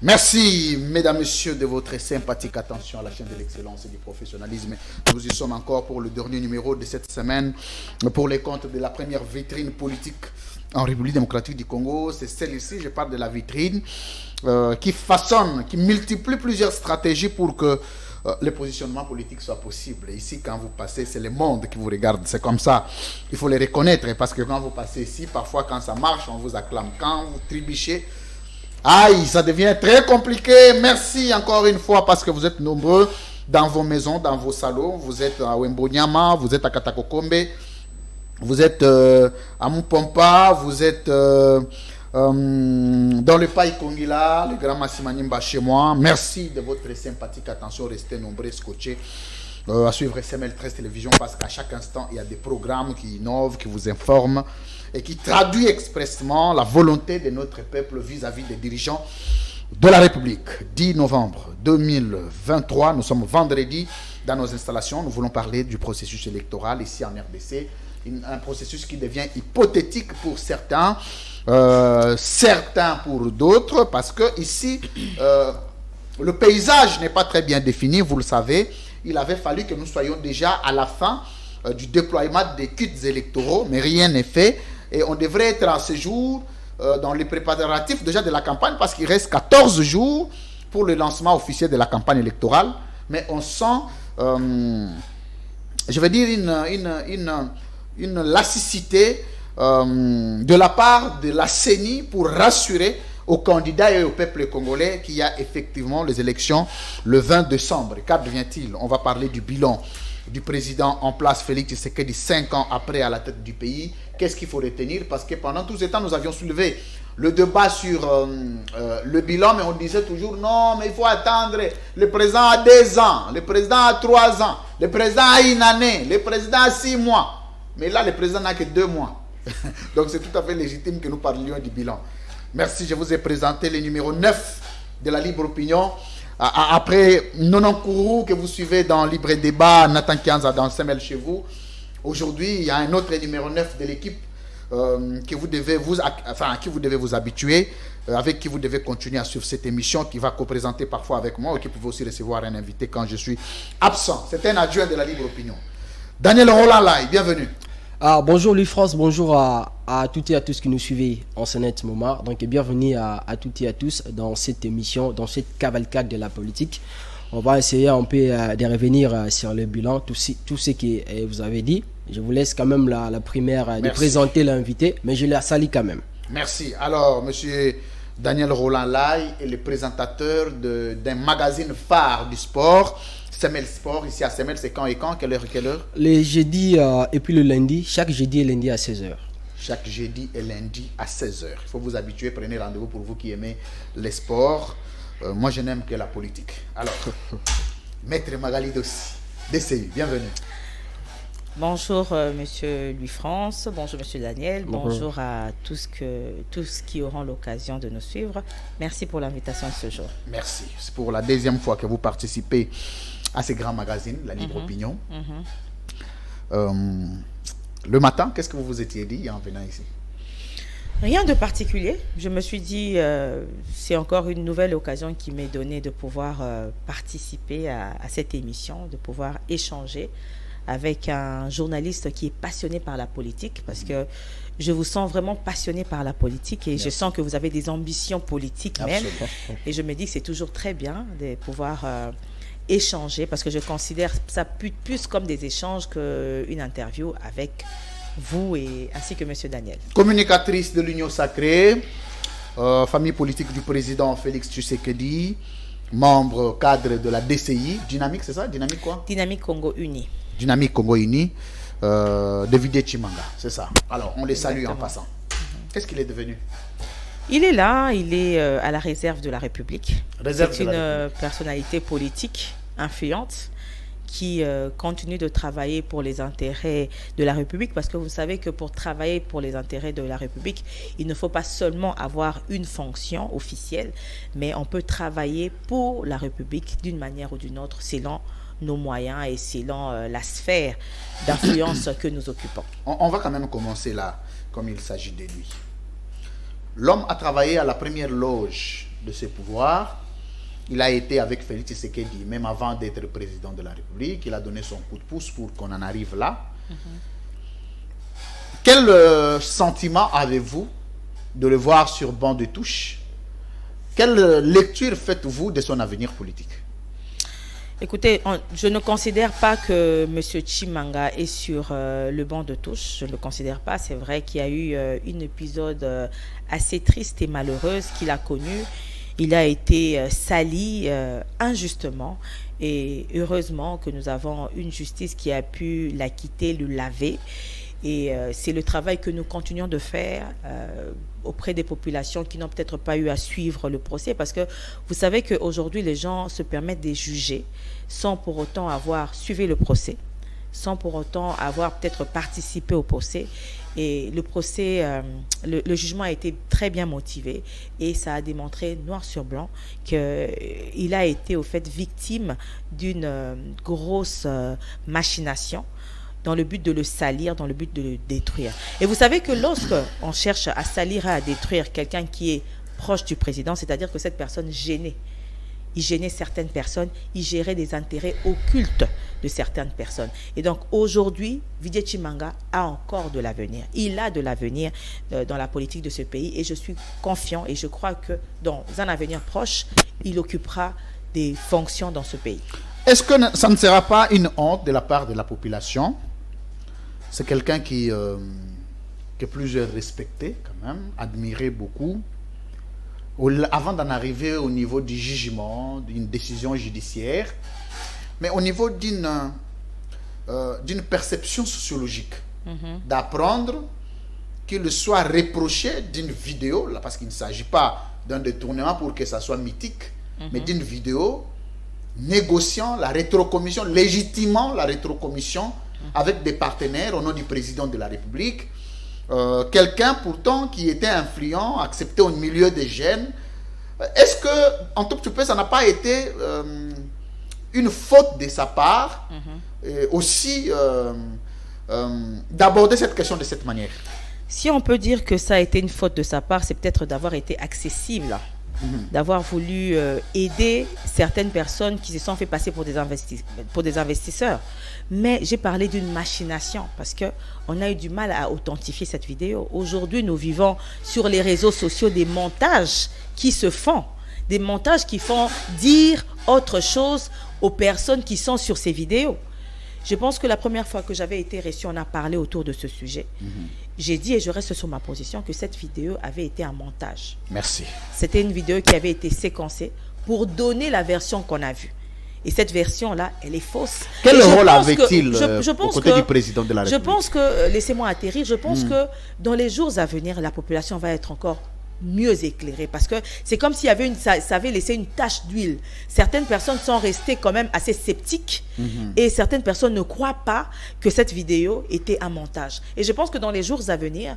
Merci, mesdames, messieurs, de votre sympathique attention à la chaîne de l'excellence et du professionnalisme. Nous y sommes encore pour le dernier numéro de cette semaine pour les comptes de la première vitrine politique en République démocratique du Congo. C'est celle-ci, je parle de la vitrine qui façonne, qui multiplie plusieurs stratégies pour que le positionnement politique soit possible. Et ici, quand vous passez, c'est le monde qui vous regarde. C'est comme ça. Il faut les reconnaître parce que quand vous passez ici, parfois quand ça marche, on vous acclame. Quand vous tribichez, aïe, ça devient très compliqué. Merci encore une fois parce que vous êtes nombreux dans vos maisons, dans vos salons. Vous êtes à Wembonyama, vous êtes à Katakokombe, vous êtes à Mupompa, vous êtes dans le Pays Kongila, le Grand Massimanimba chez moi. Merci de votre sympathique attention. Restez nombreux, scotchés à suivre SML 13 Télévision parce qu'à chaque instant, il y a des programmes qui innovent, qui vous informent et qui traduit expressément la volonté de notre peuple vis-à-vis des dirigeants de la République. 10 novembre 2023, nous sommes vendredi dans nos installations. Nous voulons parler du processus électoral ici en RDC. Un processus qui devient hypothétique pour certains, certains pour d'autres, parce que ici, le paysage n'est pas très bien défini, vous le savez. Il avait fallu que nous soyons déjà à la fin du déploiement des kits électoraux, mais rien n'est fait. Et on devrait être à ce jour dans les préparatifs déjà de la campagne parce qu'il reste 14 jours pour le lancement officiel de la campagne électorale. Mais on sent, je veux dire, une lassicité de la part de la CENI pour rassurer aux candidats et au peuple congolais qu'il y a effectivement les élections le 20 décembre. Qu'advient-il? On va parler du bilan du président en place, Félix Tshisekedi, 5 ans après à la tête du pays. Qu'est-ce qu'il faut retenir? Parce que pendant tous ces temps, nous avions soulevé le débat sur le bilan, mais on disait toujours non, mais il faut attendre. Le président a 2 ans, le président a 3 ans, le président a 1 année, le président a 6 mois. Mais là, le président n'a que 2 mois. Donc c'est tout à fait légitime que nous parlions du bilan. Merci, je vous ai présenté le numéro 9 de la Libre Opinion. Après Nonankourou que vous suivez dans Libre Débat, Nathan Kianza dans SML chez vous. Aujourd'hui, il y a un autre numéro 9 de l'équipe qui vous devez vous habituer, avec qui vous devez continuer à suivre cette émission qui va co-présenter parfois avec moi, ou qui pouvez aussi recevoir un invité quand je suis absent. C'est un adjoint de la Libre Opinion. Daniel Roland Lai, bienvenue. Bonjour Louis-France, bonjour à toutes et à tous qui nous suivez en ce net moment. Donc bienvenue à toutes et à tous dans cette émission, dans cette cavalcade de la politique. On va essayer un peu de revenir sur le bilan, tout ce que vous avez dit. Je vous laisse quand même la primaire de présenter l'invité, mais je la salue quand même. Merci. Alors, monsieur Daniel Roland Lai est le présentateur d'un magazine phare du sport, SML Sport. Ici à SML, c'est quand et quand? Quelle heure? Les jeudis et puis le lundi, chaque jeudi et lundi à 16h. Chaque jeudi et lundi à 16h. Il faut vous habituer, prenez rendez-vous pour vous qui aimez les sports. Moi, je n'aime que la politique. Alors, Maître Magali DCI, bienvenue. Bonjour Monsieur Louis-France, bonjour Monsieur Daniel, bonjour à tous qui auront l'occasion de nous suivre. Merci pour l'invitation ce jour. Merci. C'est pour la 2e fois que vous participez à ce grand magazine, la Libre Opinion. Le matin, qu'est-ce que vous vous étiez dit en venant ici? Rien de particulier. Je me suis dit, c'est encore une nouvelle occasion qui m'est donnée de pouvoir participer à cette émission, de pouvoir échanger avec un journaliste qui est passionné par la politique, parce que je vous sens vraiment passionné par la politique et je sens que vous avez des ambitions politiques même. Et je me dis que c'est toujours très bien de pouvoir échanger, parce que je considère ça plus comme des échanges qu'une interview avec vous ainsi que M. Daniel. Communicatrice de l'Union Sacrée, famille politique du président Félix Tshisekedi, membre cadre de la DCI, Dynamique, c'est ça? Dynamique quoi? Dynamique Congo Uni. Dynamique Congo Uni, de Chimanga, c'est ça. Alors, on les salue en passant. Qu'est-ce qu'il est devenu? Il est là, il est à la réserve de la République. C'est une personnalité politique influente qui continue de travailler pour les intérêts de la République, parce que vous savez que pour travailler pour les intérêts de la République, il ne faut pas seulement avoir une fonction officielle, mais on peut travailler pour la République d'une manière ou d'une autre selon nos moyens et selon la sphère d'influence que nous occupons. On va quand même commencer là, comme il s'agit de lui. L'homme a travaillé à la première loge de ses pouvoirs. Il a été avec Félix Tshisekedi, même avant d'être président de la République. Il a donné son coup de pouce pour qu'on en arrive là. Quel sentiment avez-vous de le voir sur banc de touche? Quelle lecture faites-vous de son avenir politique? Écoutez, je ne considère pas que M. Tshimanga est sur le banc de touche. Je ne le considère pas. C'est vrai qu'il y a eu un épisode assez triste et malheureuse qu'il a connu. Il a été sali injustement. Et heureusement que nous avons une justice qui a pu l'acquitter, le laver. Et c'est le travail que nous continuons de faire auprès des populations qui n'ont peut-être pas eu à suivre le procès. Parce que vous savez qu'aujourd'hui, les gens se permettent de juger sans pour autant avoir suivi le procès, sans pour autant avoir peut-être participé au procès. Et le procès, le jugement a été très bien motivé et ça a démontré noir sur blanc qu'il a été au fait victime d'une grosse machination dans le but de le salir, dans le but de le détruire. Et vous savez que lorsque on cherche à salir et à détruire quelqu'un qui est proche du président, c'est-à-dire que cette personne gênait. Il gênait certaines personnes, il gérait des intérêts occultes de certaines personnes. Et donc aujourd'hui, Didier Tshimanga a encore de l'avenir. Il a de l'avenir dans la politique de ce pays et je suis confiant et je crois que dans un avenir proche, il occupera des fonctions dans ce pays. Est-ce que ça ne sera pas une honte de la part de la population? C'est quelqu'un que plusieurs respectaient quand même, admiraient beaucoup. Avant d'en arriver au niveau du jugement, d'une décision judiciaire, mais au niveau d'une perception sociologique, d'apprendre qu'il soit reproché d'une vidéo, là, parce qu'il ne s'agit pas d'un détournement pour que ça soit mythique, mais d'une vidéo négociant la rétrocommission, légitimant la rétrocommission avec des partenaires au nom du président de la République. Quelqu'un pourtant qui était influent, accepté au milieu des jeunes. Est-ce que, en tout petit peu, ça n'a pas été une faute de sa part aussi d'aborder cette question de cette manière? Si on peut dire que ça a été une faute de sa part, c'est peut-être d'avoir été accessible, d'avoir voulu aider certaines personnes qui se sont fait passer pour des investisseurs. Mais j'ai parlé d'une machination parce qu'on a eu du mal à authentifier cette vidéo. Aujourd'hui, nous vivons sur les réseaux sociaux des montages qui se font, des montages qui font dire autre chose aux personnes qui sont sur ces vidéos. Je pense que la première fois que j'avais été reçu, on a parlé autour de ce sujet. J'ai dit, et je reste sur ma position, que cette vidéo avait été un montage. Merci. C'était une vidéo qui avait été séquencée pour donner la version qu'on a vue. Et cette version-là, elle est fausse. Quel rôle avait-il au côté du président de la République? Je pense que, laissez-moi atterrir, je pense que dans les jours à venir, la population va être encore mieux éclairée parce que c'est comme s'il y avait ça avait laissé une tache d'huile. Certaines personnes sont restées quand même assez sceptiques et certaines personnes ne croient pas que cette vidéo était un montage. Et je pense que dans les jours à venir,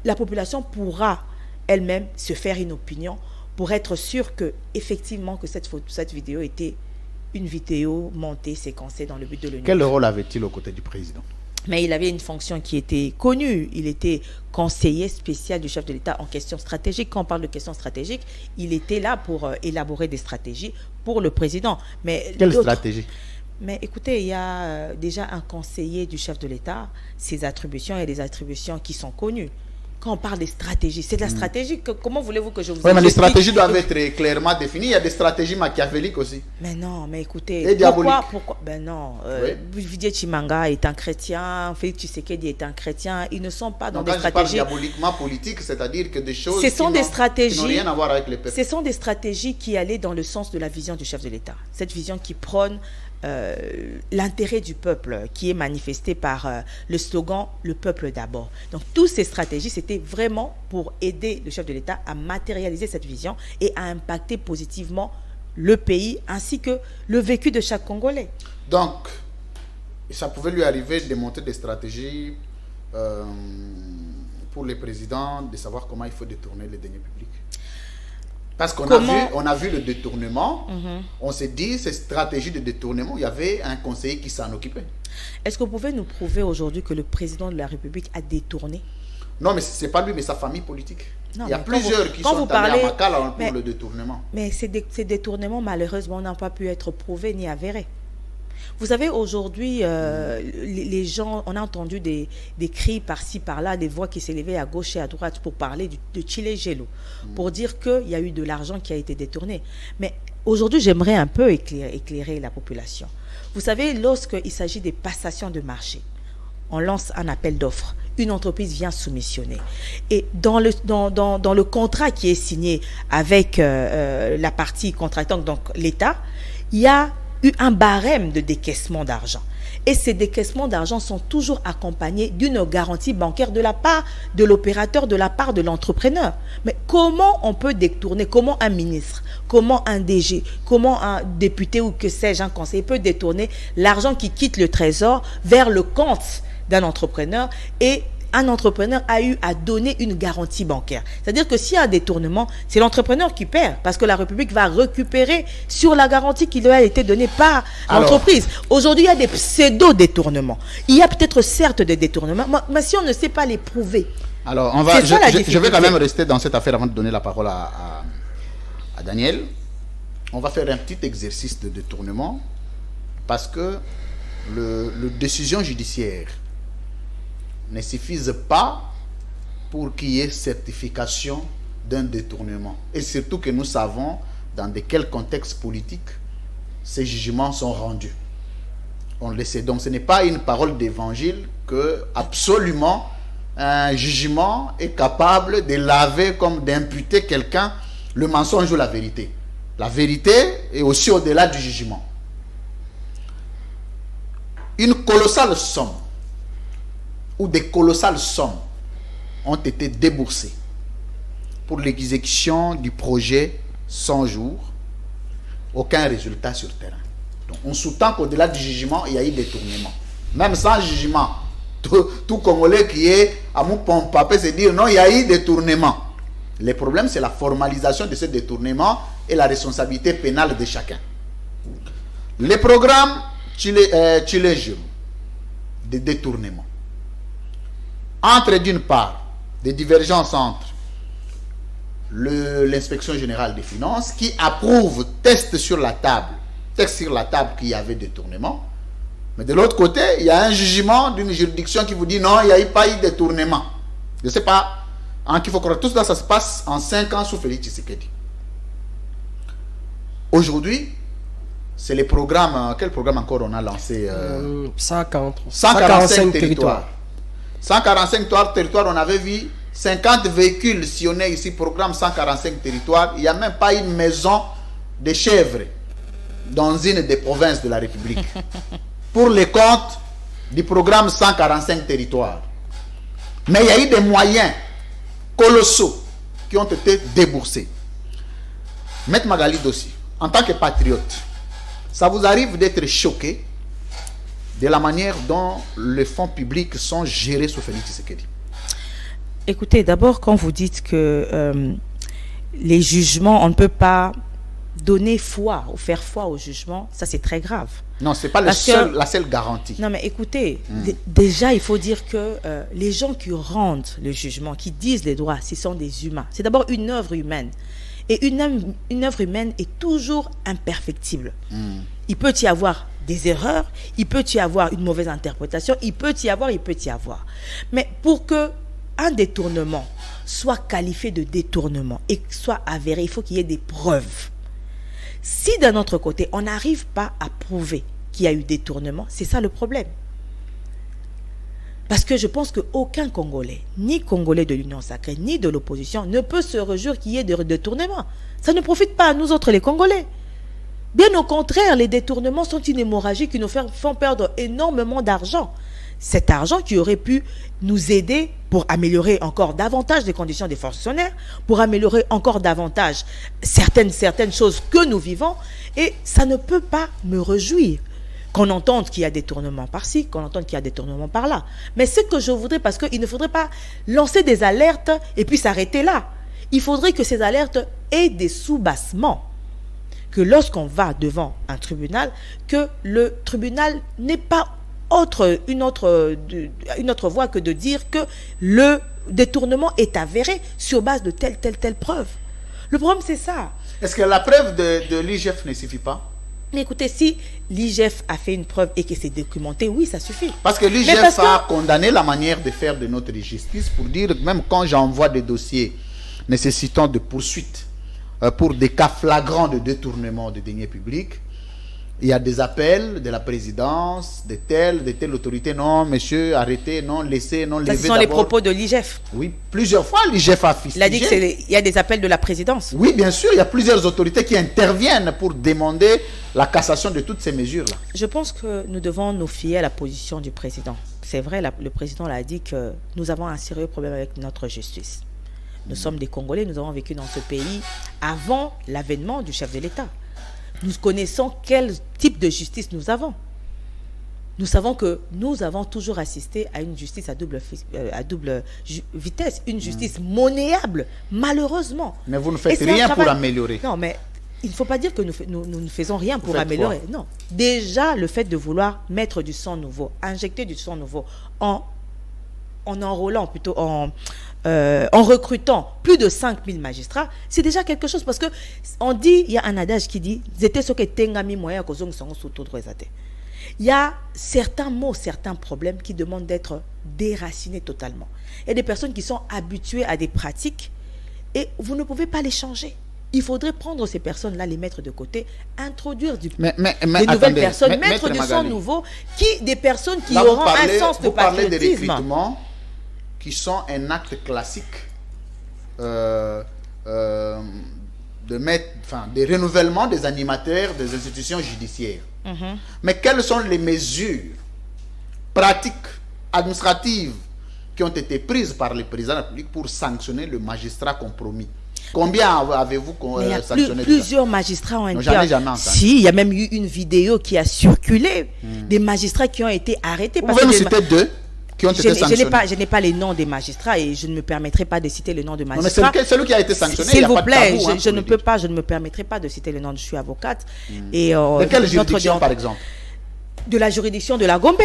la population pourra elle-même se faire une opinion pour être sûre que effectivement que cette vidéo était une vidéo montée, séquencée dans le but de le nuire. Quel rôle avait-il aux côtés du président? Mais il avait une fonction qui était connue. Il était conseiller spécial du chef de l'État en questions stratégiques. Quand on parle de questions stratégiques, il était là pour élaborer des stratégies pour le président. Mais quelle stratégie? Mais écoutez, il y a déjà un conseiller du chef de l'État, ses attributions et les attributions qui sont connues. Quand on parle des stratégies, c'est de la stratégie. Comment voulez-vous que je vous explique? Mais les stratégies doivent être clairement définies. Il y a des stratégies machiavéliques aussi. Mais non, mais écoutez, et pourquoi Ben non, Didier Tshimanga est un chrétien, Félix Tshisekedi est un chrétien. Ils ne sont pas dans des stratégies. Quand je parle diaboliquement politique, c'est-à-dire que des choses qui n'ont rien à voir avec les peuples. Ce sont des stratégies qui allaient dans le sens de la vision du chef de l'État. Cette vision qui prône l'intérêt du peuple, qui est manifesté par le slogan « Le peuple d'abord ». Donc, toutes ces stratégies, c'était vraiment pour aider le chef de l'État à matérialiser cette vision et à impacter positivement le pays ainsi que le vécu de chaque Congolais. Donc, ça pouvait lui arriver de monter des stratégies pour les présidents, de savoir comment il faut détourner les deniers publics. Parce qu'on a vu le détournement, on s'est dit, ces stratégies de détournement, il y avait un conseiller qui s'en occupait. Est-ce que vous pouvez nous prouver aujourd'hui que le président de la République a détourné? Non, mais ce n'est pas lui, mais sa famille politique. Non, il y a mais plusieurs qui sont allés à Makala pour le détournement. Mais ces détournements, malheureusement, n'ont pas pu être prouvés ni avérés. Vous savez, aujourd'hui, les gens, on a entendu des cris par-ci, par-là, des voix qui s'élevaient à gauche et à droite pour parler de Chile Gelo, pour dire qu'il y a eu de l'argent qui a été détourné. Mais aujourd'hui, j'aimerais un peu éclairer la population. Vous savez, lorsqu'il s'agit des passations de marché, on lance un appel d'offres. Une entreprise vient soumissionner. Et dans le contrat qui est signé avec la partie contractante, donc l'État, il y a eu un barème de décaissement d'argent. Et ces décaissements d'argent sont toujours accompagnés d'une garantie bancaire de la part de l'opérateur, de la part de l'entrepreneur. Mais comment on peut détourner, comment un ministre, comment un DG, comment un député ou que sais-je, un conseiller peut détourner l'argent qui quitte le trésor vers le compte d'un entrepreneur, et un entrepreneur a eu à donner une garantie bancaire. C'est-à-dire que s'il y a un détournement, c'est l'entrepreneur qui perd, parce que la République va récupérer sur la garantie qui lui a été donnée par l'entreprise. Aujourd'hui, il y a des pseudo-détournements. Il y a peut-être certes des détournements, mais si on ne sait pas les prouver. Alors, je vais quand même rester dans cette affaire avant de donner la parole à Daniel. On va faire un petit exercice de détournement, parce que le décision judiciaire ne suffisent pas pour qu'il y ait certification d'un détournement. Et surtout que nous savons dans de quels contextes politiques ces jugements sont rendus. On le sait. Donc ce n'est pas une parole d'évangile que absolument un jugement est capable de laver comme d'imputer quelqu'un le mensonge ou la vérité. La vérité est aussi au-delà du jugement. Une colossale somme ou des colossales sommes ont été déboursées pour l'exécution du projet 100 jours, aucun résultat sur terrain. Donc on sous-tend qu'au-delà du jugement, il y a eu détournement. Même sans jugement, tout Congolais qui est à Moupompa peut se dire non, il y a eu détournement. Le problème, c'est la formalisation de ce détournement et la responsabilité pénale de chacun. Les programmes Chile de détournement, entre d'une part des divergences entre l'inspection générale des finances qui approuve texte sur la table qu'il y avait détournement, mais de l'autre côté il y a un jugement d'une juridiction qui vous dit non, il n'y a pas eu détournement. Je ne sais pas, qu'il faut croire tout ça, ça se passe en 5 ans sous Félix Tshisekedi. Aujourd'hui, c'est les programmes, quel programme encore on a lancé 145 territoires. 145 territoires, on avait vu 50 véhicules sillonnés ici, programme 145 territoires. Il n'y a même pas une maison de chèvres dans une des provinces de la République. Pour les comptes du programme 145 territoires. Mais il y a eu des moyens colossaux qui ont été déboursés. Maître Magali Dossi, en tant que patriote, ça vous arrive d'être choqué de la manière dont les fonds publics sont gérés sous Félix Tshisekedi? Écoutez, d'abord, quand vous dites que les jugements, on ne peut pas donner foi ou faire foi au jugement, ça c'est très grave. Non, ce n'est pas la seule garantie. Non, mais écoutez, déjà, il faut dire que les gens qui rendent le jugement, qui disent les droits, ce sont des humains. C'est d'abord une œuvre humaine. Et une œuvre humaine est toujours imperfectible. Il peut y avoir des erreurs, il peut y avoir une mauvaise interprétation, il peut y avoir. Mais pour que un détournement soit qualifié de détournement et soit avéré, il faut qu'il y ait des preuves. Si d'un autre côté, on n'arrive pas à prouver qu'il y a eu détournement, c'est ça le problème. Parce que je pense qu'aucun Congolais, ni Congolais de l'Union sacrée, ni de l'opposition, ne peut se réjouir qu'il y ait des détournements. Ça ne profite pas à nous autres les Congolais. Bien au contraire, les détournements sont une hémorragie qui nous font perdre énormément d'argent. Cet argent qui aurait pu nous aider pour améliorer encore davantage les conditions des fonctionnaires, pour améliorer encore davantage certaines choses que nous vivons, et ça ne peut pas me réjouir qu'on entende qu'il y a des détournements par-ci, qu'on entende qu'il y a des détournements par-là. Mais ce que je voudrais, parce qu'il ne faudrait pas lancer des alertes et puis s'arrêter là. Il faudrait que ces alertes aient des soubassements. Que lorsqu'on va devant un tribunal, que le tribunal n'ait pas une autre voie que de dire que le détournement est avéré sur base de telle preuve. Le problème, c'est ça. Est-ce que la preuve de l'IGF ne suffit pas? Mais écoutez, si l'IGF a fait une preuve et que c'est documenté, oui, ça suffit. Parce que l'IGF a condamné la manière de faire de notre justice pour dire, même quand j'envoie des dossiers nécessitant de poursuites pour des cas flagrants de détournement de deniers publics, il y a des appels de la présidence, de telle autorité. Non, monsieur, arrêtez, non, laissez, non, levez. Ce sont les propos de l'IGF. Oui, plusieurs fois, l'IGF a fustigé. Il a dit qu'il y a des appels de la présidence. Oui, bien sûr, il y a plusieurs autorités qui interviennent pour demander la cassation de toutes ces mesures-là. Je pense que nous devons nous fier à la position du président. C'est vrai, le président l'a dit que nous avons un sérieux problème avec notre justice. Nous sommes des Congolais, nous avons vécu dans ce pays avant l'avènement du chef de l'État. Nous connaissons quel type de justice nous avons. Nous savons que nous avons toujours assisté à une justice à double vitesse, une justice monnayable, malheureusement. Mais vous ne faites rien pour améliorer. Non, mais il ne faut pas dire que nous ne faisons rien pour améliorer. Non. Déjà, le fait de vouloir mettre du sang nouveau, injecter du sang nouveau, en enrôlant plutôt, en recrutant plus de 5000 magistrats, c'est déjà quelque chose. Parce que on dit, il y a un adage qui dit, il y a certains mots, certains problèmes qui demandent d'être déracinés totalement. Il y a des personnes qui sont habituées à des pratiques et vous ne pouvez pas les changer. Il faudrait prendre ces personnes-là, les mettre de côté, introduire des nouvelles personnes, mettre du sang nouveau, des personnes qui auront un sens de patriotisme. Vous parlez des recrutements qui sont un acte classique des renouvellements des animateurs des institutions judiciaires. Mais quelles sont les mesures pratiques, administratives qui ont été prises par le président de la République pour sanctionner le magistrat compromis? Combien avez-vous sanctionné? Plusieurs magistrats ont été... J'en ai jamais entendu. Si, il y a même eu une vidéo qui a circulé des magistrats qui ont été arrêtés. Vous pouvez nous citer deux qui ont été sanctionnés? Je n'ai pas les noms des magistrats et je ne me permettrai pas de citer le nom de magistrats. Non, mais celui qui a été sanctionné, s'il vous plaît, je ne me permettrai pas de citer le nom. Je suis avocate. Et, de quelle juridiction, par exemple? De la juridiction de la Gombe,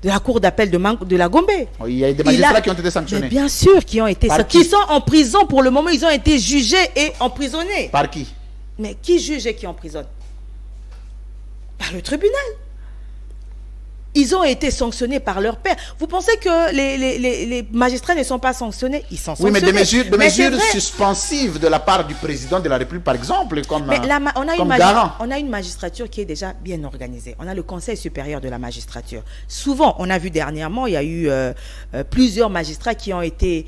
de la cour d'appel de la Gombe. Il y a des magistrats qui ont été sanctionnés. Mais bien sûr, qui ont été sanctionnés. Qui sont en prison pour le moment. Ils ont été jugés et emprisonnés. Par qui? Mais qui juge et qui emprisonne? Par le tribunal. Ils ont été sanctionnés par leur père. Vous pensez que les magistrats ne sont pas sanctionnés? Ils sont sanctionnés. Oui, mais des mesures suspensives de la part du président de la République, par exemple, comme garant. On a une magistrature qui est déjà bien organisée. On a le Conseil supérieur de la magistrature. Souvent, on a vu dernièrement, il y a eu plusieurs magistrats qui ont été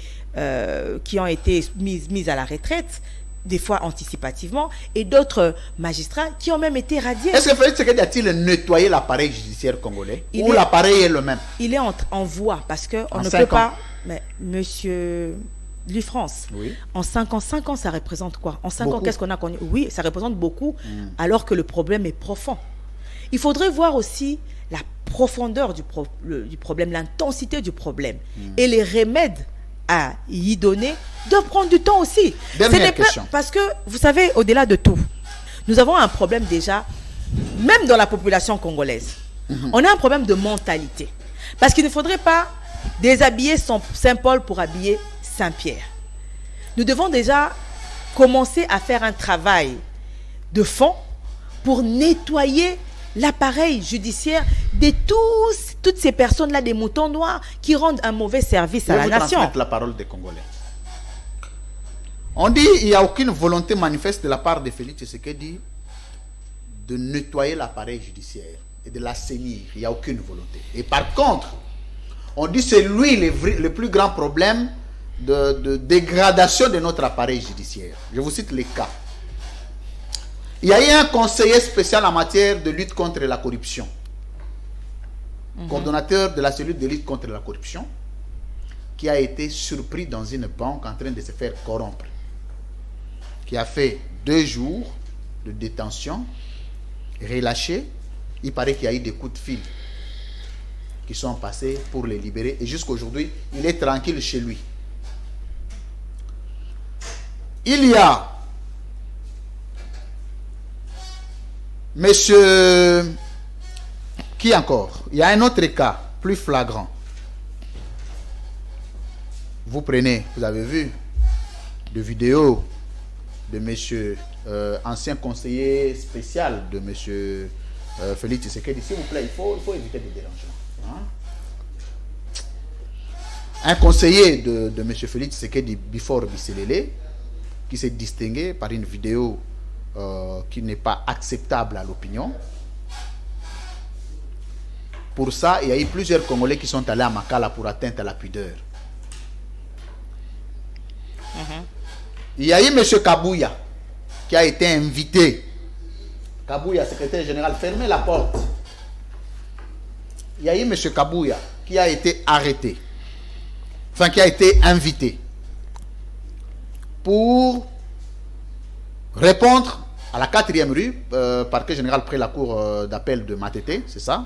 mis à la retraite, des fois anticipativement, et d'autres magistrats qui ont même été radiés. Est-ce que Félix Tshisekedi a-t-il nettoyé l'appareil judiciaire congolais? Ou l'appareil est le même? Il est en voie, parce qu'on ne peut pas... Mais monsieur Louis-France, oui. En 5 ans, ça représente quoi? En 5 ans, qu'est-ce qu'on a connu? Oui, ça représente beaucoup, alors que le problème est profond. Il faudrait voir aussi la profondeur du problème, l'intensité du problème, et les remèdes à y donner doivent prendre du temps aussi. Dernière question. Parce que, vous savez, au-delà de tout, nous avons un problème déjà, même dans la population congolaise. On a un problème de mentalité. Parce qu'il ne faudrait pas déshabiller Saint-Paul pour habiller Saint-Pierre. Nous devons déjà commencer à faire un travail de fond pour nettoyer l'appareil judiciaire de toutes ces personnes-là, des moutons noirs, qui rendent un mauvais service à la nation. Je vais vous transmettre la parole des Congolais. On dit qu'il n'y a aucune volonté manifeste de la part de Félix Tshisekedi de nettoyer l'appareil judiciaire et de l'assainir. Il n'y a aucune volonté. Et par contre, on dit que c'est lui le plus grand problème de dégradation de notre appareil judiciaire. Je vous cite les cas. Il y a eu un conseiller spécial en matière de lutte contre la corruption, coordonnateur de la cellule de lutte contre la corruption, qui a été surpris dans une banque en train de se faire corrompre, qui a fait 2 jours de détention, relâché. Il paraît qu'il y a eu des coups de fil qui sont passés pour les libérer, et jusqu'aujourd'hui, il est tranquille chez lui. Il y a Monsieur Qui encore? Il y a un autre cas, plus flagrant. Vous prenez, vous avez vu, de vidéos de monsieur, ancien conseiller spécial de monsieur Félix Tshisekedi. S'il vous plaît, il faut éviter des dérangements. Hein? Un conseiller de M. Félix Tshisekedi, Bifor Bisselele, qui s'est distingué par une vidéo qui n'est pas acceptable à l'opinion. Pour ça, il y a eu plusieurs Congolais qui sont allés à Makala pour atteinte à la pudeur. Il y a eu M. Kabouya qui a été invité. Kabouya, secrétaire général, fermez la porte. Il y a eu M. Kabouya qui a été arrêté. Enfin, qui a été invité pour répondre à la 4e rue, parquet général près la cour d'appel de Matete, c'est ça,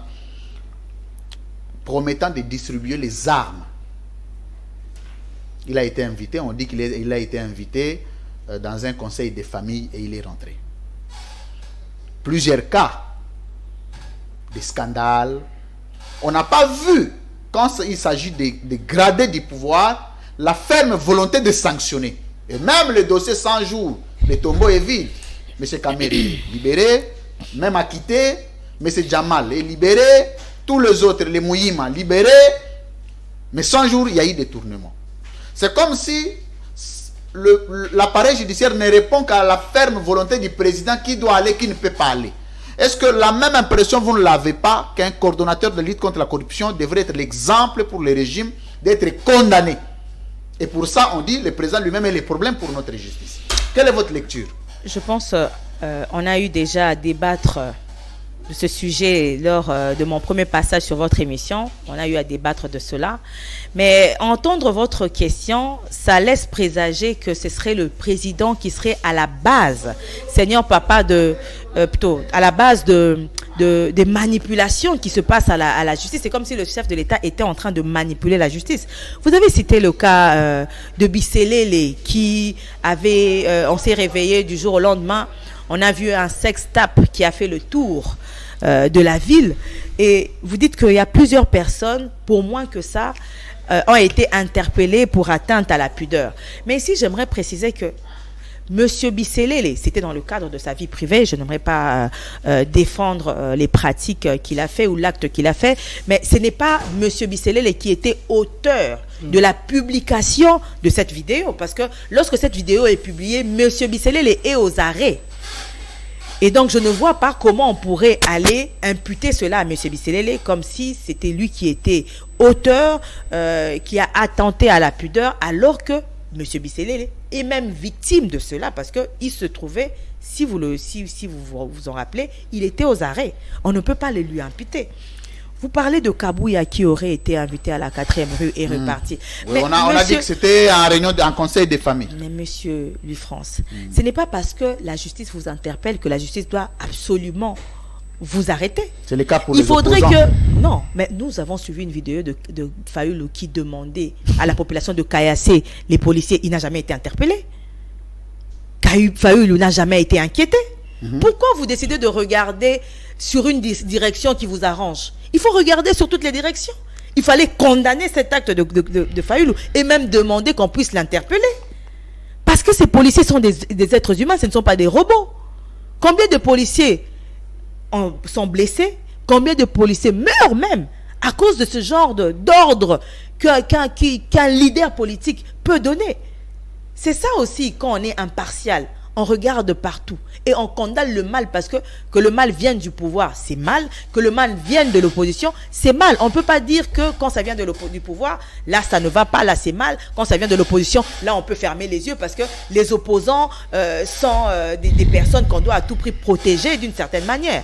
promettant de distribuer les armes. Il a été invité, on dit qu'il a été invité dans un conseil des familles et il est rentré. Plusieurs cas de scandales. On n'a pas vu, quand il s'agit de gradés du pouvoir, la ferme volonté de sanctionner. Et même le dossier 100 jours, le tombeau est vide. M. Kameri est libéré, même acquitté. M. Jamal est libéré. Tous les autres, les Mouyima, libérés. Mais 100 jours, il y a eu des tournements. C'est comme si l'appareil judiciaire ne répond qu'à la ferme volonté du président qui doit aller, qui ne peut pas aller. Est-ce que la même impression, vous ne l'avez pas, qu'un coordonnateur de lutte contre la corruption devrait être l'exemple pour le régime d'être condamné? Et pour ça, on dit, le président lui-même a les problèmes pour notre justice. Quelle est votre lecture? Je pense on a eu déjà à débattre de ce sujet lors de mon premier passage sur votre émission. On a eu à débattre de cela. Mais entendre votre question, ça laisse présager que ce serait le président qui serait à la base, Seigneur Papa, plutôt à la base des manipulations qui se passent à la justice. C'est comme si le chef de l'État était en train de manipuler la justice. Vous avez cité le cas de Bisselele qui avait, on s'est réveillé du jour au lendemain, on a vu un sex-tape qui a fait le tour de la ville. Et vous dites qu'il y a plusieurs personnes, pour moins que ça, ont été interpellées pour atteinte à la pudeur. Mais ici, j'aimerais préciser que Monsieur Bisselele, c'était dans le cadre de sa vie privée, je n'aimerais pas défendre les pratiques qu'il a fait ou l'acte qu'il a fait, mais ce n'est pas Monsieur Bisselele qui était auteur de la publication de cette vidéo, parce que lorsque cette vidéo est publiée, Monsieur Bisselele est aux arrêts. Et donc, je ne vois pas comment on pourrait aller imputer cela à M. Bisselele comme si c'était lui qui était auteur, qui a attenté à la pudeur, alors que M. Bisselele est même victime de cela parce qu'il se trouvait, si vous vous en rappelez, il était aux arrêts. On ne peut pas le lui imputer. Vous parlez de Kabouya qui aurait été invité à la 4e rue et reparti. Oui, Mais on a dit que c'était en réunion d'un conseil des familles. Mais monsieur Louis France, ce n'est pas parce que la justice vous interpelle que la justice doit absolument vous arrêter. C'est le cas pour Il les faudrait opposants. que... Non, mais nous avons suivi une vidéo de Fayoulou qui demandait à la population de caillasser les policiers. Il n'a jamais été interpellé. Fayoulou n'a jamais été inquiété. Pourquoi vous décidez de regarder sur une direction qui vous arrange? Il faut regarder sur toutes les directions. Il fallait condamner cet acte de Fayoulou et même demander qu'on puisse l'interpeller. Parce que ces policiers sont des êtres humains, ce ne sont pas des robots. Combien de policiers sont blessés? Combien de policiers meurent même à cause de ce genre d'ordre qu'un leader politique peut donner? C'est ça aussi, quand on est impartial, on regarde partout et on condamne le mal parce que le mal vienne du pouvoir, c'est mal. Que le mal vienne de l'opposition, c'est mal. On ne peut pas dire que quand ça vient du pouvoir, là ça ne va pas, là c'est mal. Quand ça vient de l'opposition, là on peut fermer les yeux parce que les opposants sont des personnes qu'on doit à tout prix protéger d'une certaine manière.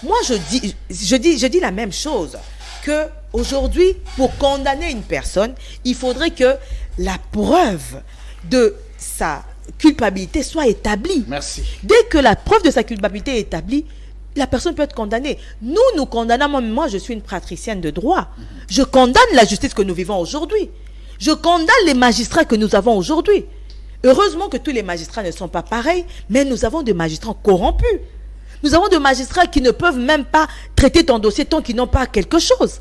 Moi je dis la même chose, que aujourd'hui, pour condamner une personne, il faudrait que la preuve de sa culpabilité soit établie. Merci. Dès que la preuve de sa culpabilité est établie, la personne peut être condamnée. Nous condamnons, moi je suis une patricienne de droit. Je condamne la justice que nous vivons aujourd'hui. Je condamne les magistrats que nous avons aujourd'hui. Heureusement que tous les magistrats ne sont pas pareils, mais nous avons des magistrats corrompus. Nous avons des magistrats qui ne peuvent même pas traiter ton dossier tant qu'ils n'ont pas quelque chose.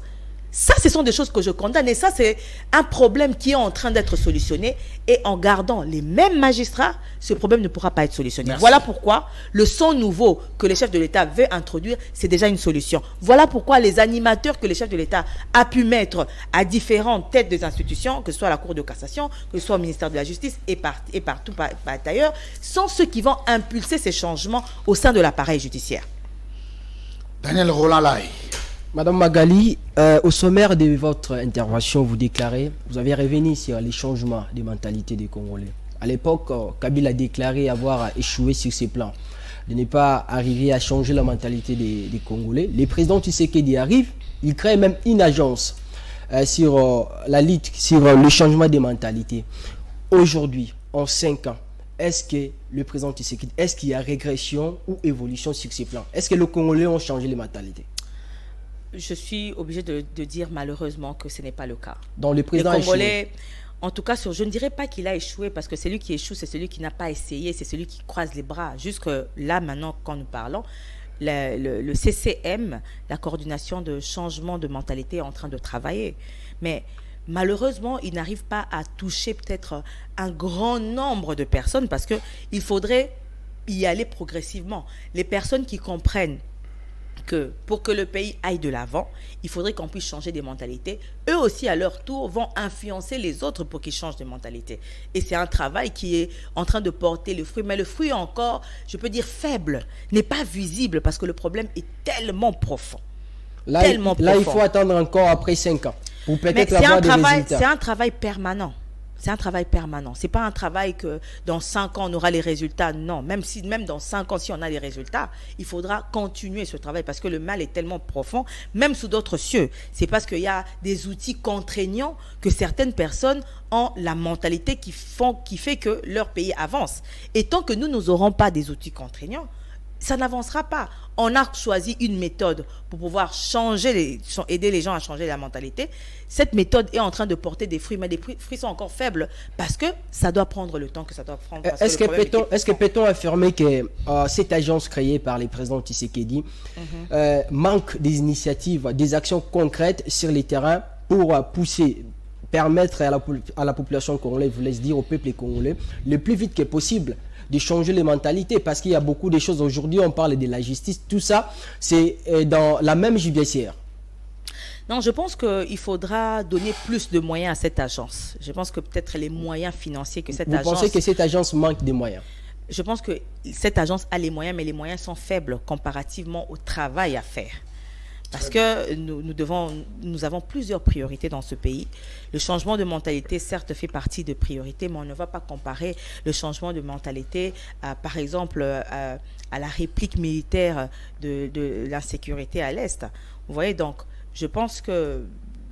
Ça, ce sont des choses que je condamne. Et ça, c'est un problème qui est en train d'être solutionné. Et en gardant les mêmes magistrats, ce problème ne pourra pas être solutionné. Merci. Voilà pourquoi le son nouveau que le chef de l'État veut introduire, c'est déjà une solution. Voilà pourquoi les animateurs que le chef de l'État a pu mettre à différentes têtes des institutions, que ce soit la Cour de cassation, que ce soit au ministère de la Justice et partout par ailleurs, sont ceux qui vont impulser ces changements au sein de l'appareil judiciaire. Daniel Roland Lai. Madame Magali, au sommaire de votre intervention, vous déclarez, vous avez revenu sur les changements des mentalités des Congolais. À l'époque, Kabila a déclaré avoir échoué sur ces plans, de ne pas arriver à changer la mentalité des Congolais. Le président Tshisekedi arrive, il crée même une agence sur la lutte, sur le changement des mentalités. Aujourd'hui, en 5 ans, est-ce que le président Tshisekedi, est-ce qu'il y a régression ou évolution sur ces plans? Est-ce que les Congolais ont changé les mentalités? Je suis obligée de dire malheureusement que ce n'est pas le cas. Donc le président les Congolais, en tout cas, je ne dirais pas qu'il a échoué, parce que celui qui échoue, c'est celui qui n'a pas essayé, c'est celui qui croise les bras. Jusque là, maintenant, quand nous parlons, le CCM, la coordination de changement de mentalité, est en train de travailler. Mais malheureusement, il n'arrive pas à toucher peut-être un grand nombre de personnes, parce qu'il faudrait y aller progressivement. Les personnes qui comprennent que pour que le pays aille de l'avant, il faudrait qu'on puisse changer des mentalités. Eux aussi, à leur tour, vont influencer les autres pour qu'ils changent de mentalité. Et c'est un travail qui est en train de porter le fruit. Mais le fruit encore, je peux dire faible, n'est pas visible parce que le problème est tellement profond. Là, il faut attendre encore après 5 ans. Ou peut-être avoir des résultats. C'est un travail permanent. C'est un travail permanent. Ce n'est pas un travail que dans 5 ans, on aura les résultats. Non, même dans 5 ans, si on a les résultats, il faudra continuer ce travail parce que le mal est tellement profond, même sous d'autres cieux. C'est parce qu'il y a des outils contraignants que certaines personnes ont la mentalité qui fait que leur pays avance. Et tant que nous n'aurons pas des outils contraignants, ça n'avancera pas. On a choisi une méthode pour pouvoir aider les gens à changer la mentalité. Cette méthode est en train de porter des fruits, mais les fruits sont encore faibles parce que ça doit prendre le temps que ça doit prendre. Est-ce que peut-on affirmer que cette agence créée par le président Tshisekedi manque des initiatives, des actions concrètes sur les terrains pour permettre à la population congolaise, vous laisse dire au peuple congolais, le plus vite que possible, de changer les mentalités, parce qu'il y a beaucoup de choses aujourd'hui, on parle de la justice, tout ça, c'est dans la même judiciaire. Non, je pense qu'il faudra donner plus de moyens à cette agence. Je pense que peut-être les moyens financiers que cette agence... Vous pensez que cette agence manque de moyens? Je pense que cette agence a les moyens, mais les moyens sont faibles comparativement au travail à faire. Parce que nous avons plusieurs priorités dans ce pays. Le changement de mentalité, certes, fait partie de priorités, mais on ne va pas comparer le changement de mentalité, par exemple, à la réplique militaire de l'insécurité à l'Est. Vous voyez, donc, je pense que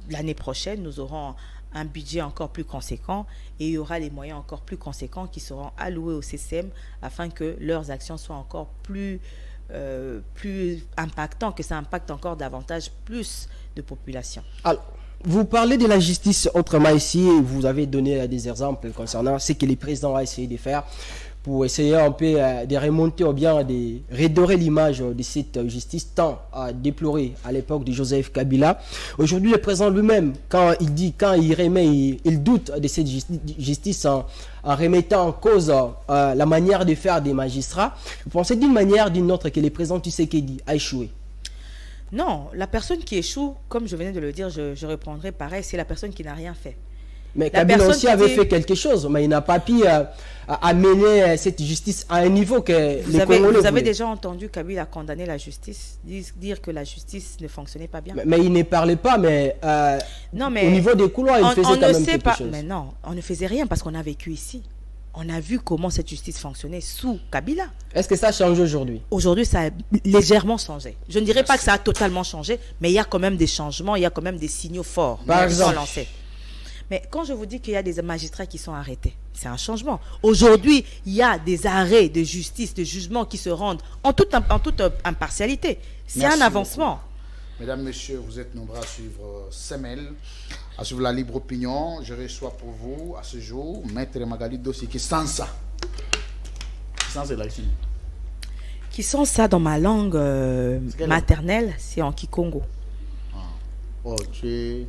l'année prochaine, nous aurons un budget encore plus conséquent et il y aura les moyens encore plus conséquents qui seront alloués au CCM afin que leurs actions soient encore plus impactant, que ça impacte encore davantage plus de population. Alors, vous parlez de la justice autrement ici, vous avez donné des exemples concernant ce que les présidents ont essayé de faire pour essayer un peu de remonter ou bien de redorer l'image de cette justice tant déplorée à l'époque de Joseph Kabila. Aujourd'hui, le président lui-même, quand il doute de cette justice en remettant en cause la manière de faire des magistrats. Vous pensez d'une manière ou d'une autre que le président Tshisekedi a échoué? Non, la personne qui échoue, comme je venais de le dire, je répondrai pareil, c'est la personne qui n'a rien fait. Mais Kabila aussi avait fait quelque chose, mais il n'a pas pu amener cette justice à un niveau que les Congolais Vous avez déjà entendu Kabila condamner la justice, dire que la justice ne fonctionnait pas bien. Mais il ne parlait pas, mais, non, mais au niveau des couloirs, il faisait quand même quelque chose. Mais non, on ne faisait rien parce qu'on a vécu ici. On a vu comment cette justice fonctionnait sous Kabila. Est-ce que ça change aujourd'hui? Aujourd'hui, ça a légèrement changé. Je ne dirais pas que ça a totalement changé, mais il y a quand même des changements, il y a quand même des signaux forts qui sont lancés. Mais quand je vous dis qu'il y a des magistrats qui sont arrêtés, c'est un changement. Aujourd'hui, il y a des arrêts de justice, de jugement qui se rendent en toute impartialité. C'est un avancement. Beaucoup. Mesdames, Messieurs, vous êtes nombreux à suivre CEMEL, à suivre la libre opinion. Je reçois pour vous, à ce jour, Maître Magali Dossi, qui est sans ça. Sans la Qui sont ça dans ma langue maternelle, c'est en Kikongo. Oh, tu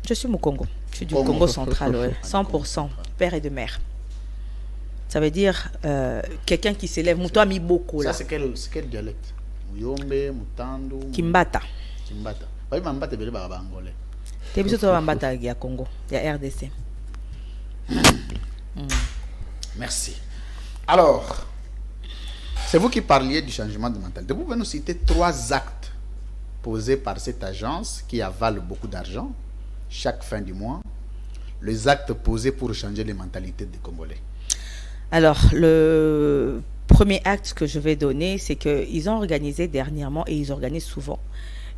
Je suis Mukongo. Je suis du Congo central, ouais. 100%, père et de mère. Ça veut dire quelqu'un qui s'élève. Mutoa mi boko là. Ça, c'est quel dialecte? Muyombe, Mutandu. Kimbata. Kimbata. Oui, Mambata, c'est le angolais. T'es bien sûr Mambata, il y a Congo, il y a RDC. Merci. Alors, c'est vous qui parliez du changement de mentalité. Vous pouvez nous citer 3 actes posés par cette agence qui avale beaucoup d'argent chaque fin du mois. Les actes posés pour changer les mentalités des Congolais. Alors, le premier acte que je vais donner, c'est qu'ils ont organisé dernièrement, et ils organisent souvent,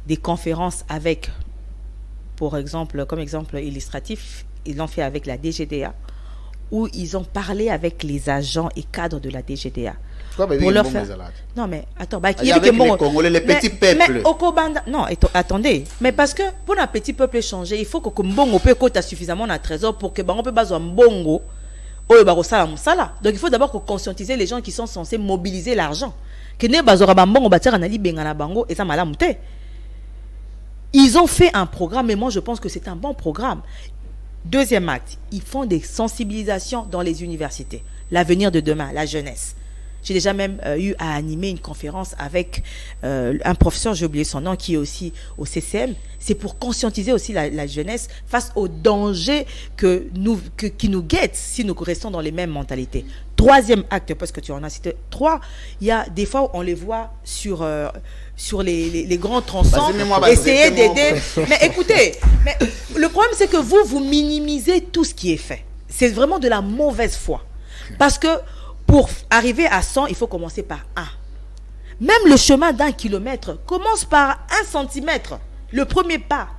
des conférences avec, comme exemple illustratif, ils l'ont fait avec la DGDA, où ils ont parlé avec les agents et cadres de la DGDA. Pour leur faire... Non, mais attends, il y a avec les Congolais, les petits peuples. Mais Okobanda, non, attendez, mais parce que pour un petit peuple changer, il faut que Mbongo peut coûter suffisamment un trésor pour que on peut baser Mbongo. Donc il faut d'abord conscientiser les gens qui sont censés mobiliser l'argent. Ils ont fait un programme et moi je pense que c'est un bon programme. Deuxième acte, ils font des sensibilisations dans les universités. L'avenir de demain, la jeunesse. J'ai déjà même eu à animer une conférence avec un professeur, j'ai oublié son nom, qui est aussi au CCM. C'est pour conscientiser aussi la jeunesse face aux dangers qui nous guettent si nous restons dans les mêmes mentalités. Troisième acte, parce que tu en as cité 3, il y a des fois où on les voit sur les grands tronçons, essayer d'aider. Mais écoutez, le problème c'est que vous minimisez tout ce qui est fait. C'est vraiment de la mauvaise foi. Parce que pour arriver à 100, il faut commencer par 1. Même le chemin d'1 kilomètre commence par 1 centimètre. Le premier pas.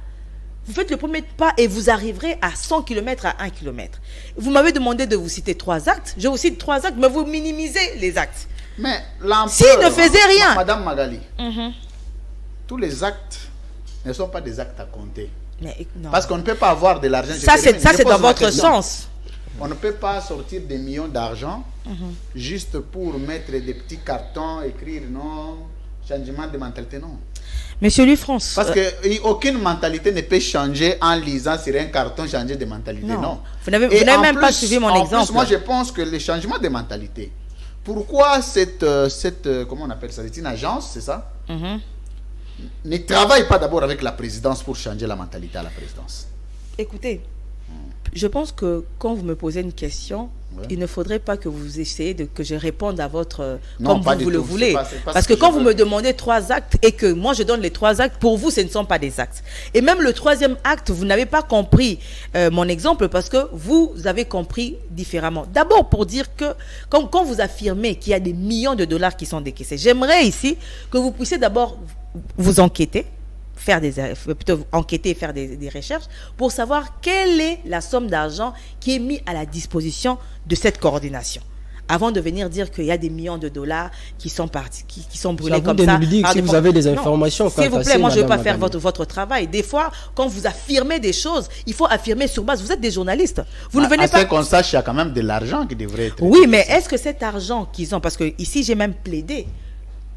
Vous faites le premier pas et vous arriverez à 100 km à 1 km. Vous m'avez demandé de vous citer 3 actes. Je vous cite 3 actes, mais vous minimisez les actes. Mais s'ils ne faisaient rien. Madame Magali, tous les actes ne sont pas des actes à compter. Mais, non. Parce qu'on ne peut pas avoir de l'argent. Ça, c'est dans votre sens. On ne peut pas sortir des millions d'argent juste pour mettre des petits cartons, écrire non, changement de mentalité, non. Monsieur Louis-France. Parce qu'aucune mentalité ne peut changer en lisant sur un carton, changer de mentalité, non. Vous n'avez même pas suivi mon exemple. Plus, moi, je pense que le changement de mentalité, pourquoi cette comment on appelle ça, c'est une agence, c'est ça, ne travaille pas d'abord avec la présidence pour changer la mentalité à la présidence? Écoutez, je pense que quand vous me posez une question, il ne faudrait pas que vous essayiez que je réponde à votre non, comme vous le voulez. Parce que quand vous me demandez 3 actes et que moi je donne les 3 actes, pour vous ce ne sont pas des actes. Et même le 3e acte, vous n'avez pas compris mon exemple parce que vous avez compris différemment. D'abord pour dire que quand vous affirmez qu'il y a des millions de dollars qui sont décaissés, j'aimerais ici que vous puissiez d'abord vous enquêter. Enquêter et faire des recherches pour savoir quelle est la somme d'argent qui est mise à la disposition de cette coordination. Avant de venir dire qu'il y a des millions de dollars qui sont partis, qui sont brûlés comme ça. Si vous avez des informations. S'il vous plaît, moi je ne veux pas faire votre travail. Des fois, quand vous affirmez des choses, il faut affirmer sur base. Vous êtes des journalistes. Vous ne venez pas. qu'on sache, il y a quand même de l'argent qui devrait être. Oui, mais est-ce que cet argent qu'ils ont, parce que ici j'ai même plaidé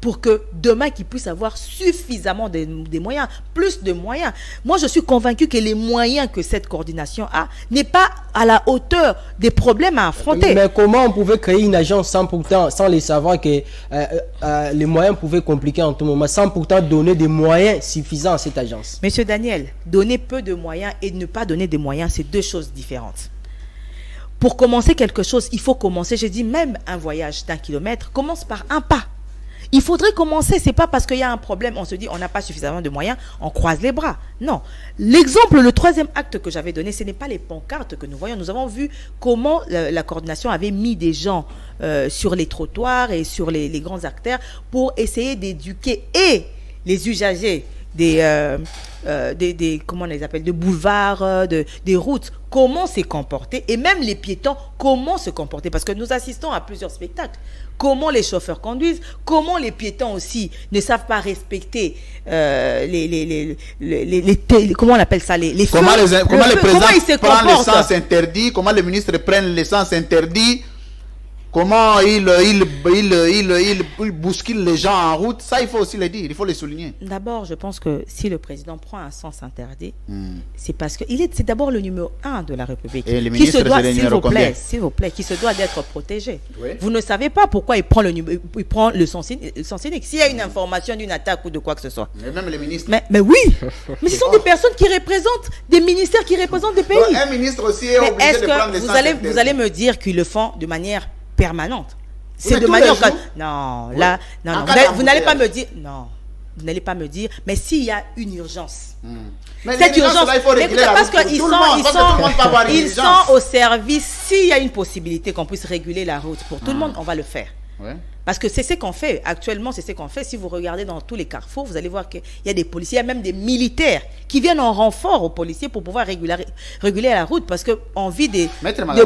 pour que demain qu'ils puissent avoir suffisamment des moyens, plus de moyens. Moi, je suis convaincu que les moyens que cette coordination a n'est pas à la hauteur des problèmes à affronter. Mais comment on pouvait créer une agence sans les savoir que les moyens pouvaient compliquer en tout moment, sans pourtant donner des moyens suffisants à cette agence? Monsieur Daniel, donner peu de moyens et ne pas donner des moyens, c'est 2 choses différentes. Pour commencer quelque chose, il faut commencer, je dis même un voyage d'1 kilomètre, commence par un pas. Il faudrait commencer, c'est pas parce qu'il y a un problème, on se dit on n'a pas suffisamment de moyens, on croise les bras. Non. L'exemple, le 3e acte que j'avais donné, ce n'est pas les pancartes que nous voyons. Nous avons vu comment la coordination avait mis des gens sur les trottoirs et sur les grands artères pour essayer d'éduquer et les usagers comment on les appelle, de boulevards, des routes, comment se comporter, et même les piétons, comment se comporter, parce que nous assistons à plusieurs spectacles. Comment les chauffeurs conduisent, comment les piétons aussi ne savent pas respecter comment on appelle ça, les feux. Comment le président ils se prend comportent. l'essence interdit, comment les ministres prennent l'essence interdit. comment il bouscule les gens en route, ça il faut aussi le dire, il faut le souligner. D'abord, je pense que si le président prend un sens interdit, c'est parce que c'est d'abord le numéro 1 de la République. Et le qui ministre, se doit, c'est le numéro combien? s'il vous plaît, qui se doit d'être protégé. Oui. Vous ne savez pas pourquoi il prend le sens unique. S'il y a une information d'une attaque ou de quoi que ce soit. Mais même les ministres. Mais oui, mais ce sont des personnes qui représentent des ministères qui représentent des pays. Donc, un ministre aussi est Mais obligé est-ce de prendre les que sens vous allez me dire qu'ils le font de manière permanente? C'est mais de tous manière les jours. non, Oui. là En non, cas vous n'allez pas me d'embouteillage. dire non. Vous n'allez pas me dire, mais s'il y a une urgence, Mais cette l'urgence, urgence, là, il faut mais réguler écoutez, la parce route pour qu'ils tout le monde, parce que tout le monde peut avoir une ils urgence. sont au service. S'il y a une possibilité qu'on puisse réguler la route pour tout le monde, on va le faire. Ouais. Parce que c'est ce qu'on fait. Actuellement, c'est ce qu'on fait. Si vous regardez dans tous les carrefours, vous allez voir qu'il y a des policiers, il y a même des militaires qui viennent en renfort aux policiers pour pouvoir réguler la route parce qu'on vit des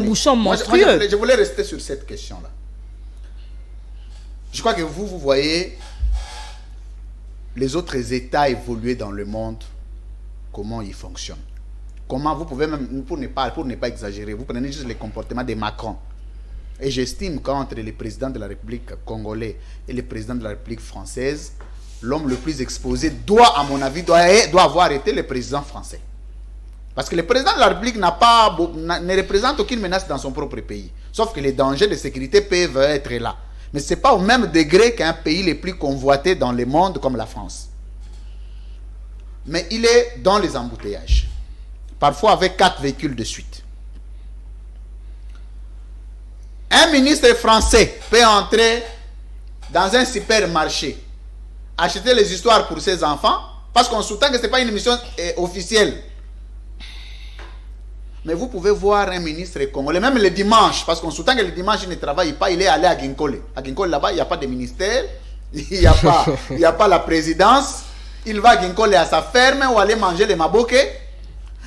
bouchons monstrueux. Je voulais rester sur cette question-là. Je crois que vous voyez les autres États évoluer dans le monde, comment ils fonctionnent. Comment vous pouvez même, pour ne pas exagérer, vous prenez juste les comportements de Macron. Et j'estime qu'entre le président de la République congolais et le président de la République française, l'homme le plus exposé doit, à mon avis, doit avoir été le président français. Parce que le président de la République ne représente aucune menace dans son propre pays. Sauf que les dangers de sécurité peuvent être là. Mais ce n'est pas au même degré qu'un pays le plus convoité dans le monde comme la France. Mais il est dans les embouteillages. Parfois avec 4 véhicules de suite. Un ministre français peut entrer dans un supermarché, acheter les histoires pour ses enfants, parce qu'on sous-tend que ce n'est pas une mission officielle. Mais vous pouvez voir un ministre congolais, même le dimanche, parce qu'on sous-tend que le dimanche, il ne travaille pas, il est allé à Ginkole. À Ginkole, là-bas, il n'y a pas de ministère, il n'y a pas la présidence. Il va à Ginkole à sa ferme ou aller manger les maboke,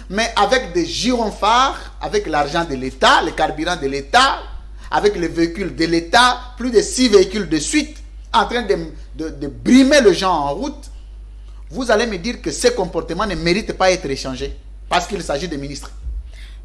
mais avec des gyrophares, avec l'argent de l'État, le carburant de l'État, avec les véhicules de l'État, plus de 6 véhicules de suite, en train de brimer les gens en route. Vous allez me dire que ces comportements ne méritent pas être échangés, parce qu'il s'agit de ministres.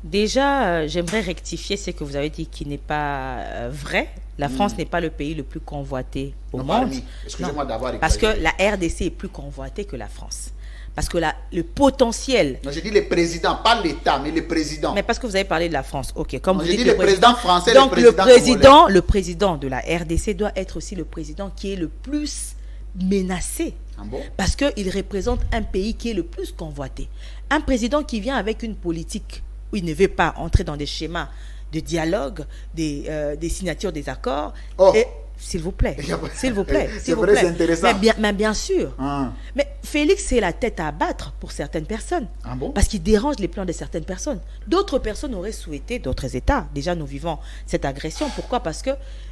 Déjà, j'aimerais rectifier ce que vous avez dit qui n'est pas vrai. La France n'est pas le pays le plus convoité au monde. Excusez-moi d'avoir parce que la RDC est plus convoitée que la France. Parce que le potentiel... Non, j'ai dit le président, pas l'État, mais le président. Mais parce que vous avez parlé de la France. Ok, comme non, vous dites le président français, donc le président de la RDC doit être aussi le président qui est le plus menacé. Ah bon? Parce qu'il représente un pays qui est le plus convoité. Un président qui vient avec une politique où il ne veut pas entrer dans des schémas de dialogue, des signatures des accords. Oh. Et, s'il vous plaît, s'il vous plaît, s'il vous vrai, plaît. C'est intéressant. Mais bien sûr. Ah. Mais Félix, c'est la tête à abattre pour certaines personnes. Ah bon? Parce qu'il dérange les plans de certaines personnes. D'autres personnes auraient souhaité, d'autres États. Déjà, nous vivons cette agression. Pourquoi? Parce que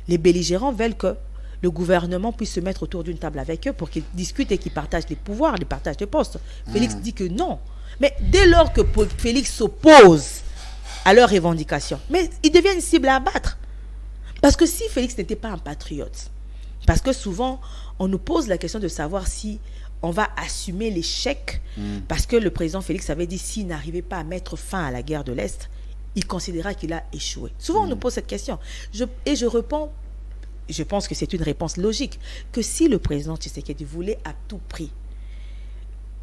les belligérants veulent que le gouvernement puisse se mettre autour d'une table avec eux pour qu'ils discutent et qu'ils partagent les pouvoirs, les partagent les postes. Félix dit que non. Mais dès lors que Félix s'oppose à leurs revendications, mais il devient une cible à abattre. Parce que si Félix n'était pas un patriote, parce que souvent, on nous pose la question de savoir si on va assumer l'échec, parce que le président Félix avait dit s'il n'arrivait pas à mettre fin à la guerre de l'Est, il considérera qu'il a échoué. Souvent, on nous pose cette question. Et je réponds, je pense que c'est une réponse logique, que si le président Tshisekedi voulait à tout prix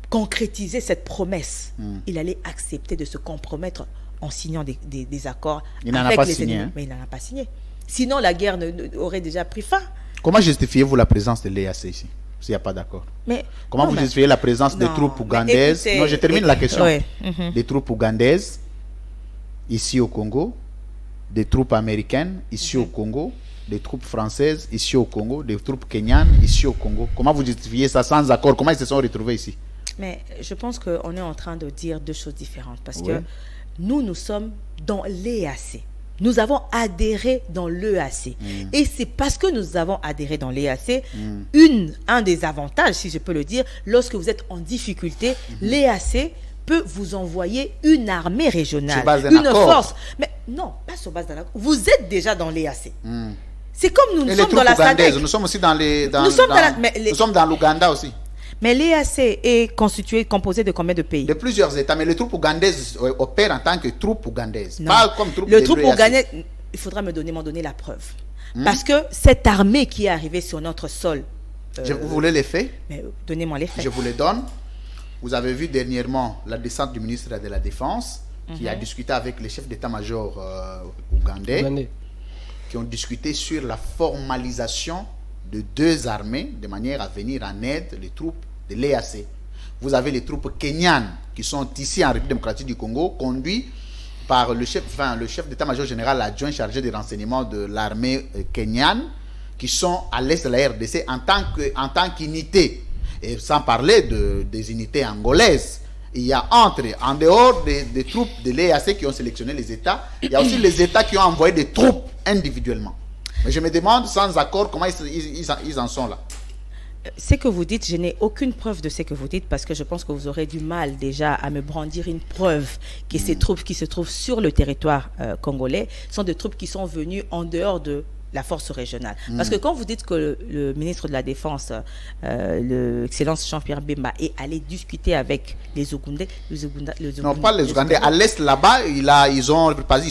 concrétiser cette promesse, il allait accepter de se compromettre en signant des accords avec les ennemis. Hein? Mais il n'en a pas signé. Sinon, la guerre aurait déjà pris fin. Comment justifiez-vous la présence de l'EAC ici, s'il n'y a pas d'accord? Comment vous justifiez la présence des troupes ougandaises? Non, je termine la question. Ouais. Des troupes ougandaises ici au Congo, des troupes américaines ici au Congo, des troupes françaises ici au Congo, des troupes kenyanes ici au Congo. Comment vous justifiez ça sans accord? Comment ils se sont retrouvés ici? Mais je pense qu'on est en train de dire deux choses différentes parce que nous sommes dans l'EAC. Nous avons adhéré dans l'EAC. Et c'est parce que nous avons adhéré dans l'EAC, un des avantages, si je peux le dire, lorsque vous êtes en difficulté, l'EAC peut vous envoyer une armée régionale, une force. Mais non, pas sur base d'un accord. Vous êtes déjà dans l'EAC. C'est comme nous sommes dans la SADC. Nous sommes aussi dans les... nous sommes dans l'Ouganda aussi. Mais l'EAC est composé de combien de pays? De plusieurs États, mais les troupes ougandaises opèrent en tant que troupes ougandaises. Non. Pas comme troupes le troupe ougandais, il faudra m'en donner la preuve. Parce que cette armée qui est arrivée sur notre sol... Vous voulez les faits? Donnez-moi les faits. Je vous les donne. Vous avez vu dernièrement la descente du ministre de la Défense qui a discuté avec les chefs d'état-major ougandais qui ont discuté sur la formalisation de 2 armées de manière à venir en aide les troupes de l'EAC. Vous avez les troupes kenyanes qui sont ici en République démocratique du Congo, conduits par le chef d'état-major général adjoint chargé des renseignements de l'armée kenyane, qui sont à l'est de la RDC en tant qu'unité. Et sans parler des unités angolaises. Il y a en dehors des troupes de l'EAC qui ont sélectionné les États, il y a aussi les États qui ont envoyé des troupes individuellement. Mais je me demande, sans accord, comment ils en sont là. Ce que vous dites, je n'ai aucune preuve de ce que vous dites parce que je pense que vous aurez du mal déjà à me brandir une preuve que ces troupes qui se trouvent sur le territoire congolais sont des troupes qui sont venues en dehors de la force régionale. Parce que quand vous dites que le ministre de la Défense, l'excellence Jean-Pierre Bemba, est allé discuter avec les Ougandais, non, pas les Ougandais, à l'est là-bas, ils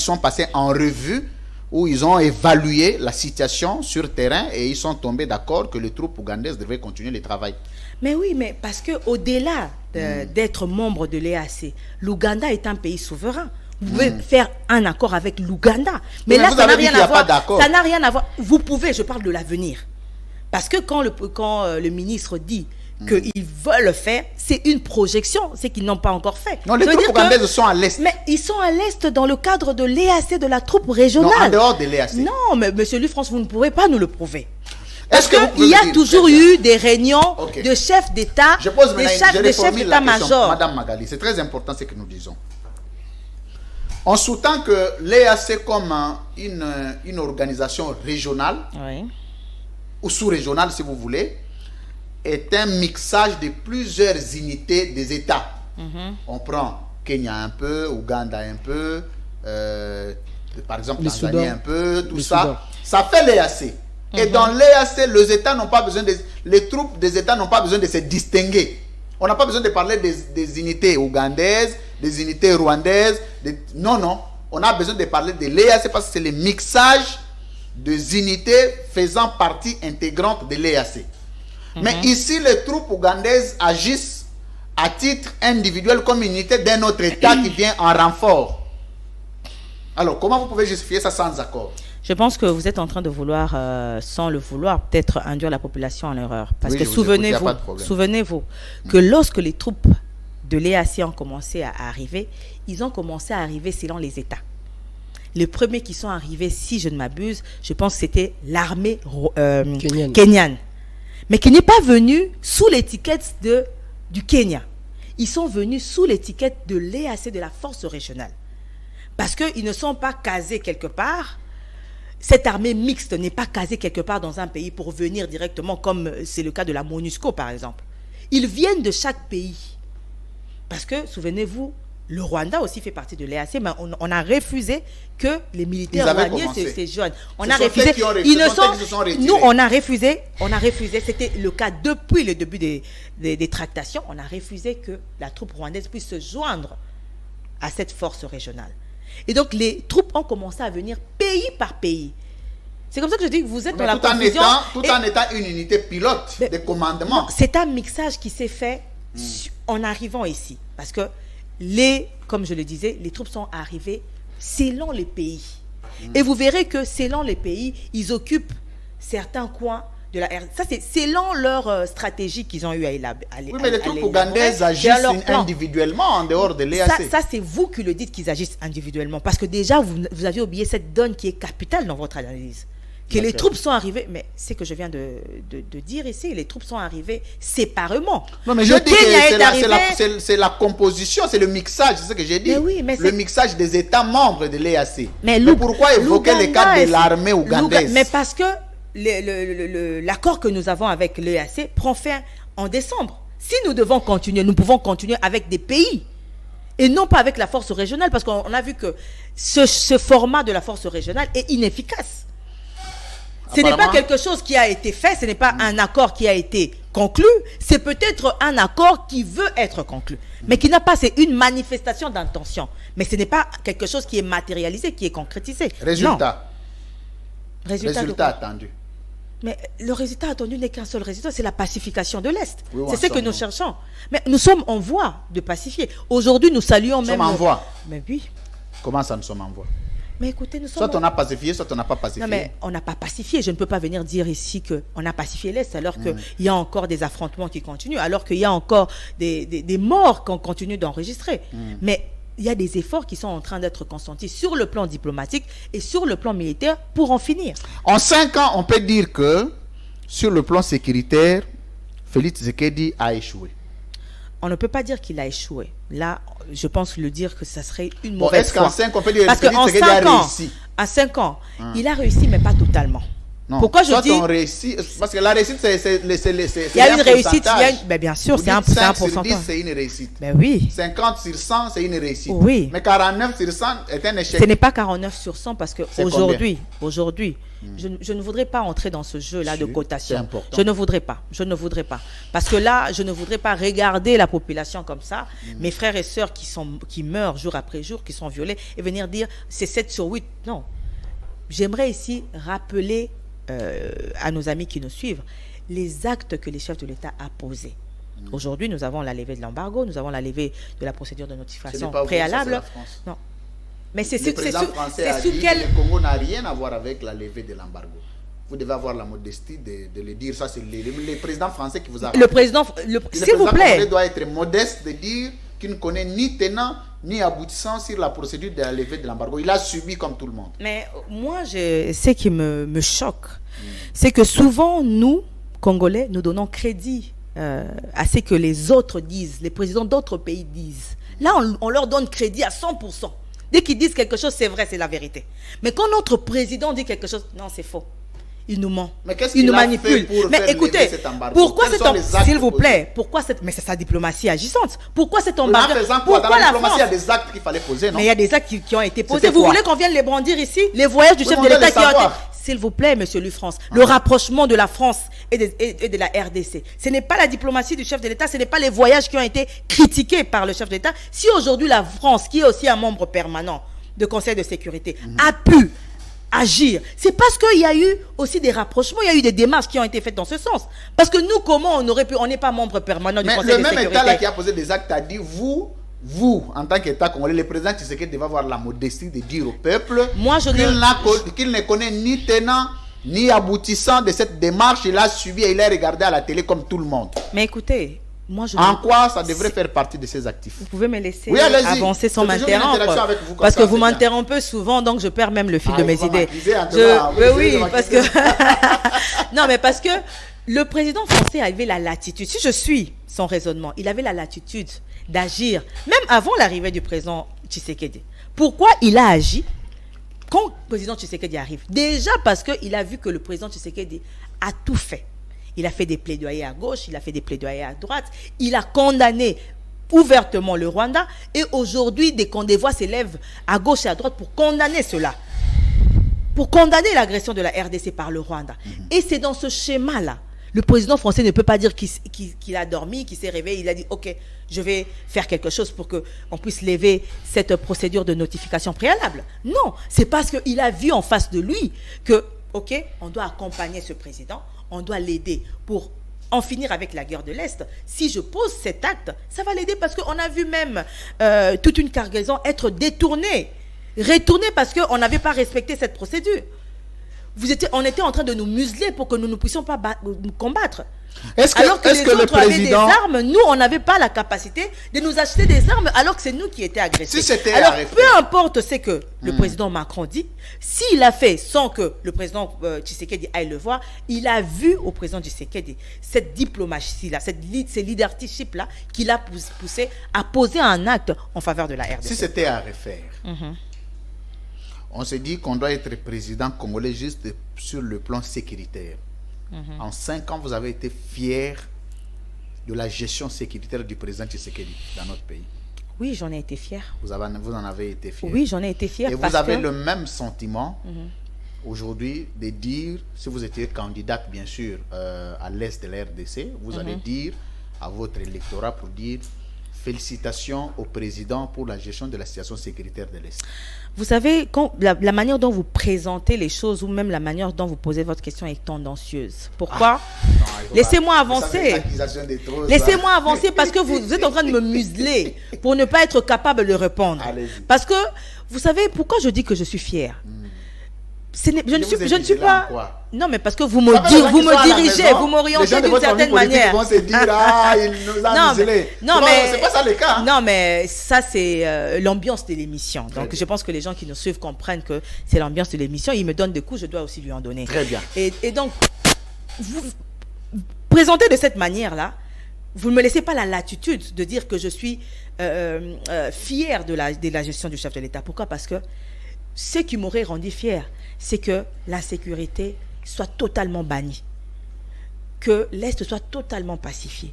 sont passés en revue où ils ont évalué la situation sur terrain et ils sont tombés d'accord que les troupes ougandaises devaient continuer le travail. Mais oui, mais parce qu'au-delà d'être membre de l'EAC, l'Ouganda est un pays souverain. Vous pouvez faire un accord avec l'Ouganda. Mais là, ça n'a rien à voir. Ça n'a rien à voir. Vous pouvez, je parle de l'avenir. Parce que quand le ministre dit qu'ils veulent faire, c'est une projection, c'est qu'ils n'ont pas encore fait. Non, les troupes ougandaises sont à l'est. Mais ils sont à l'est dans le cadre de l'EAC, de la troupe régionale. Non, en dehors de l'EAC. Non, mais monsieur Louis-France, vous ne pourrez pas nous le prouver. Parce qu'il y a toujours eu des réunions de chefs d'État, des chefs d'État-major. Madame Magali, c'est très important ce que nous disons. On sous-tend que l'EAC comme une organisation régionale, ou sous-régionale si vous voulez, est un mixage de plusieurs unités des États. On prend Kenya un peu, Ouganda un peu, par exemple Tanzanie un peu, tout ça. Ça fait l'EAC. Et dans l'EAC, les troupes des États n'ont pas besoin de se distinguer. On n'a pas besoin de parler des unités ougandaises, des unités rwandaises. Non. On a besoin de parler de l'EAC parce que c'est le mixage des unités faisant partie intégrante de l'EAC. Mais ici, les troupes ougandaises agissent à titre individuel comme unité d'un autre État qui vient en renfort. Alors, comment vous pouvez justifier ça sans accord? Je pense que vous êtes en train de vouloir, sans le vouloir, peut-être induire la population en erreur. Parce que souvenez-vous que lorsque les troupes de l'EAC ont commencé à arriver, ils ont commencé à arriver selon les États. Les premiers qui sont arrivés, si je ne m'abuse, je pense que c'était l'armée kenyane. Mais qui n'est pas venue sous l'étiquette du Kenya. Ils sont venus sous l'étiquette de l'EAC, de la force régionale. Parce qu'ils ne sont pas casés quelque part. Cette armée mixte n'est pas casée quelque part dans un pays pour venir directement, comme c'est le cas de la MONUSCO, par exemple. Ils viennent de chaque pays. Parce que, souvenez-vous, le Rwanda aussi fait partie de l'EAC, mais on a refusé que les militaires rwandais se joignent. On a refusé. Nous, on a refusé. C'était le cas depuis le début des tractations. On a refusé que la troupe rwandaise puisse se joindre à cette force régionale. Et donc, les troupes ont commencé à venir pays par pays. C'est comme ça que je dis que vous êtes dans la confusion. Tout en étant une unité pilote de commandement. C'est un mixage qui s'est fait en arrivant ici. Parce que, comme je le disais, les troupes sont arrivées selon les pays. Et vous verrez que selon les pays, ils occupent certains coins de la RDC. Ça, c'est selon leur stratégie qu'ils ont eu à élaborer. Oui, mais les troupes ougandaises agissent individuellement en dehors de l'EAC. Ça, c'est vous qui le dites qu'ils agissent individuellement. Parce que déjà, vous avez oublié cette donne qui est capitale dans votre analyse. Que les troupes sont arrivées, mais c'est que je viens de dire ici, les troupes sont arrivées séparément. Non, mais je dis que c'est la composition, c'est le mixage, c'est ce que j'ai dit. Le mixage des États membres de l'EAC. Mais pourquoi évoquer le cas de l'armée ougandaise? Mais parce que l'accord que nous avons avec l'EAC prend fin en décembre. Si nous devons continuer, nous pouvons continuer avec des pays et non pas avec la force régionale, parce qu'on a vu que ce format de la force régionale est inefficace. Ce n'est pas quelque chose qui a été fait, ce n'est pas un accord qui a été conclu, c'est peut-être un accord qui veut être conclu, mais qui n'a pas, c'est une manifestation d'intention. Mais ce n'est pas quelque chose qui est matérialisé, qui est concrétisé. Résultat. Résultat attendu. Mais le résultat attendu n'est qu'un seul résultat, c'est la pacification de l'Est. Oui, c'est ce que nous cherchons. Mais nous sommes en voie de pacifier. Aujourd'hui, nous saluons même... Nous sommes en voie. Mais oui. Comment ça, nous sommes en voie? Mais écoutez, nous sommes... Soit on a pacifié, soit on n'a pas pacifié. Non, mais on n'a pas pacifié. Je ne peux pas venir dire ici qu'on a pacifié l'Est alors qu'il y a encore des affrontements qui continuent, alors qu'il y a encore des morts qu'on continue d'enregistrer. Mais il y a des efforts qui sont en train d'être consentis sur le plan diplomatique et sur le plan militaire pour en finir. En 5 ans, on peut dire que sur le plan sécuritaire, Félix Tshisekedi a échoué. On ne peut pas dire qu'il a échoué. Là, je pense le dire que ça serait une mauvaise Est-ce qu'en 5 ans, on peut dire que Félix Tshisekedi a réussi? À 5 ans, il a réussi, mais pas totalement. Non. Pourquoi je dis... on réussit, parce que la réussite, c'est il y a une réussite, mais bien sûr, c'est un pourcentage. C'est une réussite. Ben oui. 50 sur 100, c'est une réussite. Oui. Mais 49 sur 100 est un échec. Ce n'est pas 49 sur 100 parce qu'aujourd'hui, je ne voudrais pas entrer dans ce jeu-là de cotation. Je ne voudrais pas. Parce que là, je ne voudrais pas regarder la population comme ça, mes frères et sœurs qui meurent jour après jour, qui sont violés, et venir dire c'est 7 sur 8. Non. J'aimerais ici rappeler à nos amis qui nous suivent les actes que les chefs de l'État ont posés. Aujourd'hui, nous avons la levée de l'embargo, nous avons la levée de la procédure de notification préalable. Non. Mais c'est le président français a dit que le Congo n'a rien à voir avec la levée de l'embargo. Vous devez avoir la modestie de le dire. Ça, c'est le président français qui vous a... Le président, s'il vous plaît. Il doit être modeste de dire qu'il ne connaît ni tenant ni aboutissant sur la procédure de la levée de l'embargo. Il a subi comme tout le monde. Mais moi, ce qui me choque, c'est que souvent, nous, Congolais, nous donnons crédit à ce que les autres disent, les présidents d'autres pays disent. Là, on leur donne crédit à 100%. Dès qu'ils disent quelque chose, c'est vrai, c'est la vérité. Mais quand notre président dit quelque chose, non, c'est faux. Il nous ment. Mais qu'est-ce qu'il a fait pour faire lever cet embargo? Pourquoi cet embargo, s'il vous plaît, mais c'est sa diplomatie agissante. Pourquoi cet embargo? Pourquoi dans la diplomatie, il y a des actes qu'il fallait poser, non? Mais il y a des actes qui ont été posés. Vous voulez qu'on vienne les brandir ici? Les voyages du chef de l'État qui ont été... S'il vous plaît, monsieur Lufrance, le rapprochement de la France et de la RDC, ce n'est pas la diplomatie du chef de l'État, ce n'est pas les voyages qui ont été critiqués par le chef de l'État. Si aujourd'hui la France, qui est aussi un membre permanent du Conseil de sécurité, a pu agir, c'est parce qu'il y a eu aussi des rapprochements, il y a eu des démarches qui ont été faites dans ce sens. Parce que nous, comment on aurait pu, on n'est pas membre permanent du Conseil de sécurité. Le même État là qui a posé des actes a dit, vous, en tant qu'État congolais, le président Tshisekedi devait avoir la modestie de dire au peuple qu'il ne connaît ni tenant ni aboutissant de cette démarche. Il a suivi et il a regardé à la télé comme tout le monde. Mais écoutez, en quoi ça devrait faire partie de ses actifs? Vous pouvez me laisser avancer sans m'interrompre, parce que vous m'interrompez souvent, donc je perds même le fil de mes idées. Oui, parce que non, mais parce que le président français avait la latitude. Si je suis son raisonnement, il avait la latitude d'agir, même avant l'arrivée du président Tshisekedi. Pourquoi il a agi quand le président Tshisekedi arrive? Déjà parce qu'il a vu que le président Tshisekedi a tout fait. Il a fait des plaidoyers à gauche, il a fait des plaidoyers à droite, il a condamné ouvertement le Rwanda, et aujourd'hui des voix s'élèvent à gauche et à droite pour condamner cela, pour condamner l'agression de la RDC par le Rwanda. Et c'est dans ce schéma-là. Le président français ne peut pas dire qu'il a dormi, qu'il s'est réveillé, il a dit « Ok, je vais faire quelque chose pour qu'on puisse lever cette procédure de notification préalable. » Non, c'est parce qu'il a vu en face de lui que « Ok, on doit accompagner ce président, on doit l'aider pour en finir avec la guerre de l'Est. Si je pose cet acte, ça va l'aider parce qu'on a vu même toute une cargaison être détournée, retournée parce qu'on n'avait pas respecté cette procédure. On était en train de nous museler pour que nous ne puissions pas nous combattre. Alors que les autres avaient des armes, nous, on n'avait pas la capacité de nous acheter des armes alors que c'est nous qui étions agressés. Alors, peu importe ce que le président Macron dit, s'il a fait sans que le président Tshisekedi aille le voir, il a vu au président Tshisekedi cette diplomatie-là, ce leadership-là qui l'a poussé à poser un acte en faveur de la RDC. Si c'était à refaire, on se dit qu'on doit être président congolais juste sur le plan sécuritaire. En 5 ans, vous avez été fier de la gestion sécuritaire du président Tshisekedi dans notre pays. Oui, j'en ai été fier. Vous en avez été fier. Oui, j'en ai été fier. Et vous avez le même sentiment aujourd'hui de dire, si vous étiez candidate bien sûr à l'est de la RDC, vous allez dire à votre électorat pour dire félicitations au président pour la gestion de la situation sécuritaire de l'Est. Vous savez, la manière dont vous présentez les choses ou même la manière dont vous posez votre question est tendancieuse. Pourquoi? Laissez-moi avancer. Laissez-moi avancer parce que vous êtes en train de me museler pour ne pas être capable de répondre. Parce que, vous savez, pourquoi je dis que je suis fière? Je ne suis pas... Non, mais parce que vous me dirigez, vous m'orientez d'une certaine manière. Vont se dire, il nous a muselé. Non, mais c'est pas ça le cas. Non, mais ça, c'est l'ambiance de l'émission. Donc, je pense que les gens qui nous suivent comprennent que c'est l'ambiance de l'émission. Il me donne des coups, je dois aussi lui en donner. Très bien. Et donc, vous présentez de cette manière-là, vous ne me laissez pas la latitude de dire que je suis fière de la gestion du chef de l'État. Pourquoi? Parce que ce qui m'aurait rendu fier, c'est que la sécurité soit totalement bannie, que l'Est soit totalement pacifié.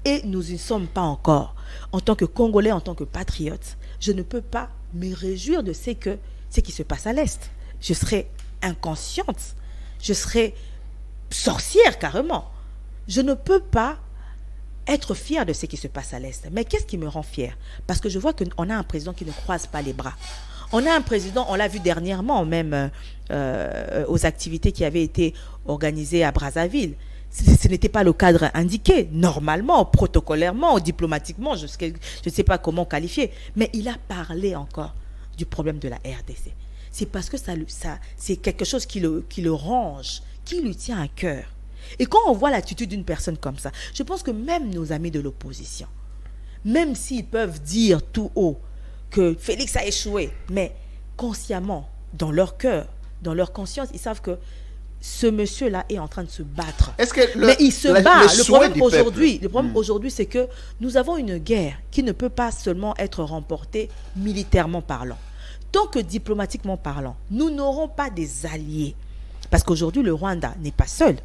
Et nous n'y sommes pas encore. En tant que Congolais, en tant que patriote, je ne peux pas me réjouir de ce qui se passe à l'Est. Je serais inconsciente, je serais sorcière carrément. Je ne peux pas être fière de ce qui se passe à l'Est. Mais qu'est-ce qui me rend fière? Parce que je vois qu'on a un président qui ne croise pas les bras. On a un président, on l'a vu dernièrement même aux activités qui avaient été organisées à Brazzaville. Ce n'était pas le cadre indiqué, normalement, protocolairement, diplomatiquement, je ne sais pas comment qualifier. Mais il a parlé encore du problème de la RDC. C'est parce que c'est quelque chose qui le range, qui lui tient à cœur. Et quand on voit l'attitude d'une personne comme ça, je pense que même nos amis de l'opposition, même s'ils peuvent dire tout haut que Félix a échoué, mais consciemment, dans leur cœur, dans leur conscience, ils savent que ce monsieur-là est en train de se battre. Mais il se bat. Le problème aujourd'hui, c'est que nous avons une guerre qui ne peut pas seulement être remportée militairement parlant. Tant que diplomatiquement parlant, nous n'aurons pas des alliés. Parce qu'aujourd'hui, le Rwanda n'est pas seul.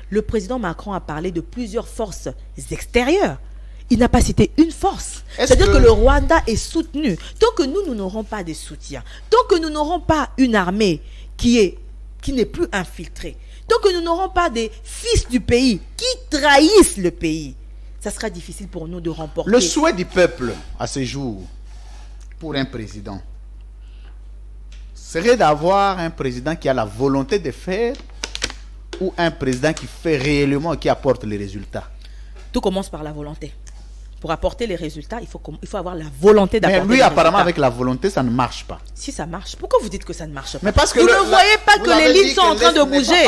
Le président Macron a parlé de plusieurs forces extérieures. Il n'a pas cité une force. C'est-à-dire que le Rwanda est soutenu. Tant que nous n'aurons pas de soutien, tant que nous n'aurons pas une armée qui n'est plus infiltrée, tant que nous n'aurons pas des fils du pays qui trahissent le pays, ça sera difficile pour nous de remporter. Le souhait du peuple à ce jour pour un président serait d'avoir un président qui a la volonté de faire ou un président qui fait réellement, qui apporte les résultats. Tout commence par la volonté. Pour apporter les résultats, il faut avoir la volonté d'apporter les résultats. Mais lui, apparemment, avec la volonté, ça ne marche pas. Si ça marche, pourquoi vous dites que ça ne marche pas? Mais parce que vous ne voyez pas que les lignes sont en train de bouger.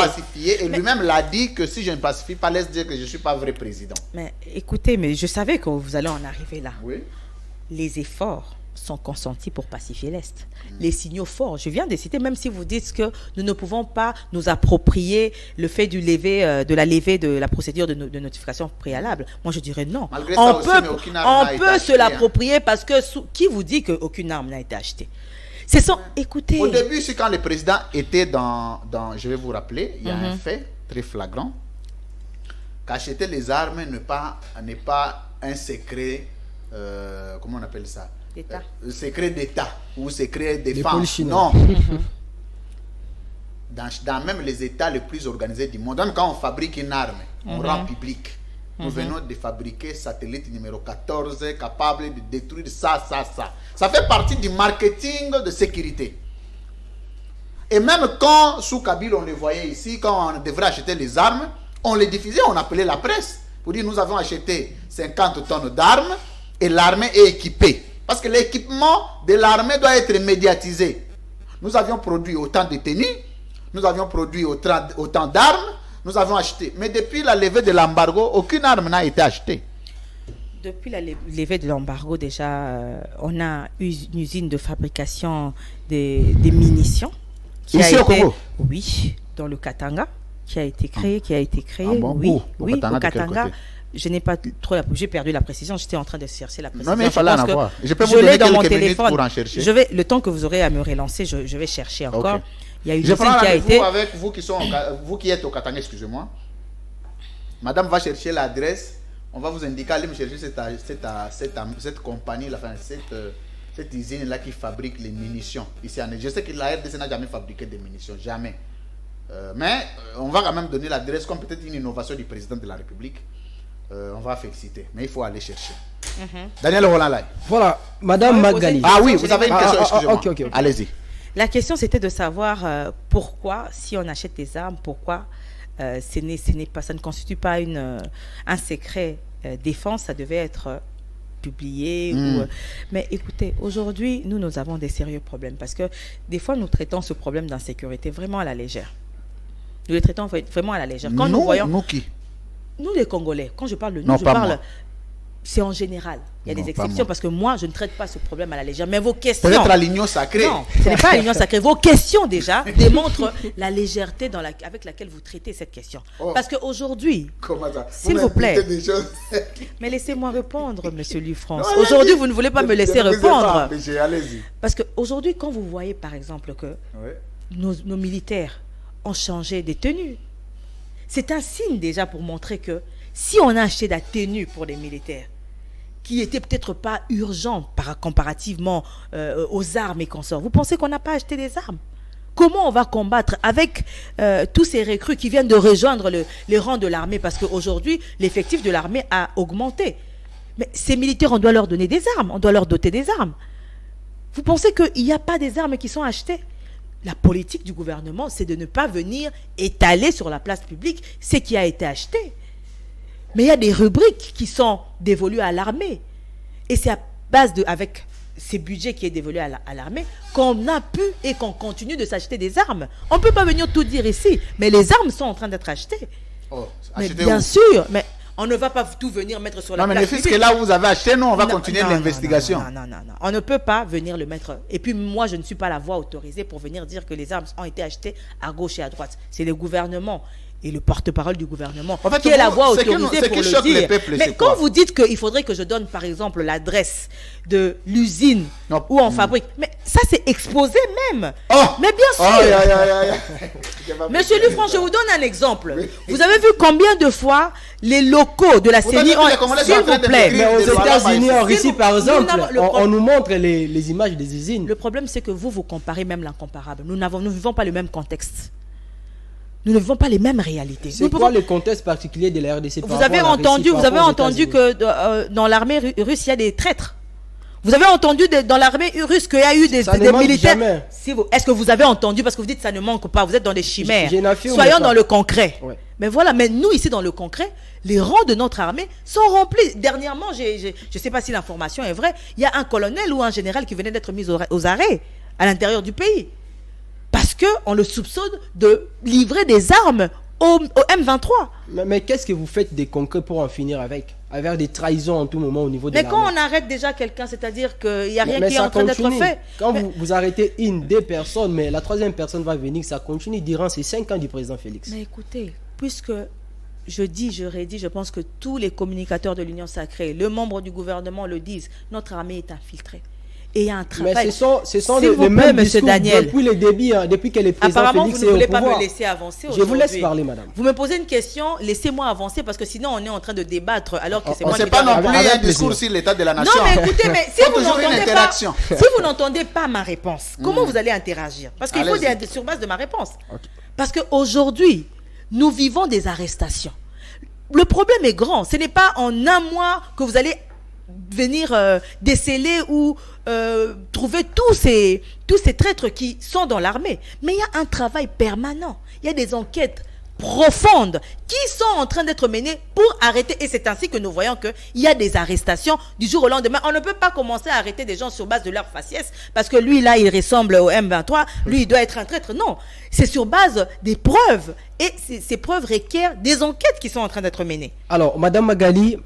Et lui-même l'a dit que si je ne pacifie pas, laisse dire que je ne suis pas vrai président. Mais écoutez, mais je savais que vous allez en arriver là. Oui. Les efforts sont consentis pour pacifier l'Est. Les signaux forts, je viens de citer, même si vous dites que nous ne pouvons pas nous approprier le fait de la levée de la procédure de notification préalable. Moi, je dirais non. Malgré ça aussi, on peut se l'approprier parce que qui vous dit qu'aucune arme n'a été achetée? Écoutez. Au début, c'est quand le président était dans je vais vous rappeler, il y a un fait très flagrant, qu'acheter les armes n'est pas un secret, comment on appelle ça? Secret d'État ou secret défense. Non. Dans même les États les plus organisés du monde, même quand on fabrique une arme, on rend public. Nous venons de fabriquer satellite numéro 14 capable de détruire ça. Ça fait partie du marketing de sécurité. Et même quand, sous Kabyle, on les voyait ici, quand on devrait acheter les armes, on les diffusait, on appelait la presse pour dire nous avons acheté 50 tonnes d'armes et l'armée est équipée. Parce que l'équipement de l'armée doit être médiatisé. Nous avions produit autant de tenues, nous avions produit autant d'armes, nous avons acheté. Mais depuis la levée de l'embargo, aucune arme n'a été achetée. Depuis la levée de l'embargo, déjà, on a eu une usine de fabrication des munitions. Ici au Congo? Oui, dans le Katanga, qui a été créé. Ah bon? Oui, au Katanga. Je n'ai pas trop j'ai perdu la précision, j'étais en train de chercher la précision. Non, mais il fallait en avoir. Je peux vous donner quelques minutes pour en chercher. Le temps que vous aurez à me relancer, je vais chercher encore. Okay. Il y a une usine qui a été... avec vous qui êtes au Katanga, excusez-moi. Madame va chercher l'adresse. On va vous indiquer, allez me chercher cette compagnie, cette usine-là qui fabrique les munitions. Ici, je sais que la RDC n'a jamais fabriqué des munitions, jamais. Mais on va quand même donner l'adresse comme peut-être une innovation du président de la République. On va féliciter, mais il faut aller chercher. Daniel Roland-Lai. Voilà, Madame Magali. Ah oui, vous avez une question, excusez-moi. Ok. Allez-y. La question, c'était de savoir pourquoi, si on achète des armes, pourquoi ça ne constitue pas un secret défense, ça devait être publié. Mais écoutez, aujourd'hui, nous avons des sérieux problèmes parce que des fois, nous traitons ce problème d'insécurité vraiment à la légère. Nous le traitons vraiment à la légère. Quand nous voyons... Nous qui? Nous, les Congolais, quand je parle de nous, Non, je pas parle... moi. C'est en général. Il y a Non, des pas exceptions moi. parce que moi, je ne traite pas ce problème à la légère. Mais vos questions... Peut-être à l'union sacrée. Non, ce n'est pas à l'union sacrée. Vos questions, déjà, démontrent la légèreté avec laquelle vous traitez cette question. Oh. Parce qu'aujourd'hui... Comment ça? S'il vous plaît. Des choses... Mais laissez-moi répondre, monsieur Lufrance. Non, Aujourd'hui, allez-y. vous ne voulez pas me Ne laisser vous ai répondre. pas empêché, allez-y. Parce qu'aujourd'hui, quand vous voyez, par exemple, que Ouais. nos militaires ont changé des tenues, c'est un signe déjà pour montrer que si on a acheté la tenue pour les militaires, qui était peut-être pas urgent comparativement aux armes et consorts, vous pensez qu'on n'a pas acheté des armes? Comment on va combattre avec tous ces recrues qui viennent de rejoindre les rangs de l'armée? Parce qu'aujourd'hui, l'effectif de l'armée a augmenté. Mais ces militaires, on doit leur donner des armes, on doit leur doter des armes. Vous pensez qu'il n'y a pas des armes qui sont achetées? La politique du gouvernement, c'est de ne pas venir étaler sur la place publique ce qui a été acheté. Mais il y a des rubriques qui sont dévolues à l'armée. Et c'est à base avec ces budgets qui est dévolu à l'armée qu'on a pu et qu'on continue de s'acheter des armes. On ne peut pas venir tout dire ici, mais les armes sont en train d'être achetées. Oh, Mais achetez bien où? sûr, mais on ne va pas tout venir mettre sur la Non, mais place le fisc publique. est là où vous avez acheté, nous, on va Non, continuer non, l'investigation. Non. On ne peut pas venir le mettre. Et puis moi, je ne suis pas la voix autorisée pour venir dire que les armes ont été achetées à gauche et à droite. C'est le gouvernement et le porte-parole du gouvernement En fait, qui est la voix ce qui autorisée ce pour qui le choque les dire. peuples, Mais c'est quand quoi? vous dites qu'il faudrait que je donne, par exemple, l'adresse de l'usine Non. où on fabrique, mais ça c'est exposé même. Oh! Mais bien sûr. Aïe, aïe, aïe, aïe. Monsieur Lufranc, je vous donne un exemple. Oui. Vous avez vu combien de fois les locaux de la Vous avez CENI vu ont... les Congolais S'il sont en train vous de plaît. décrire Mais aux des voilà, États-Unis, par en ici. Russie, par Nous exemple, n'avons- le on nous montre les images des usines. Le problème, c'est que vous comparez même l'incomparable. Nous ne vivons pas le même contexte. Nous ne vivons pas les mêmes réalités. C'est Nous quoi pouvons- le contexte particulier de la RDC par Vous rapport avez à la Russie, entendu, par vous avez rapport aux entendu États-Unis? que dans l'armée russe, il y a des traîtres. Vous avez entendu dans l'armée russe qu'il y a eu des Ça ne manque militaires. jamais. Est-ce que vous avez entendu? Parce que vous dites que ça ne manque pas. Vous êtes dans des chimères. Je n'affirme Soyons pas. dans le concret. Ouais. Mais voilà, mais nous ici dans le concret, les rangs de notre armée sont remplis. Dernièrement, je ne sais pas si l'information est vraie, il y a un colonel ou un général qui venait d'être mis aux arrêts à l'intérieur du pays. Parce qu'on le soupçonne de livrer des armes au M23. Mais qu'est-ce que vous faites des concrets pour en finir avec des trahisons en tout moment au niveau de Mais l'armée? quand on arrête déjà quelqu'un, c'est-à-dire qu'il n'y a rien Mais qui est ça en train d'être continue. fait. Quand Mais- vous arrêtez deux personnes, mais la troisième personne va venir, ça continue durant ces 5 ans du président Félix. Mais écoutez, puisque je redis, je pense que tous les communicateurs de l'Union sacrée, le membre du gouvernement le disent, notre armée est infiltrée. Et il y a un travail. Mais ce sont S'il les vous plaît, mêmes monsieur discours Daniel. depuis le début, depuis que le président Apparemment, Félix vous est ne au voulez pas pouvoir. me laisser avancer Je vous laisse aujourd'hui. parler, madame. Vous me posez une question, laissez-moi avancer parce que sinon on est en train de débattre alors que c'est On moi ne sait qui pas dois non plus répondre. Avec un discours plaisir. sur l'état de la Non nation. mais écoutez, mais si Faut vous toujours une n'entendez pas, interaction. si vous n'entendez pas ma réponse, comment vous allez interagir? Parce qu'il faut Allez-y. sur base de ma réponse. Parce qu'aujourd'hui, nous vivons des arrestations. Le problème est grand. Ce n'est pas en un mois que vous allez venir déceler ou trouver tous ces traîtres qui sont dans l'armée. Mais il y a un travail permanent. Il y a des enquêtes profondes qui sont en train d'être menées pour arrêter. Et c'est ainsi que nous voyons qu'il y a des arrestations du jour au lendemain. On ne peut pas commencer à arrêter des gens sur base de leur faciès parce que lui, là, il ressemble au M23. Lui, il doit être un traître. Non, c'est sur base des preuves. Et ces preuves requièrent des enquêtes qui sont en train d'être menées. Alors, madame Magali,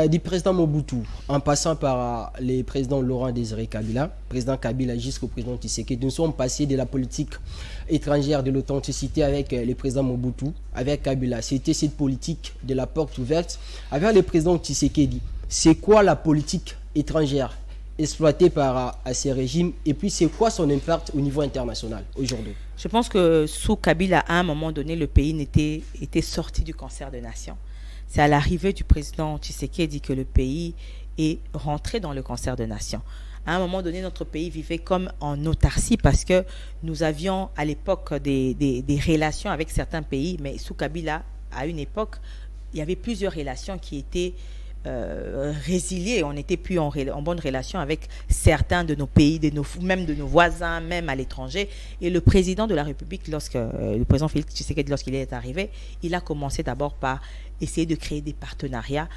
du président Mobutu, en passant par les présidents Laurent Désiré Kabila, président Kabila jusqu'au président Tshisekedi, nous sommes passés de la politique étrangère de l'authenticité avec le président Mobutu, avec Kabila. C'était cette politique de la porte ouverte. Avec le président Tshisekedi, c'est quoi la politique étrangère exploitée par ces régimes et puis c'est quoi son impact au niveau international aujourd'hui? Je pense que sous Kabila, à un moment donné, le pays était sorti du concert de nations. C'est à l'arrivée du président Tshisekedi que le pays est rentré dans le concert de nations. À un moment donné, notre pays vivait comme en autarcie parce que nous avions à l'époque des relations avec certains pays, mais sous Kabila, à une époque, il y avait plusieurs relations qui étaient résilier, on n'était plus en bonne relation avec certains de nos pays, même de nos voisins, même à l'étranger. Et le président de la République, le président Félix Tshisekedi, lorsqu'il est arrivé, il a commencé d'abord par essayer de créer des partenariats,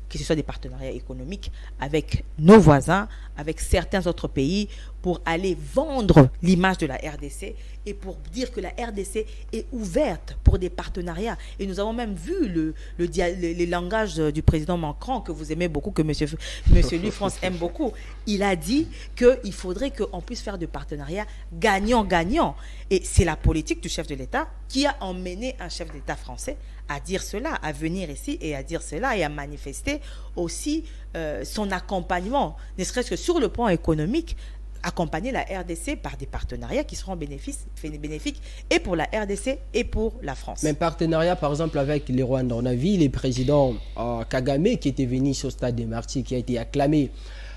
que ce soit des partenariats économiques avec nos voisins, avec certains autres pays, pour aller vendre l'image de la RDC et pour dire que la RDC est ouverte pour des partenariats. Et nous avons même vu les langages du président Macron, que vous aimez beaucoup, que monsieur Louis France aime beaucoup. Il a dit qu'il faudrait qu'on puisse faire des partenariats gagnant-gagnant. Et c'est la politique du chef de l'État qui a emmené un chef d'État français à dire cela, à venir ici et à dire cela et à manifester aussi son accompagnement, ne serait-ce que sur le plan économique, accompagner la RDC par des partenariats qui seront bénéfiques et pour la RDC et pour la France. Mais partenariat, par exemple, avec les Rwandais, on a vu le président Kagame qui était venu sur le stade des Martyrs, qui a été acclamé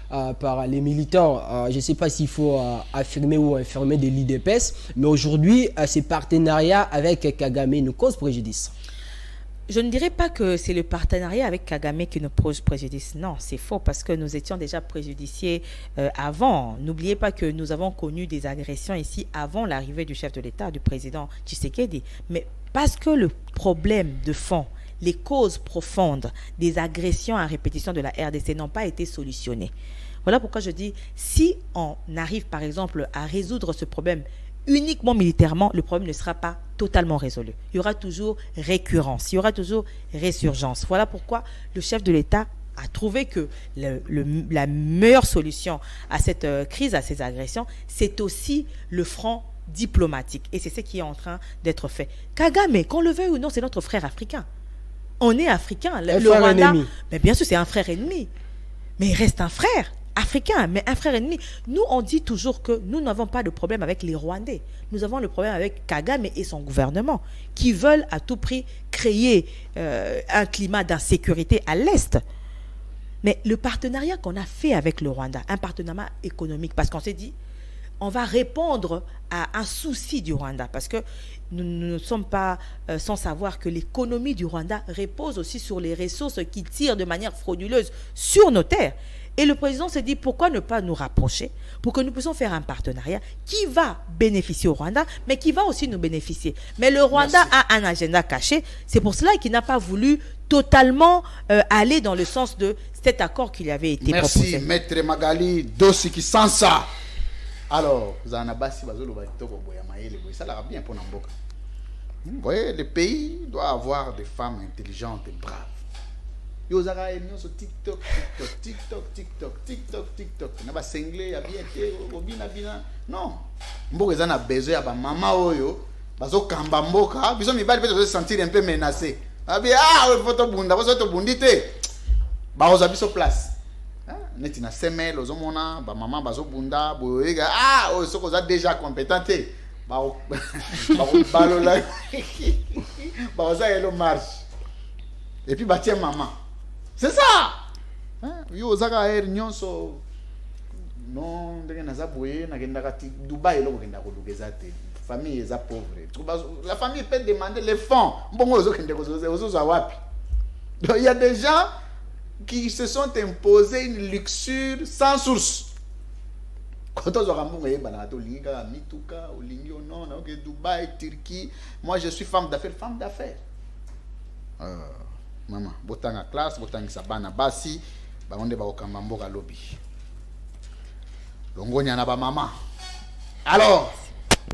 par les militants. Je ne sais pas s'il faut affirmer ou infirmer de l'IDPS, mais aujourd'hui, ces partenariats avec Kagame nous causent préjudice. Je ne dirais pas que c'est le partenariat avec Kagame qui nous pose préjudice. Non, c'est faux parce que nous étions déjà préjudiciés avant. N'oubliez pas que nous avons connu des agressions ici avant l'arrivée du chef de l'État, du président Tshisekedi. Mais parce que le problème de fond, les causes profondes des agressions à répétition de la RDC n'ont pas été solutionnées. Voilà pourquoi je dis, si on arrive par exemple à résoudre ce problème uniquement militairement, le problème ne sera pas totalement résolu. Il y aura toujours récurrence, il y aura toujours résurgence. Voilà pourquoi le chef de l'État a trouvé que la meilleure solution à cette crise, à ces agressions, c'est aussi le front diplomatique. Et c'est ce qui est en train d'être fait. Kagame, qu'on le veuille ou non, c'est notre frère africain. On est africain. Le Rwanda, mais bien sûr, c'est un frère ennemi. Mais il reste un frère africain, mais un frère ennemi. Nous, on dit toujours que nous n'avons pas de problème avec les Rwandais. Nous avons le problème avec Kagame et son gouvernement, qui veulent à tout prix créer un climat d'insécurité à l'Est. Mais le partenariat qu'on a fait avec le Rwanda, un partenariat économique, parce qu'on s'est dit, on va répondre à un souci du Rwanda, parce que nous ne sommes pas sans savoir que l'économie du Rwanda repose aussi sur les ressources qui tirent de manière frauduleuse sur nos terres. Et le président s'est dit, pourquoi ne pas nous rapprocher pour que nous puissions faire un partenariat qui va bénéficier au Rwanda, mais qui va aussi nous bénéficier. Mais le Rwanda a un agenda caché. C'est pour cela qu'il n'a pas voulu totalement aller dans le sens de cet accord qui lui avait été proposé. Merci, Maître Magali Dossi qui sent ça. Alors, ça l'a bien pour Namboka. Vous voyez, le pays doit avoir des femmes intelligentes et braves. Yo zara elnyo so TikTok. Na ba sengle ya bien te obina bina. Non. Mboka za na besoin ya ba mama oyo bazo kamba mboka, biso mibali peut se sentir un peu menacé. Abi photo bunda, photo bundite. Ba oza biso place. Neti na semel ozomona ba mama bazo bunda boyega soko za déjà compétenté. Ba balola. Ba oza elo marche. Et puis ba tiens maman. C'est ça. Yo zaka air nyonso non ndenge naza boye na kenda kati Dubaï loko kenda ko lugezate famille eza pauvre. La famille peut demander les fonds. Mbongo ozo kende ko ozo wapi. Donc il y a des gens qui se sont imposés une luxure sans source. Quand on a ramené Banato Liga, Mituka, Olingio, non, Dubaï, Turquie. Moi je suis femme d'affaires. Maman, botanga classe, botanga sabana basi, baonde ba okamba mboka lobby. Longonya na ba mama. Alors,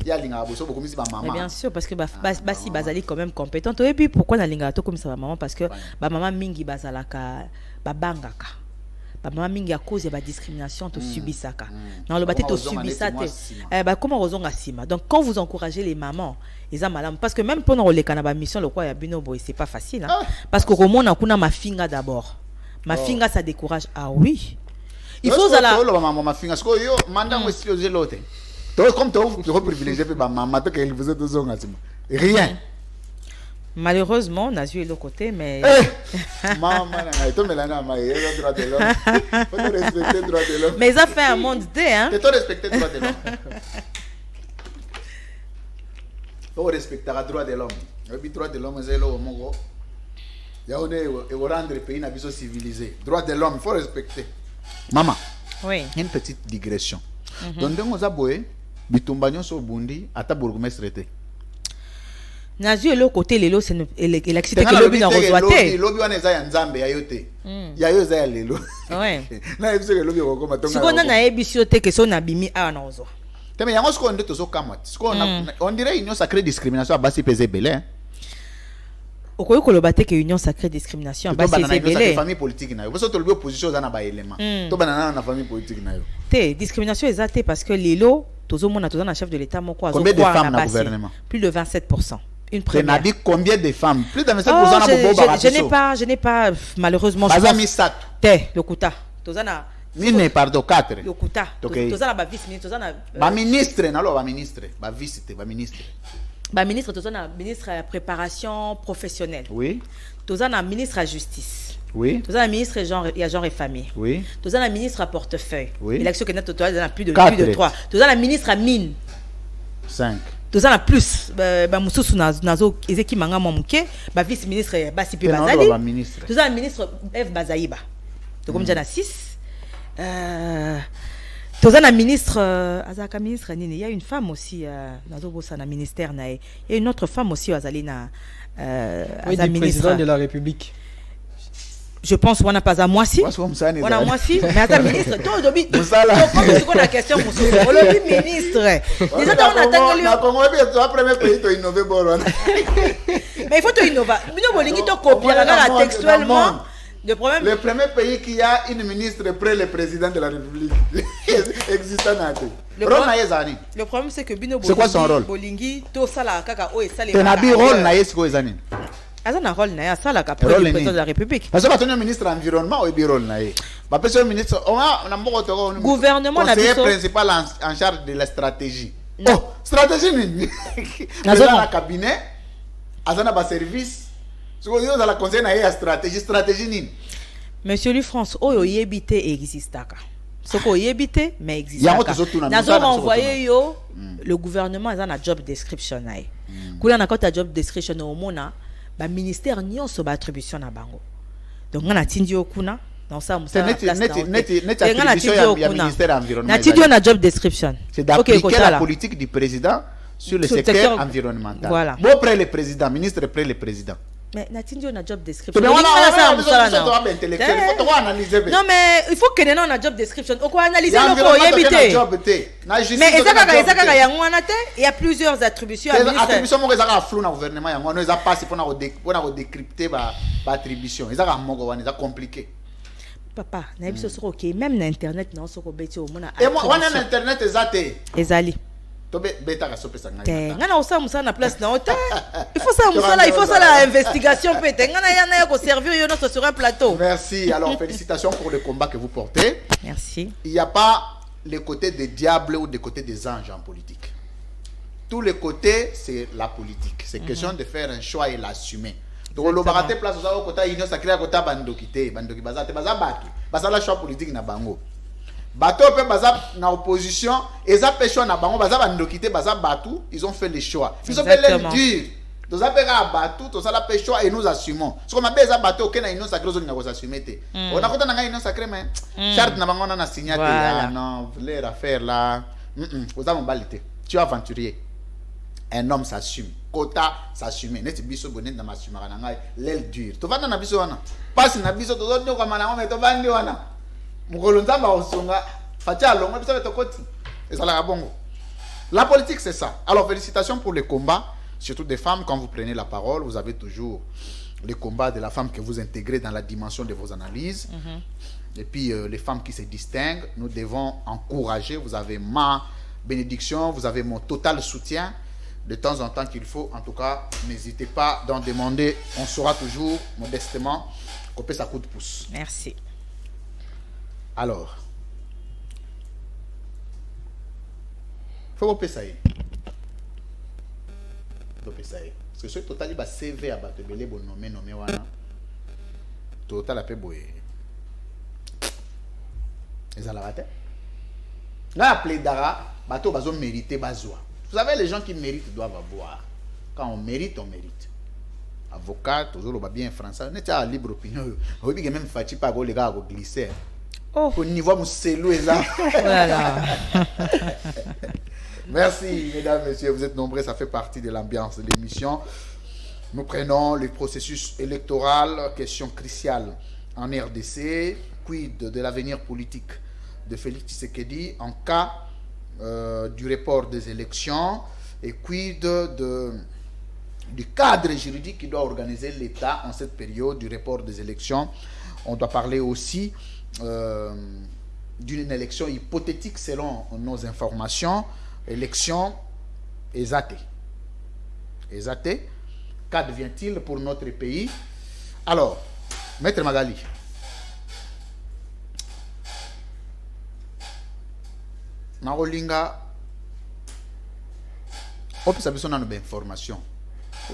il y a linga boso beaucoup misi ba maman. Bien sûr parce que basi bazali quand même compétente. Et puis pourquoi na linga to comme ça ba maman parce que ba maman mingi bazalaka ba bangaka. Ba maman mingi à cause de la discrimination to subisaka. Non le baté to subisate. Comment rozonga sima. Donc quand vous encouragez les mamans parce que même pendant les canaba mission le quoi ya bino boy c'est pas facile parce que Roman a kuna mafinga d'abord. Mafinga ça décourage. Ah oui. Il faut la maman finga parce que yo manda mo style de l'autre. Toi comme toi vous privilégier ba maman to qu'elle vous êtes zonga sima. Rien. Malheureusement, on a joué l'autre côté, mais... Maman, mais ils ont fait un monde D, hein. Tu respectes le droit de l'homme. Tu respectes le droit de l'homme. Le droit de l'homme, c'est l'homme. Il y a rendre le pays civilisé. Droit de l'homme, il faut respecter. Maman, Oui. une petite digression. Donc, nous avons Bitumbagnon sur Bundi, à ta bourgmestre. Nazu et l'autre côté, les lots, c'est l'électricité que l'objet n'a reçoité. Lobby on est à Nzambe, yayote. Yayo za lelo. Ouais. Na ebise lobby ko matonga. Si on a ebissioté que son abimi a na ozo. Teme yango sko ndo to so kamwa. On dirait union sacrée discrimination à basi pese belé. Okoyo kolobate que union sacrée discrimination à basi pese belé. Famille politique na yo. Parce que to opposition za na ba élément. To banana na famille politique na yo. Té discrimination exacte parce que les lots tozo mona tozo na chef de l'état moko azo. Combien de femmes dans le gouvernement? Plus de 27%. Une première. Combien de femmes? Plus de 27% je n'ai pas malheureusement. Bazami sat. Té le kuta. Tozana Mine pardon 4. Le kuta. Tozana ba vice ministre, tozana ba ministre nalo ba ministre, ba vice te ba ministre. Ba ministre tozana ministre à préparation professionnelle. Oui. Tozana ministre à justice. Oui. Tozana ministre genre et famille. Oui. Tozana ministre à portefeuille. Oui. Élection que n'a total dans plus de 3. Tozana ministre à mine. 5. Tozana plus ba mususu nazo ezeki manga momuke ba vice ministre Basipi Bazali. Tozana ministre F Bazaïba. Donc comme déjà 6. Tozana ministre Azaka ministre nini, il y a une femme aussi nazo bossa na ministère na il y a une autre femme aussi Azalina oui, du président de la République. Je pense qu'on n'a pas à moi si. On a moi si. Mais attends, ministre, toi, Odobi. C'est quoi la question, monsieur? Odobi, ministre. Déjà, on attend mais il faut te innover. Nous, on copier textuellement. Le premier pays qui a une ministre près le président de la République. Existant. Le problème, c'est que Bino c'est quoi son rôle? Bolingi, tout ça là, kaka, oh, et ça les. Tenabi rôle naïs quoi ezani? Azana rôle naïs, ça là, qu'après le président de la République. Parce que quand on est ministre environnement, on est rôle naïs. Parce que le ministre, on a gouvernement conseiller principal en charge de la stratégie. Oh, stratégie nini? Azana la cabinet, azana ba service. Ce qu'on dit dans la conseil naïs stratégie nini? Monsieur Louis France, oh yo yebite existaka. Ce qu'on yebite mais existe. Nous avons envoyé yo le gouvernement a un job description naï. Kula na kota job description au mona ba ministère nyonso ba attribution na bango. Donc on a tindi okuna dans ça musa place na attribution ya ministère environnement. Na tindi na job description. C'est d'appliquer la politique du président sur le secteur environnemental. Voilà. Bon près le président, ministre près le président. Mais Natindi on a job description. Non mais il faut que nous on a job description. On va analyser le quoi yebité. Mais ezaka yango wana te, il y a plusieurs attributions à ministre. Attribution mo ezaka flou na gouvernement yango no eza passe pour na décrypter ba attribution. Ezaka moko wana eza compliqué. Papa, na biso soko OK, même na internet na soko beti o mona. Et moi wana na internet ezate. Ezali. Il faut ça la investigation peut-être sur un plateau. Merci. Alors félicitations pour le combat que vous portez. Merci. Il n'y a pas le côté des diables ou le côté des anges en politique. Tous les côtés c'est la politique. C'est question de faire un choix et l'assumer. Donc le baraté place au côté union sacrée à côté bandokité bandoki bazate bazabatu bazala choix politique na bango. Bato pe baza na opposition et ça pécho na bango baza bandokité baza batu, ils ont fait le choix. Ils ont fait le dur. Tous ça pega batu, tous ça la pécho et nous assumons. Ce qu'on a besoin bato que na union sacrée zo na assumer te. On a côté na union sacrée mais charte na bango na signaté ah non, les affaires là. Vous avez mbalité. Tu es aventurier. Un homme s'assume. Kota s'assumer. Net biso bonnet na masumaka na ngai l'aile dure. To vanda na biso wana. Passe na biso to zo nyoka mana mais to vandi wana. La politique c'est ça. Alors félicitations pour le combat, surtout des femmes. Quand vous prenez la parole, vous avez toujours le combat de la femme que vous intégrez dans la dimension de vos analyses. Et puis les femmes qui se distinguent, nous devons encourager. Vous avez ma bénédiction, vous avez mon total soutien. De temps en temps qu'il faut, en tout cas, n'hésitez pas d'en demander. On saura toujours modestement couper sa coup de pouce. Merci. Alors, faut que ça y est. Parce que ce total il va CV à battre belé bon nommé wana. Total a fait boyer. Les alarates. Là appelé dara, bateau bazo mériter bazoa. Vous savez les gens qui méritent doivent avoir. Quand on mérite, on mérite. avocat toujours le bien français n'est pas libre opinion oui que même Fati pas les gars glisser au niveau musclou voilà. Merci mesdames messieurs, vous êtes nombreux, ça fait partie de l'ambiance de l'émission. Nous prenons le processus électoral, question cruciale en RDC, quid de l'avenir politique de Félix Tshisekedi en cas du report des élections et quid du cadre juridique qui doit organiser l'État en cette période du report des élections. On doit parler aussi d'une élection hypothétique selon nos informations, élection exatée. Exatée, qu'advient-il pour notre pays? Alors, Maître Magali, Narolinga, on peut savoir si on a une information.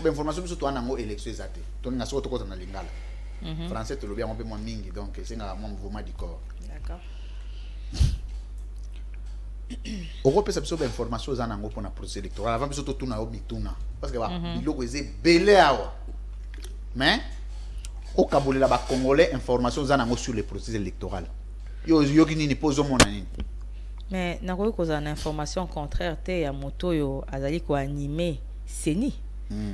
Une information sur toi, on a une élection exatée. On a surtout quoi dans la lingala. Français, tu le bien, on peut moins mingi, donc c'est un mouvement du corps. D'accord. On peut savoir information sur le processus électoral. Avant, surtout tout na mituna, parce que il est belé awa. Mais au Kaboulé là-bas, Congolais, information sur le processus électoral. Yo qui n'y pose au monde. Mais n'a pas eu cause d'une information contraire, t'es à moto yo azali ko animé seni.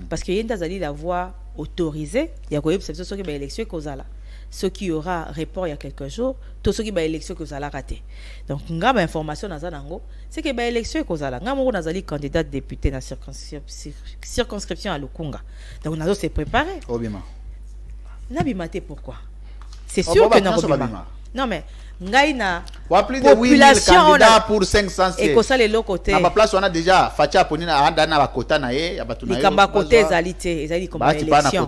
Parce que yenda azali la voix autorisée, il y a quoi c'est ce qui va élection causala. Ce qui aura report il y a quelques jours, tout ce qui va élection causala raté. Donc ngaba information na zanango, c'est que ba élection causala. Ngamo nazali candidat député dans circonscription à Lukunga. Donc nazo s'est préparé. Obima. Nabimate pourquoi? C'est sûr que Nabima. Non mais ngaina population pour 500 et que ça les côté na place on a déjà facha ponina anda na bakota na ye abatu na ye likamba côté ezalité ezali comme élection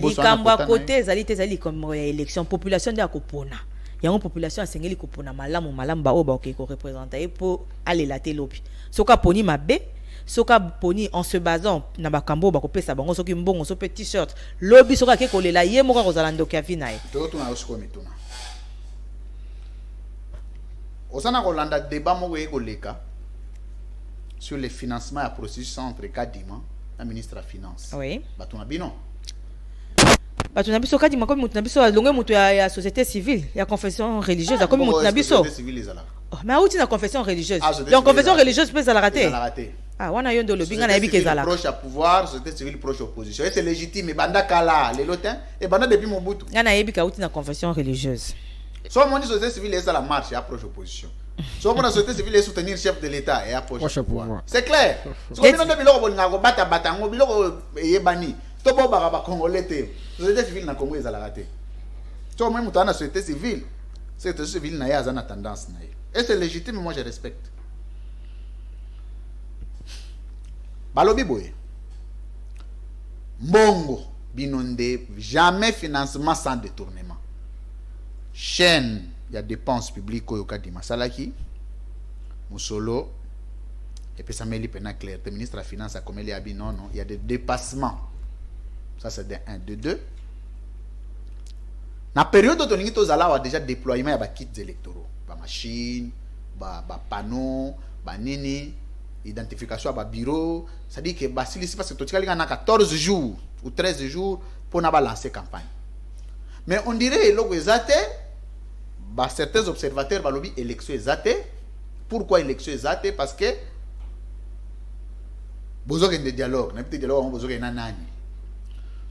likamba côté ezali comme élection population de kopona yango population asengeli kopona malamu ba o ba ko représenter pour aller la telobi soka poni mabe soka poni en se basant na bakambo ba kopesa bango soki mbongo so petit t-shirt lobi soka ke kolela ye moka kozalando ka vinae to tuna osiko mituna. Osana Rolanda débat sur le financement et le processus entre Kadima, la ministre de la Finance. Oui. Batuna bino. Batuna biso Kadima comme mutuna biso longue mutu ya société civile, ya confession religieuse, comme mutuna biso. Société civile ezala. Mais où tu na confession religieuse? Donc confession religieuse peut la rater. Ah, wana yondo le binga na yebi kezala. Proche à pouvoir, société civile proche opposition. Et c'est légitime et banda kala les lotins et banda depuis Mobutu. Yana yebi ka uti na confession religieuse. Soit mon société civile est à la marche et approche opposition. Soit mon société civile est soutenir le chef de l'État et approche pouvoir. C'est clair. Si on a biloko bonga bata batango biloko yebani. To bo ba congolais te. Société civile na Congo ezala raté. Soit moi mutana société civile. Société civile na ya zana tendance na ye. Et c'est légitime, moi je respecte. Balobi boye. Mbongo binonde jamais financement sans détournement. Chaîne, il y a dépenses publiques au cas de Masalaki, Moussolo, et puis ça m'a dit clair. Le ministre de la Finance a comme il y a dit non, il y a des dépassements. Ça c'est de 1, de 2. Dans la période où on a déjà déploiement de kits électoraux, des machines, des panneaux, des nini, identification à bureau. Ça dit que si parce que tu as 14 jours ou 13 jours pour lancer campagne. Mais on dirait que certains observateurs vont dire élection exatée. Pourquoi élection exatée? Parce que besoin de dialogue,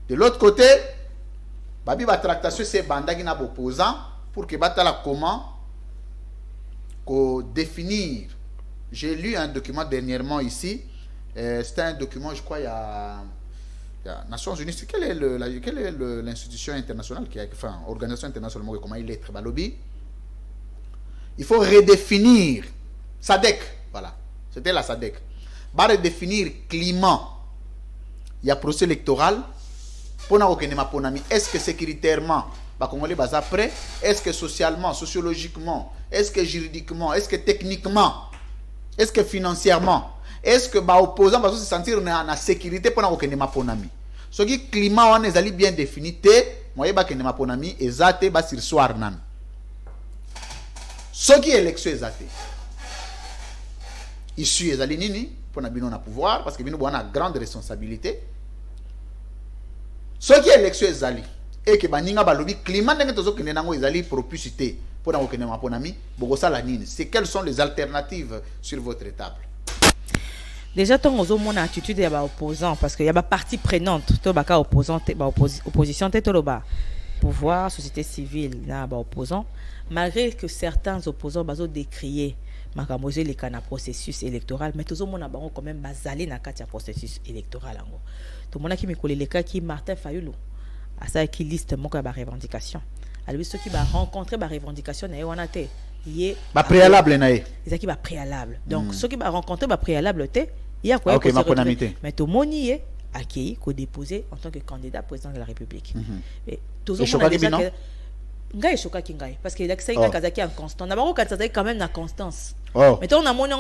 de l'autre côté, babi va tractation ces bandas qui n'a pas opposant pour que batala comment définir. J'ai lu un document dernièrement ici. C'était un document, je crois, il y a Nations Unies. Quelle est l'institution internationale qui a, enfin, organisation internationale, comment il est très balobi? Il faut redéfinir SADC, voilà. C'était la SADC. Va redéfinir climat. Il y a procès électoral. Est-ce que sécuritairement, Congolais basa prêt? Est-ce que socialement, sociologiquement, est-ce que juridiquement, est-ce que techniquement, est-ce que financièrement, est-ce que opposant va se sentir en sécurité pour na ponami? Ce qui climat on est bien défini te moyen ba kenema ponami ezate ba sur soir nan. Ce qui élection ezate. Issu ezali nini pour na bino na pouvoir parce que bino bona grande responsabilité. Ce qui est élection ezali et que baninga balobi climat ndenge tozo kende nango ezali propulsité pour nango kende maponami bokosa la nini. C'est quelles sont les alternatives sur votre table? Déjà, tant aux mon attitude il y a opposants parce qu'il y a pas partie prenante, tout baka opposant, opposition, tout bas pouvoir, société civile, na ba opposant, malgré que certains opposants bazo décrier makamosé les cana processus électoral, mais tout au monde a quand même basalé na katia processus électoral ango. Tout le monde qui me colle les cas qui Martin Fayulu, à ça qui liste mon cas ba revendication. Alors ceux qui va rencontrer ba revendication na on a té yé ba préalable naé. Ils qui ba préalable. Donc ceux qui va rencontrer ba préalable té il y a quoi OK, ma ponamité. Mais tout monde y est accueilli qu'au déposé en tant que candidat président de la République. Et tout le monde a déjà ngai choka kingai parce que il a que ça il kazaki en constant. D'abord quand ça quand même na constance. Mais on a monné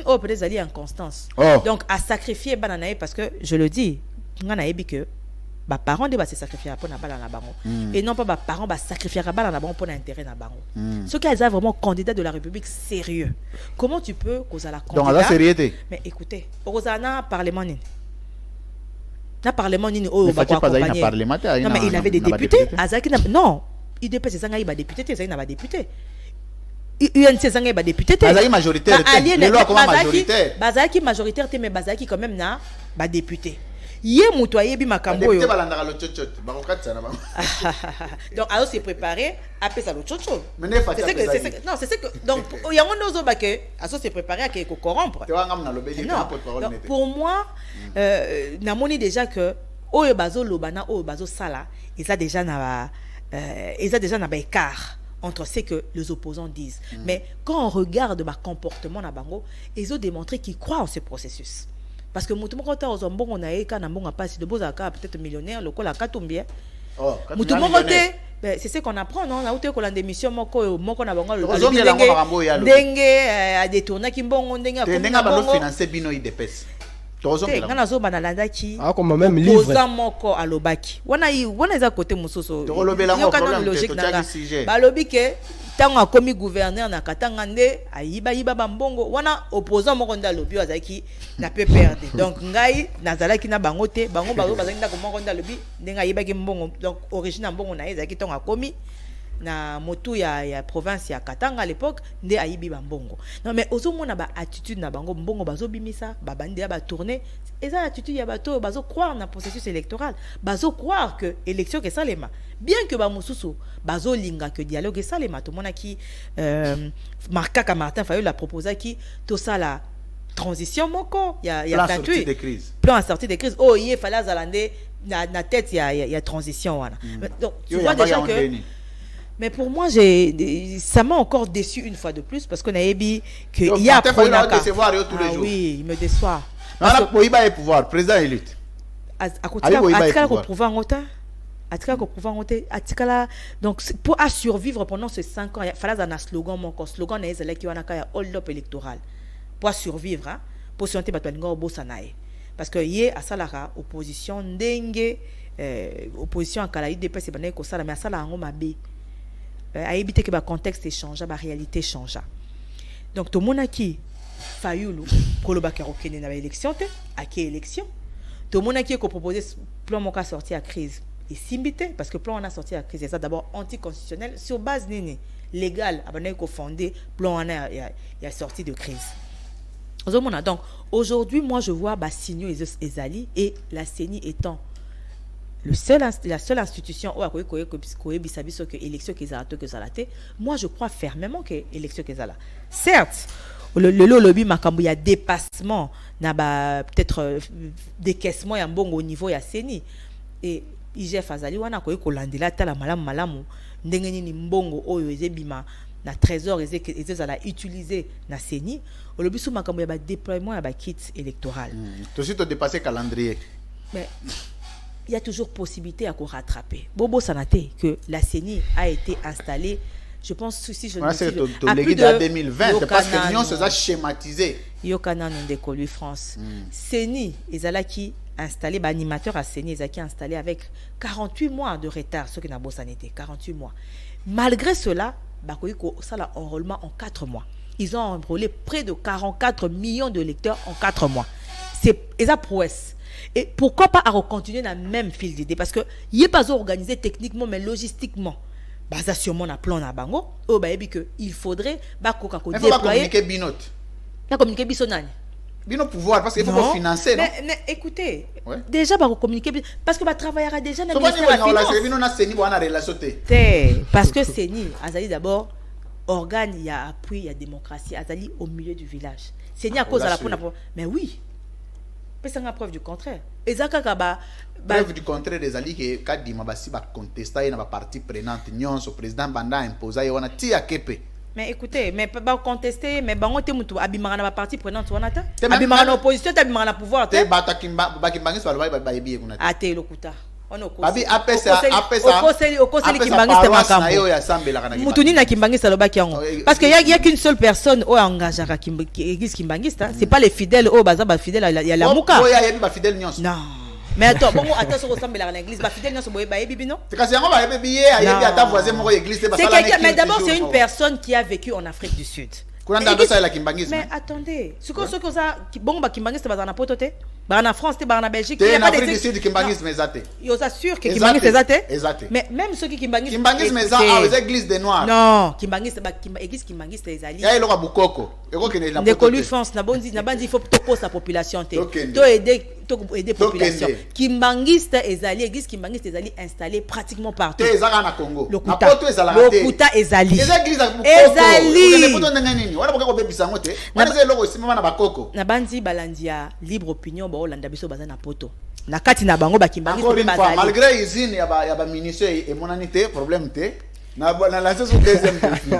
oh peut-être aller en constance. Donc à sacrifier bananae parce que je le dis, on a ébi que ba parents de se sacrifier pour na bala na bango et non pas ba parents ba sacrifier à bala na bango pour l'intérêt na bango. Ceux qui sont vraiment candidats de la République sérieux. Comment tu peux causer la candidat? Donc la sérieuxité. Mais écoutez, Rosana parlement ni. Na parlement ni oh ba quoi accompagner. Non mais il avait des députés. Azaki non, il dépasse ça il va député, ça il n'a pas député. UNC ça il va député. Azaki majoritaire. Les lois comment majoritaire. Bazaki majoritaire mais Bazaki quand même na ba député. Yé mutoye bi makambo yo. Donc alors c'est préparé après ça le chocho. C'est ce que donc il y a un autre que alors c'est préparé à que corrompre. Non. Pour moi na moni déjà que oyo bazo lobana oyo bazo sala ils a déjà na écart entre ce que les opposants disent. Mais quand on regarde le comportement na bango, ils ont démontré qu'ils croient en ce processus. Parce que mutumo kota ozombo on a eka na mbonga passe de bozaka peut-être millionnaire le kola katumbie. Mutumo kote c'est ce qu'on apprend non na uté kola démission moko na bango le ndenge a détourner ki mbongo ndenge a bango financer bino IDPS. Ngana zo banalanda ki comme même livre posant moko alobaki wana eza côté musoso yo kana logique na balobi ke tango akomi gouverneur na katanga nde ayiba bambongo wana opposant moko nda lobi azaki na peut perdre. Donc ngai nazalaki na bango te bango bazaki ndako moko nda lobi ndenga ayiba ki mbongo. Donc origine na mbongo na ezaki tango akomi na motu ya province ya Katanga à l'époque nde ayibi bambongo. Non mais ozomona ba attitude na bango mbongo bazobimisa babandi ba tourner eza attitude ya bato bazo croire na processus électoral bazo croire que élection que salema bien que ba mususu bazo linga que dialogue salema to mona ki Markaka Martin Fayulu la proposa ki to ça la transition moko ya sortie de crise plan à sortie de crise oh il fallait zalande na tête ya transition wana. Donc tu vois déjà que mais pour moi, ça m'a encore déçu une fois de plus parce qu'on a dit qu'il y a oui, il me déçoit. Il va pouvoir, président élu. Donc pour survivre pendant ces 5 ans, il fallait un slogan, mon slogan est qui on a hold up électoral. Pour survivre, pour survivre, parce que hier à Salara opposition dengue, opposition à Kalaïd dépasse c'est banné que ça mais à Salara on m'a bé. A éviter que le contexte change, la réalité change. Donc tout le monde qui Fayulu pour le bakaro kene na élection te à qui élection tout le monde qui a proposé plan mon cas sorti à crise et simbité parce que plan on a sorti à crise c'est ça d'abord anticonstitutionnel sur base nini légale abana ko fondé plan on a sorti de crise. Donc aujourd'hui moi je vois signaux ezali et la CENI étant la seule institution où que élection moi je crois fermement que élection certes le lobby makambo ya dépassement na peut-être décaissement ya mbongo au niveau ya CENI et IGF azali wana ko landela tala malamu ndenge nini mbongo oyo ezebima na trésor ezala utiliser na CENI au lobby sous makambo ya déploiement ya kit électoral tout suite dépasser calendrier mais il y a toujours possibilité à rattraper. Bobo Sanate, que la CENI a été installée, je pense, si je ne sais pas, plus de 2020, parce que l'Union se a schématisé. Yokana non décolle France. CENI, qui installé, animateur à CENI, qui installé avec 48 mois de retard, ce qui n'a pas sanité, 48 mois. Malgré cela, ça l'a enrôlement en 4 mois. Ils ont enrôlé près de 44 millions de lecteurs en 4 mois. C'est la prouesse. Et pourquoi pas à continuer dans le même fil d'idée? Parce que il n'est pas organisé techniquement, mais logistiquement. Basé sur mon plan à Bango, il faudrait déployer. Communiquer Binot. Communiquer Bisonani. Binot pouvoir, parce qu'il faut financer. Mais écoutez, déjà, communiquer, parce que travaillera déjà dans le ministère de la Finance. Parce que Séni, Azali d'abord, organe, il y a appui, il y a démocratie, Azali au milieu du village. Séni à cause de la preuve. Mais oui. Mais c'est une preuve du contraire. Preuve du contraire des alliés que Kadima Bassi va contester dans la partie prenante, Nyon, le président Banda imposé, et on a tia kepe. Mais écoutez, mais pas contester, mais on te mutu abimara na partie prenante, on a ta. Abimara na opposition, abimara na pouvoir. Te bata kimba bakimbangi soit le bail bail on a. Ate lokuta. On a Abi apesa okoseli kimbangiste makambo. Mutuni na kimbangiste lobaki yango. Parce que y a qu'une seule personne au engagera église kimbangiste, c'est pas les fidèles au baza ba fidèles il y a la muka. Il y a ba fidèles nyons. Non. Mais attends, bon, attends, sur l'église, bah fidèle, non, c'est non. C'est parce que mais d'abord, c'est une personne qui a vécu en Afrique du Sud. Mais attendez, ce que ça, bon, bah Kimbangis, c'est en Potote, bah en France, bah en Belgique. En Afrique du Sud, Kimbangis, mais zate. Ils s'assurent que Kimbangis, c'est zate. Mais même ceux qui Kimbangis. Kimbangis, mais zate, aux églises des Noirs. Non, Kimbangis, bah église Kimbangis, c'est les alliés. Il y a le Bukoko. Des colus France, n'a pas dit, il faut toco sa population. To aider population. Kimbangiste est allié, église Kimbangiste est allié installé pratiquement partout. Te ezaka na Congo. Le Kuta est allié. Les églises wala boko bebisa ngote wana ze loko simama na bakoko na banzi balandia libre opinion ba olanda biso baza na poto na kati na bango bakimbangisi bazali malgré usine ya ba ministère et monanité problème te na lancer sur deuxième défi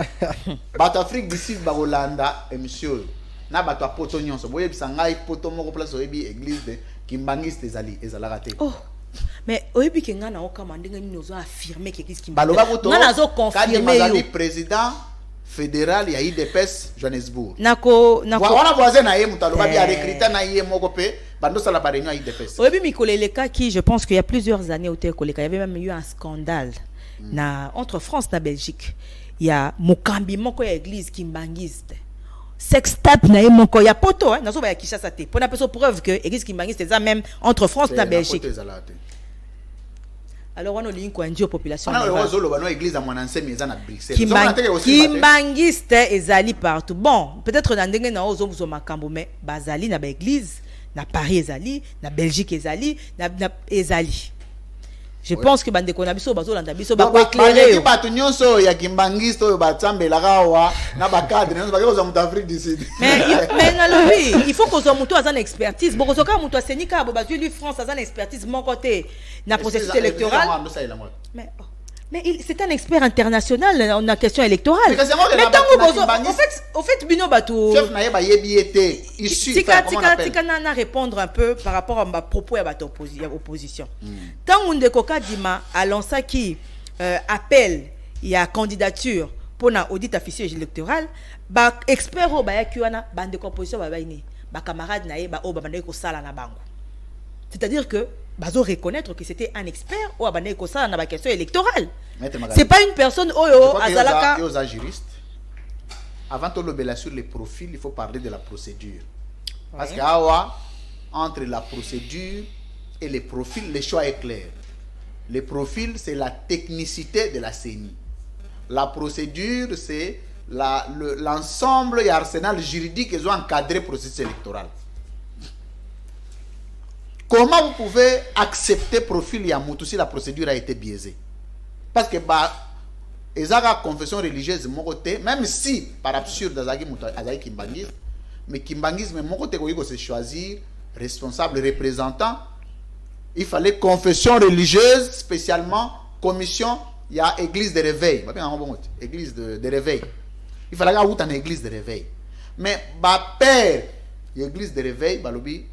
bato Afrique du Sud ba Holanda et monsieur na bato poto nyonso boyebisa ngai poto moko place oyebi église de kimbangiste ezalaka te. Oh mais oyebi ke ngana okama ndenge nini ozo affirmer que qu'est-ce qui ngana zo confirmer yo président fédéral ya IDPS Johannesburg. Nako wana voisin na ye mutaloba bi a recruter na ye moko pe bando sala ba réunion IDPS. Oyebi mikoleleka qui je pense qu'il y a plusieurs années au Tékoleka, il y avait même eu un scandale entre France et Belgique. Il y a Mokambi moko ya église kimbangiste. Sextape na ye moko ya poto hein nazo ba ya Kinshasa te. Pour na peso preuve que église kimbangiste ça même entre France et Belgique. Alors on a ligne quoi indio population. On a ozolo ba no église à Mwananse mais na Bruxelles. Kimbangiste ezali partout. Bon, peut-être na ndenge na ozo muzo makambo mais bazali na ba église na Paris ezali, na Belgique ezali, na ezali. Je pense que bande kona biso bazo landa biso ba éclairer. Ba bato nyonso ya kimbangiste oyo ba tsambela gawa na ba cadre nyonso ba koza mutu Afrique du Sud. Mais ngalobi, il faut que zo mutu azana expertise. Boko zoka mutu asenika bo bazui lui France azana expertise mon côté na processus électoral. Mais c'est un expert international en question électorale. Mais au fait Bino Batou chef na yeba yebi été issu tika na répondre un peu par rapport à ma propos à bato opposition. Tant de Koka Dima a lancé qui appelle il y a candidature pour un audit officiel électoral, ba expert au ba yakuana bande composition ba baini ba camarade na yeba o ba bande ko sala na bango. C'est-à-dire que bazo reconnaître que c'était un expert ou abandonné comme ça dans la question électorale. C'est pas une personne azalaka. Aux juristes. Avant de le sur les profils, il faut parler de la procédure. Parce que entre la procédure et les profils, le choix est clair. Les profils, c'est la technicité de la CENI. La procédure, c'est l'ensemble et l'arsenal juridique qu'ils ont encadré le processus électoral. Comment vous pouvez accepter profil Yamoutou si la procédure a été biaisée? Parce que ils ont la confession religieuse mon côté, même si par absurde Azaki Kimbangis, mais Kimbangis mais mon côté quand se choisir responsable représentant, il fallait confession religieuse spécialement commission, il y a église de réveil, église de réveil. Il fallait avoir une église de réveil. Mais père l'église de réveil balobi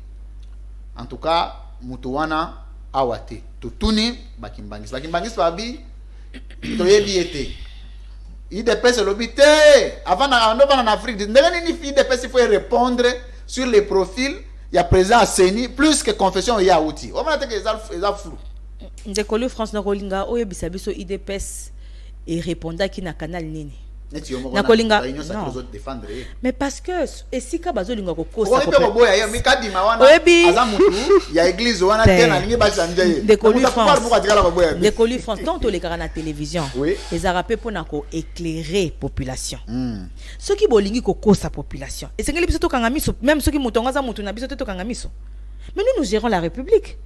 en tout cas mutuwana awate tutuni bakimbangis babi toyebi ete IDPS lobité avant en Afrique ndenge ni IDPS il faut répondre sur les profils il y a présent à CENI plus que confession ya outil on va dire que ça flou ndekolu France na kolinga oyo bisabiso IDPS et répondaki na canal nini na kolinga réunion ça non. les autres défendre. Mais parce que esika bazolinga kokosa On est boya ya mikadima wana. Azamutu ya église wana tena lingi bazanjaye. De coli France tant to les gars na télévision. Les arapé pour na ko éclairer population. Ceux qui bolingi kokosa population. Et c'est ngeli biso to kanga miso même ceux qui mutonga za mutu na biso to kanga miso. Mais nous gérons la République.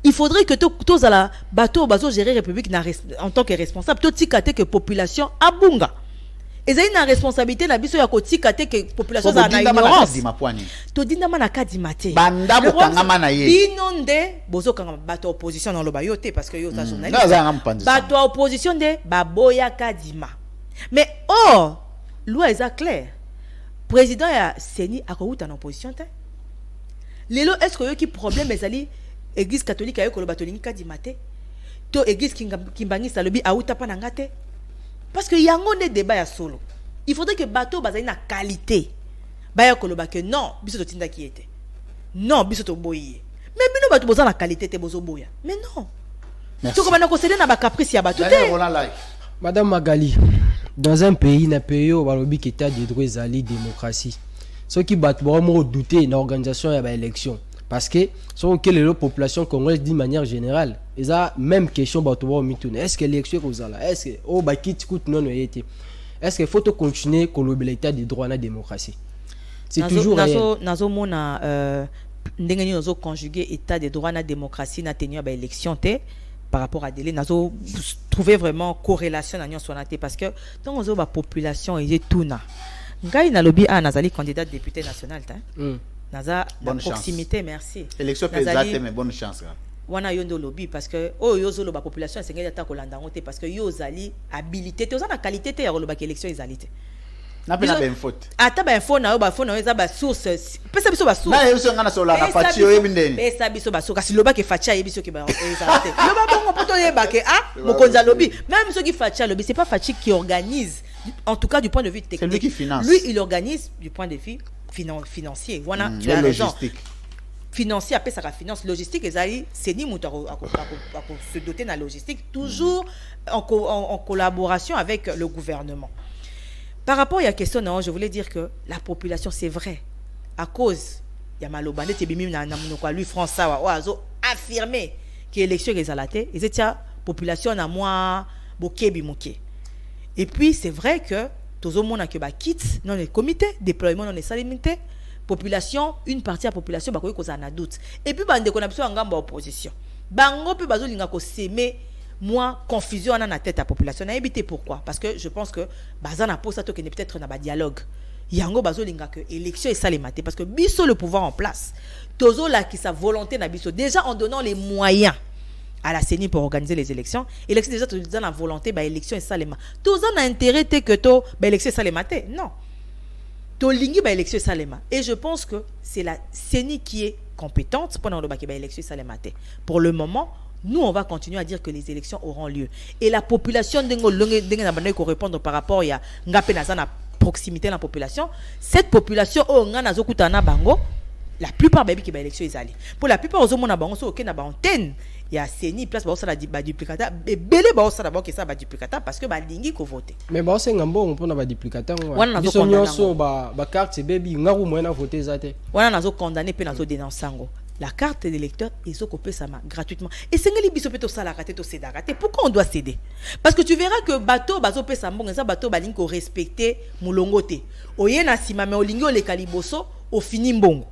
Il faudrait que tous à la bateau bazo gérer la République en tant que responsable. Tout tikate que population abunga. Et ça une responsabilité la biso ya ko tikate que population za na ignorance. To dindama na kadimate. Banda bokanga na ye. Binonde bozo kanga bateau opposition dans le bayote parce que yo za journaliste. Bateau opposition de baboya kadima. Mais loi est claire. Président ya Seni a ko en opposition te. Lelo est-ce que qui problème ezali église catholique ayo ko batolingi kadimate to église kimbangisa lobi auta pa ngate parce que yango ne débat ya solo. Il faudrait que bateau bazali na qualité. Ba ko loba que non biso to tinda ki était. Non biso to boye. Mais bino bato boza na qualité te bozo boya. Mais non. To ko bana ko céder na ba caprice ya bato te. Madame Magali, dans un pays na pays où balobi ki état de droit ezali démocratie. Ceux qui battent vraiment douter dans l'organisation de l'élection. Parce que sont que les populations congolaises d'une manière générale, ils ont même question est-ce que l'élection est là? Est-ce que est-ce qu'il faut continuer à l'état des droits à la démocratie? C'est toujours nous conjugué état des droits à la démocratie na tenir à l'élection par rapport à délai nous trouver vraiment corrélation parce que dans la population est tout na ngai na lobby nazali candidat député national naza la proximité merci élection présidentielle mais bonne chance wana yondo lobby parce que yozo loba population sengeli ata kolanda ngote parce que yozali habilité te ozana qualité te ya loba élection ezalité na pena ben faute ata ba info na yo ba phone eza ba source pesa biso ba source na yo ngana sola na fachi yo ebindeni pesa biso ba source kasi loba ke fachi ye biso ke ba ezalité loba bongo poto yeba ke mokonza lobby même ceux qui fachi lobby c'est pas fachi qui organise en tout cas du point de vue technique. C'est lui qui finance. Lui, il organise du point de vue financier. Voilà, tu as raison. Financier, après ça, la finance logistique, c'est ni se doter de la logistique, toujours en collaboration avec le gouvernement. Par rapport à la question, non, je voulais dire que la population, c'est vrai, à cause, il y a Malobane, lui, François, affirmé que l'élection est à la tête, et c'est la population à moi, bokebi moké. Et puis, c'est vrai que tout le monde a quitte dans les comités, déploiement dans les salimités, population, une partie de la population, bah, cause en a doute. Et puis, bah, on a besoin en opposition. Bango peut bazo linga ko semer moi confusion dans la tête de la population. On a évité pourquoi? Parce que je pense que bazana pose ça que peut-être dans un dialogue. Yango bazo linga que élection et ça les mater parce que biso le pouvoir en place. Tozo là qui sa volonté na biso déjà en donnant les moyens à la CENI pour organiser les élections. Élection déjà tu dans la volonté bah élection et ça les mater. Tozo na intérêt que to bah élection et ça les mater. Non. To lingi ba élection et ça les mater. Et je pense que c'est la CENI qui est compétente pendant le bac ba élection et ça les mater. Pour le moment, nous, on va continuer à dire que les élections auront lieu. Et la population, qu'on répondre par rapport à la proximité de la population, cette population, la plupart des élections sont allées. Pour la plupart des gens qui ont antenne, il y a CENI, place pour duplicata, et belé d'abord que ça va duplicata parce que l'ingi ko voter. Mais c'est un bon pour na duplicata. Ils sont carte c'est baby ngaru moyen voter zate. Wana nazo condamner pe nazo dénoncer ngo. La carte d'électeur, ils ont coupé ça gratuitement. Et c'est que les bisopeto ça la raté, c'est raté. Pourquoi on doit céder? Parce que tu verras que bateau, bazo pe ça bon, ça bateau balingo respecter moulongote. Oye na sima mais olingo le kaliboso au fini mbongo.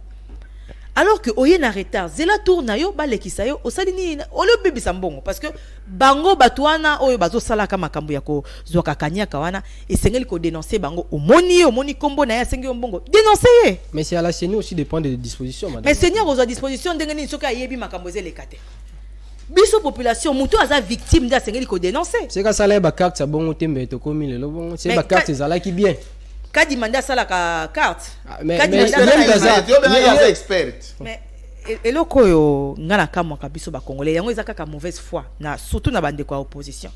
Alors que oye na retard, zela tourna yo ba lekisayo osalini ole bébé sambongo parce que bango batwana oyo bazo sala kama makambo ya ko zoka kanya kawana et sengeli ko dénoncer bango omoni kombo na ya sengi mbongo dénoncer. Mais c'est à la CENI aussi dépend des dispositions madame. Mais CENI aux dispositions ndengeni soka yebi makambo zele kate. Biso population mutu aza victime da sengeli ko dénoncer. C'est ka sala ba carte sa bongo tembe to komi le bon c'est ba carte zala qui bien. Quand demande ça la carte mais expert mais eloko yo ngana kamwa kabiso ba congolais yango ezaka ka mauvaise foi na surtout na bande kwa opposition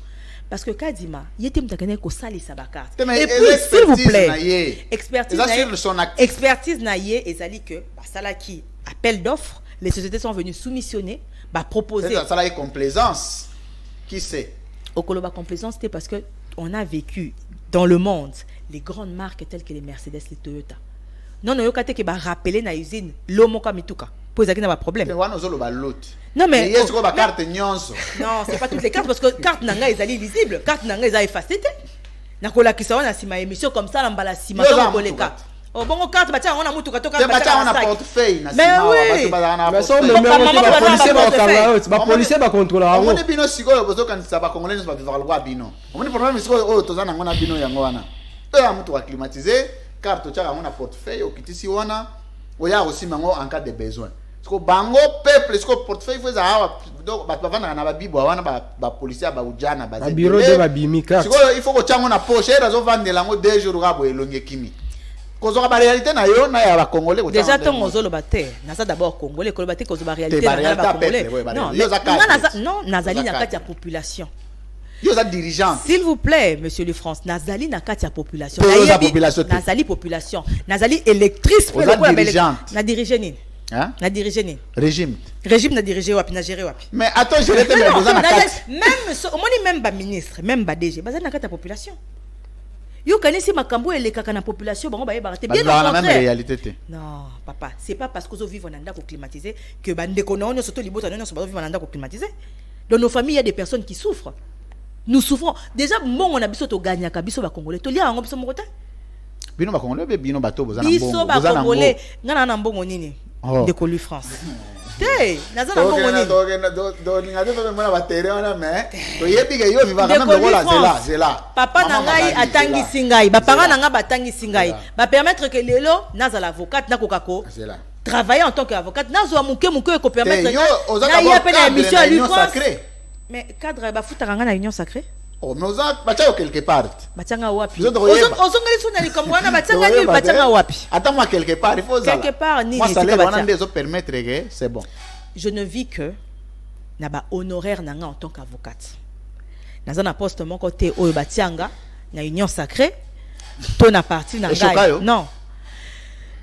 parce que kadima yete mtakane ko salisa ba carte et puis s'il vous plaît expertise na ye ezali que ba salaki appel d'offres les sociétés sont venues soumissionner ba proposer ça la complaisance qui sait au koloba complaisance c'était parce que on a vécu dans le monde, les grandes marques telles que les Mercedes, les Toyota. Non, non, yoka te ke ba rappeler na usine lomo ka mituka. Pour ça qu'il n'y a pas de problème. Non, mais non, c'est pas toutes les cartes parce que carte nanga est lisible, carte nanga est effacée. Nakola qui s'en a si ma émission comme ça l'emballa si ma les cartes. Oh bon carte batia on a mutuka toka batia on a portefeuille na mais oui mais ça le même ba policier ba contrôler on est bino sikoyo bozo kanisa ba congolais ba vivre lwa bino on est problème sikoyo o tozana ngona bino yango wana ya mutu wa climatiser carte chaka on a portefeuille okitisi wana oya aussi mango en cas de besoin parce que bango peuple ce que portefeuille faut ça donc ba vana na ba bibo wana ba policier ba ujana ba bureau de ba bimika sikoyo il faut ko chango na poche razo vandela ngo 2 jours rabo elonge kimi. La réalité na yo na ya ba congolais déjà tant ozolo bater na ça d'abord congolais ko bater ko zo ba réalité na ba congolais non nazali na kati ya population yo za dirigeant s'il vous plaît monsieur le France nazali na kati ya population nazali population nazali électrice pour le na diriger nini hein na diriger nini régime na diriger wapi na gérer wapi mais attends je l'étais mais besoin na kati même au moins même ba ministre même ba DG bazali na kati ya population. Yo kanisi makambo elekaka na population bango ba yeba te bien au contraire. Même réalité. Non, papa, c'est pas parce que zo vivent en ndako climatisé que bande ko non surtout libota non so ba vivre en ndako climatisé. Dans nos familles il y a des personnes qui souffrent. Nous souffrons. Déjà bon on a biso to gagnaka biso ba congolais. To lia ngo biso mo kota. Bino ba congolais be bino bato bozana mbongo. Biso ba congolais ngana na mbongo nini? De Colu France. Hey, nazana mbongo nini? Do ngade to mona ba tere wana mais to yebi ke yo vivaka na mbongo zela. Papa na ngai atangi singai, ba parents na nga batangi singai. Ba permettre que lelo nazala avocate na kokako. Travailler en tant qu'avocate nazo amuke ko permettre na ya pe na émission à lui mais cadre ba futaka nga na union sacrée. Oh mais oza bacha quelque part. Bachanga wapi? Ozongeli sona likamwana bachanga ni bachanga wapi? Attends-moi quelque part, il faut ça. Quelque part ni moi ça les wana ndezo permettre que c'est bon. Je ne vis que na ba honoraire nanga en tant qu'avocate. Naza na poste mon côté oyo batianga na union sacrée. To na parti na ngai. Non.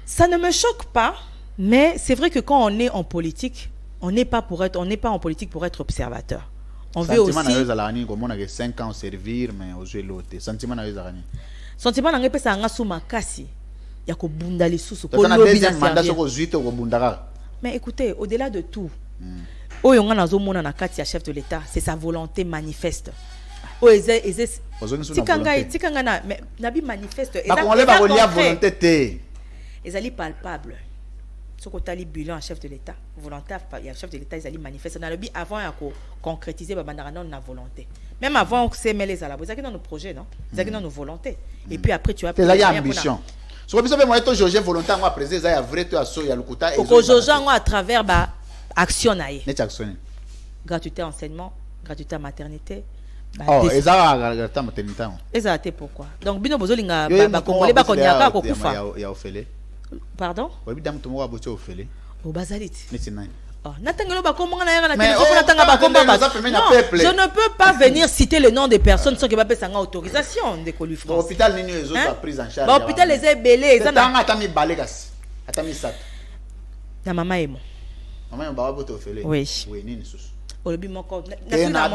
Ça ne me choque pas, mais c'est vrai que quand on est en politique, on n'est pas en politique pour être observateur. On veut aussi comme on a 5 ans servir mais aux l'autre sentiment na yozarani sentiment na ngepesa nga suma kasi ya ko bunda lisusu ko lobi na mandat soko zuite ko bundaka. Mais écoutez, au-delà de tout oyo nga nazo mona na kati ya chef de l'État, c'est sa volonté manifeste. O tikanga na bi manifeste et on leva volonté té ezali palpable. Ce que tali bilan chef de l'État volontaire il y a chef de l'État ils allaient manifester dans le but avant à concrétiser babandarana na volonté même avant que c'est mêlés à la base dans nos projets non c'est dans nos volontés et puis après tu as là il y a ambition sur le moi to Georges volontaire moi président ça y a vrai to asso ya lukuta et Georges à travers ba action naie net action gratuité enseignement gratuité maternité oh eza gratuité maternité eza te pourquoi donc bino bozolinga ba congolais ba konyaka ko kufa ya ofele. Pardon? Au Bazalit. Je ne peux pas venir citer le nom des personnes sans que je n'ai pas autorisation de Colu France. L'hôpital Nini a pris en charge. L'hôpital les belé. Na maman et moi. Maman ba boto ofele. Oui. Oui, nini susu. Olobi moko. Na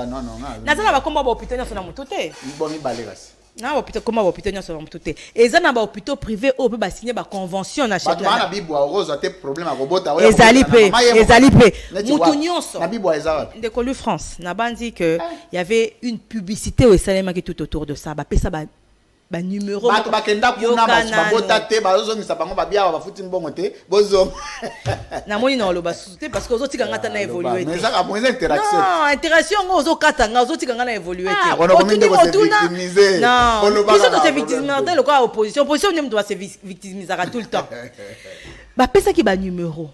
non non. Nazala ba komba ba hôpital na sona mutote. Bon mi balegas. Na hôpital comment hôpital na sona mutote. Eza na ba hôpital privé o ba signer ba convention na chef. Ba na bibwa rose te problème a robota. Ezali pe. Mutu nyonso. Na bibwa eza. De Colu France. Na bandi que il y avait une publicité au Salema qui tout autour de ça. Ba pesa ba numéro ba kenda kuna ba bota te ba zo ngisa bango ba bia ba futi mbongo te bozo na moni na lo ba souté parce que ozo tika ngata na évoluer mais ça a moins interaction non interaction ozo kata nga ozo tika ngana évoluer te on a combien de victimiser on lo ba ça c'est victimiser le quoi opposition doit se victimiser tout le temps ba pesa ki ba numéro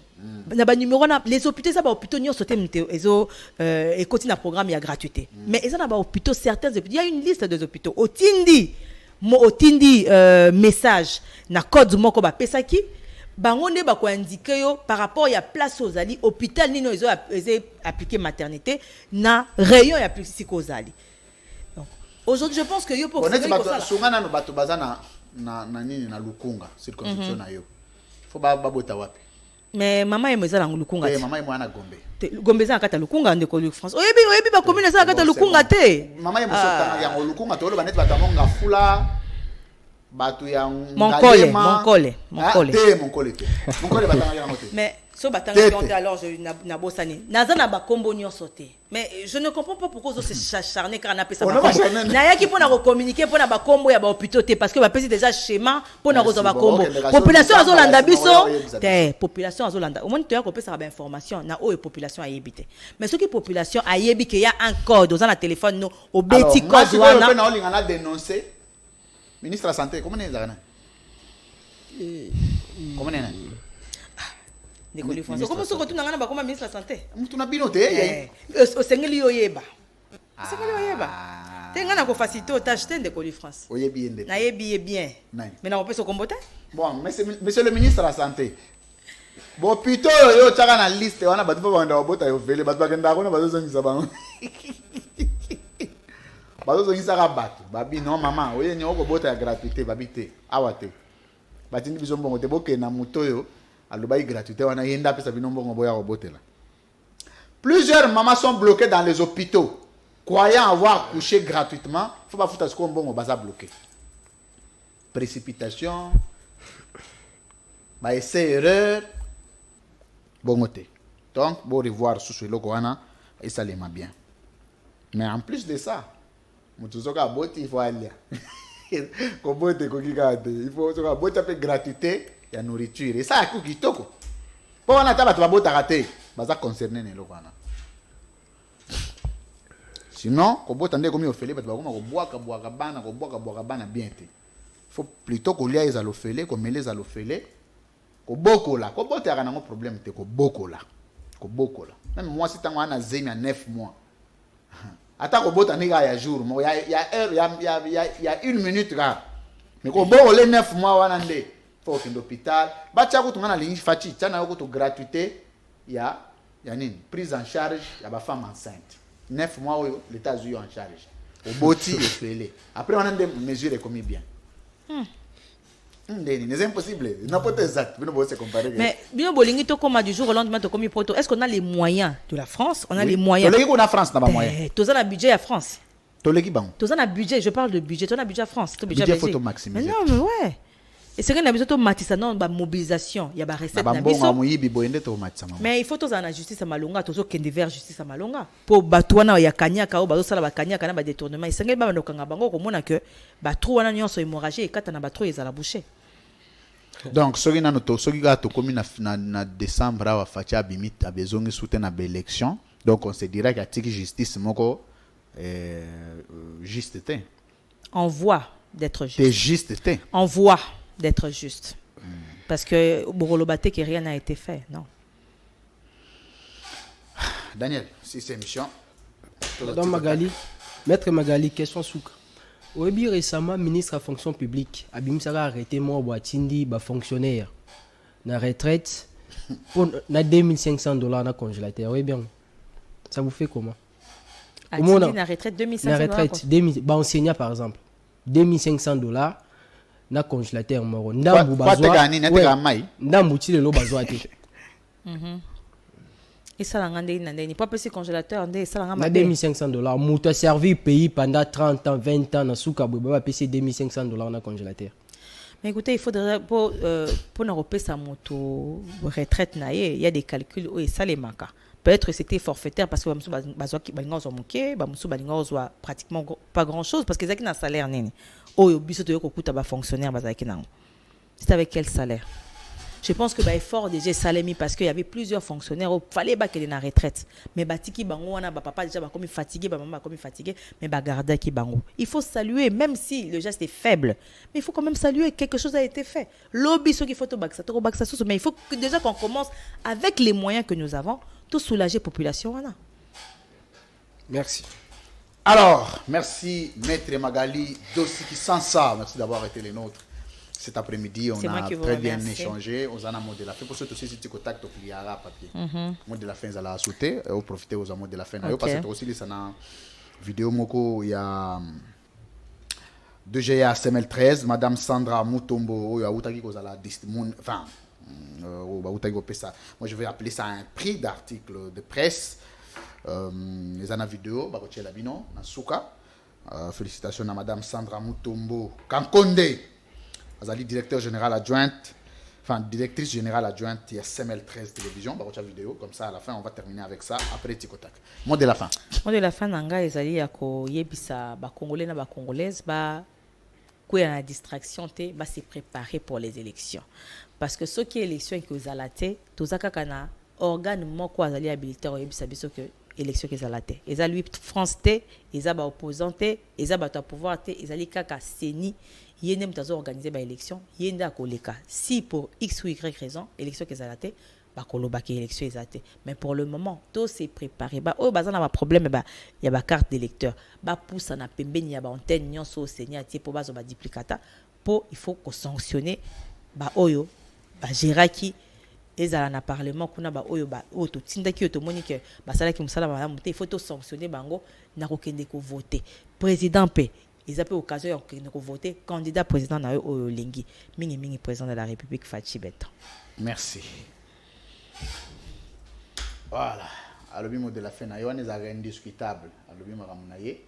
na ba numéro na les hôpitaux ça ba hôpitaux nyo sauté ezo et continue na programme ya gratuité mais eza na ba hôpitaux certains hôpitaux il y a une liste des hôpitaux otindi message na code moko ba pesaki bango nde ba ko indiquer yo par rapport ya place aux ali hôpital nino ezo appliquer maternité na rayon ya psychosali. Donc aujourd'hui je pense que yo pour ça sungana no bato bazana na nini na lukunga circonscription na yo faut ba bota wapi Mais maman est mezala ngulukunga. Maman est moi na Gombe. Gombe za kata lukunga ndeko lu France. Oyebi ba commune za kata lukunga te. Maman est mosota ya lukunga to lo banet batamonga fula. Batu ya Monkole. Monkole batanga ya ngote. Mais so batanga konte alors je na bosani. Naza na ba kombo nyonso te. Mais je ne comprends pas pourquoi se s'acharner car on appelle ça ba kombo. Na yaki pona ko communiquer pona ba kombo ya ba hôpitaux te parce que ba pesi déjà schéma pona ko ba kombo. Population azolanda biso te population azolanda. Au moins tu as ko pesa ba information na o population ayebite. Mais ce qui population ayebi que y a un code dans la téléphone no obeti code wana. Alors moi on a dénoncé ministre de la santé comment est ça? Comment est Comment se retourne dans la ministre de la santé? Tu n'as binoté. Au Sengeli Oyeba. Sengeli Oyeba. Tu as facilité au tâche de Coli France. Oyebi bien. Nayebi bien. Mais on peut se combattre? Bon, monsieur le ministre de la santé. Bon, plutôt, yo tchaka na liste, wana batu pa banda obota yo vele, batu bakenda kona bazo zongisa bango. Bazo zongisa ka batu. Babi non maman, oye nyoko bota ya gratuité babité. Awate. Batindi biso mbongo te boke na moto yo. Aloba gratuité wana yenda pesa binombo boya robotela. Plusieurs mamans sont bloquées dans les hôpitaux croyant avoir couché gratuitement. Faut pas foutre ce qu'on bon baza bloqué. Précipitation. Ba essai erreur. Bongoté. Donc bon revoir sous ce logo wana et ça les m'a bien. Mais en plus de ça, mutuzoka boti il faut aller. Ko bote ko kikate. Il faut soka boti pe gratuité. Ya nourriture et ça a coûté kitoko pour on a taba tu vas boire raté baza concerné ne lokana sinon ko bota ndé komi ofele bato bakoma ko boaka bana bien te faut plutôt ko lia ezalo fele ko mele ezalo fele ko bokola ko bota kana ngo problème te ko bokola même moi si tango ana zemi à 9 mois ata ko bota ndika ya jour mo ya heure ya 1 minute là mais ko bokola 9 mois wana ndé faut que l'hôpital batia ko tungana ligne fati tana ko to gratuité ya nini prise en charge ya ba femme enceinte 9 mois l'état a eu en charge au boti et félé après on a des mesures comme bien c'est impossible n'a pas exact nous pouvons se comparer mais bien bolingi to comme du jour au lendemain to comme poto est-ce qu'on a les moyens de la France on a les moyens to leki na France na ba moyens to za na budget à France to leki bango to za na budget je parle de budget to na budget à France to budget faut to maximiser mais non mais ouais. Et c'est qu'on a besoin de matissa non ba mobilisation il y a ba recette na biso mais il faut tous en la justice à malonga tous kende vers justice à malonga pour batwana ya kanyaka o bazo sala ba kanyaka na ba détournement c'est ngeba ba kanga bango ko mona que ba trop wana nyonso hémorragie et kata na ba trop ezala boucher donc soki na noto soki ga to komi na décembre wa facha bimit a besoin de soutenir na élection donc on se dirait qu'il y a tiki justice moko juste té en voie d'être juste c'est juste té en voie d'être juste. Parce que Borolobate que rien n'a été fait, non. Daniel, si c'est mission. Madame Magali, Maître Magali, question souk. Oebi récemment ministre à fonction publique, Abim Sara arrêté moi Boatindi, ba fonctionnaire. Na retraite pour na $2500 na congélateur. Oui bien. Ça vous fait comment? Atindi na retraite $2500. Na retraite ba enseignant par exemple. $2500 na congélateur moro ndambu bazwa ndambu ti lelo bazwa te esalanga ndeni na ndeni pas petit congélateur ndé esalanga na $2500 mutu a servi pays pendant 30 ans 20 ans na suka boye ba pesi $2500 na congélateur. Mais écoutez, il faudrait pour ne repérer sa moto retraite naie, il y a des calculs où ça les manque. Peut-être c'était forfaitaire parce que pratiquement pas grand-chose parce que c'est un salaire nini. Oh, fonctionnaire c'est avec quel salaire? Je pense que effort déjà salaire parce qu'il y avait plusieurs fonctionnaires il fallait qu'il ait une retraite mais batiki bango wana papa déjà comme fatigué maman comme fatigué mais garder qui bango. Il faut saluer même si le geste est faible mais il faut quand même saluer quelque chose a été fait. Lobby ce qu'il faut to baksa mais il faut que déjà qu'on commence avec les moyens que nous avons tout soulager population wana. Merci. Alors, merci Maître Magali Dossi sans ça. Merci d'avoir été les nôtres cet après-midi. On a très bien échangé. On a un mot de la fin. Pour ceux qui sont contact au pliara papier. Mot de la fin, ça a sauté. Vous profitez aux mots de la fin. Parce que aussi, il y a une vidéo moko, il y a DGA SML 13, Madame Sandra Mutombo, il y a Outaki Kozala, enfin, Moi, je vais appeler ça un prix d'article de presse. Les ana vidéo, bakotie la bino, Nasuka. Félicitations à Madame Sandra Mutombo Kankonde, Azali directeur général adjointe, enfin directrice générale adjointe, il y a CML13 télévision, bakotie vidéo, comme ça à la fin on va terminer avec ça après Tikotak. Mot de la fin. Mot de la fin, nanga ezali ya ko yebisa ba congolais na ba congolaises ba ko ya na distraction te ba se préparer pour les élections. Parce que ce qui est élection que zalate, tozaka kana organe moko azali habilité o yebisa biso que élection que zalate. Eza lui France te, eza ba opposant te, eza ba pouvoir te, ezali kaka seni yene mtazo organiser ba élection, yenda koleka. Si pour X ou Y raison, élection que zalate, ba koloba ke élection ezate. Mais pour le moment, tout s'est préparé. Ba oh bazana ba problème ba ya ba carte d'électeur. Ba poussa na pembeni ya ba antenne nyonso seni atie pour bazo ba duplicata pour il faut ko sanctionner ba oyo ba géraki ezala na parlement kuna ba oyo ba oto tindaki oto monique ba sala ki musala ba monter il faut to sanctionner bango na ko kende ko voter président pe ils appellent occasion ya kende ko voter candidat président na oyo lingi mingi président de la République Fachi Beton. Merci. Voilà, alobi mot de la fin na yo les arrêts indiscutables alobi maramunaye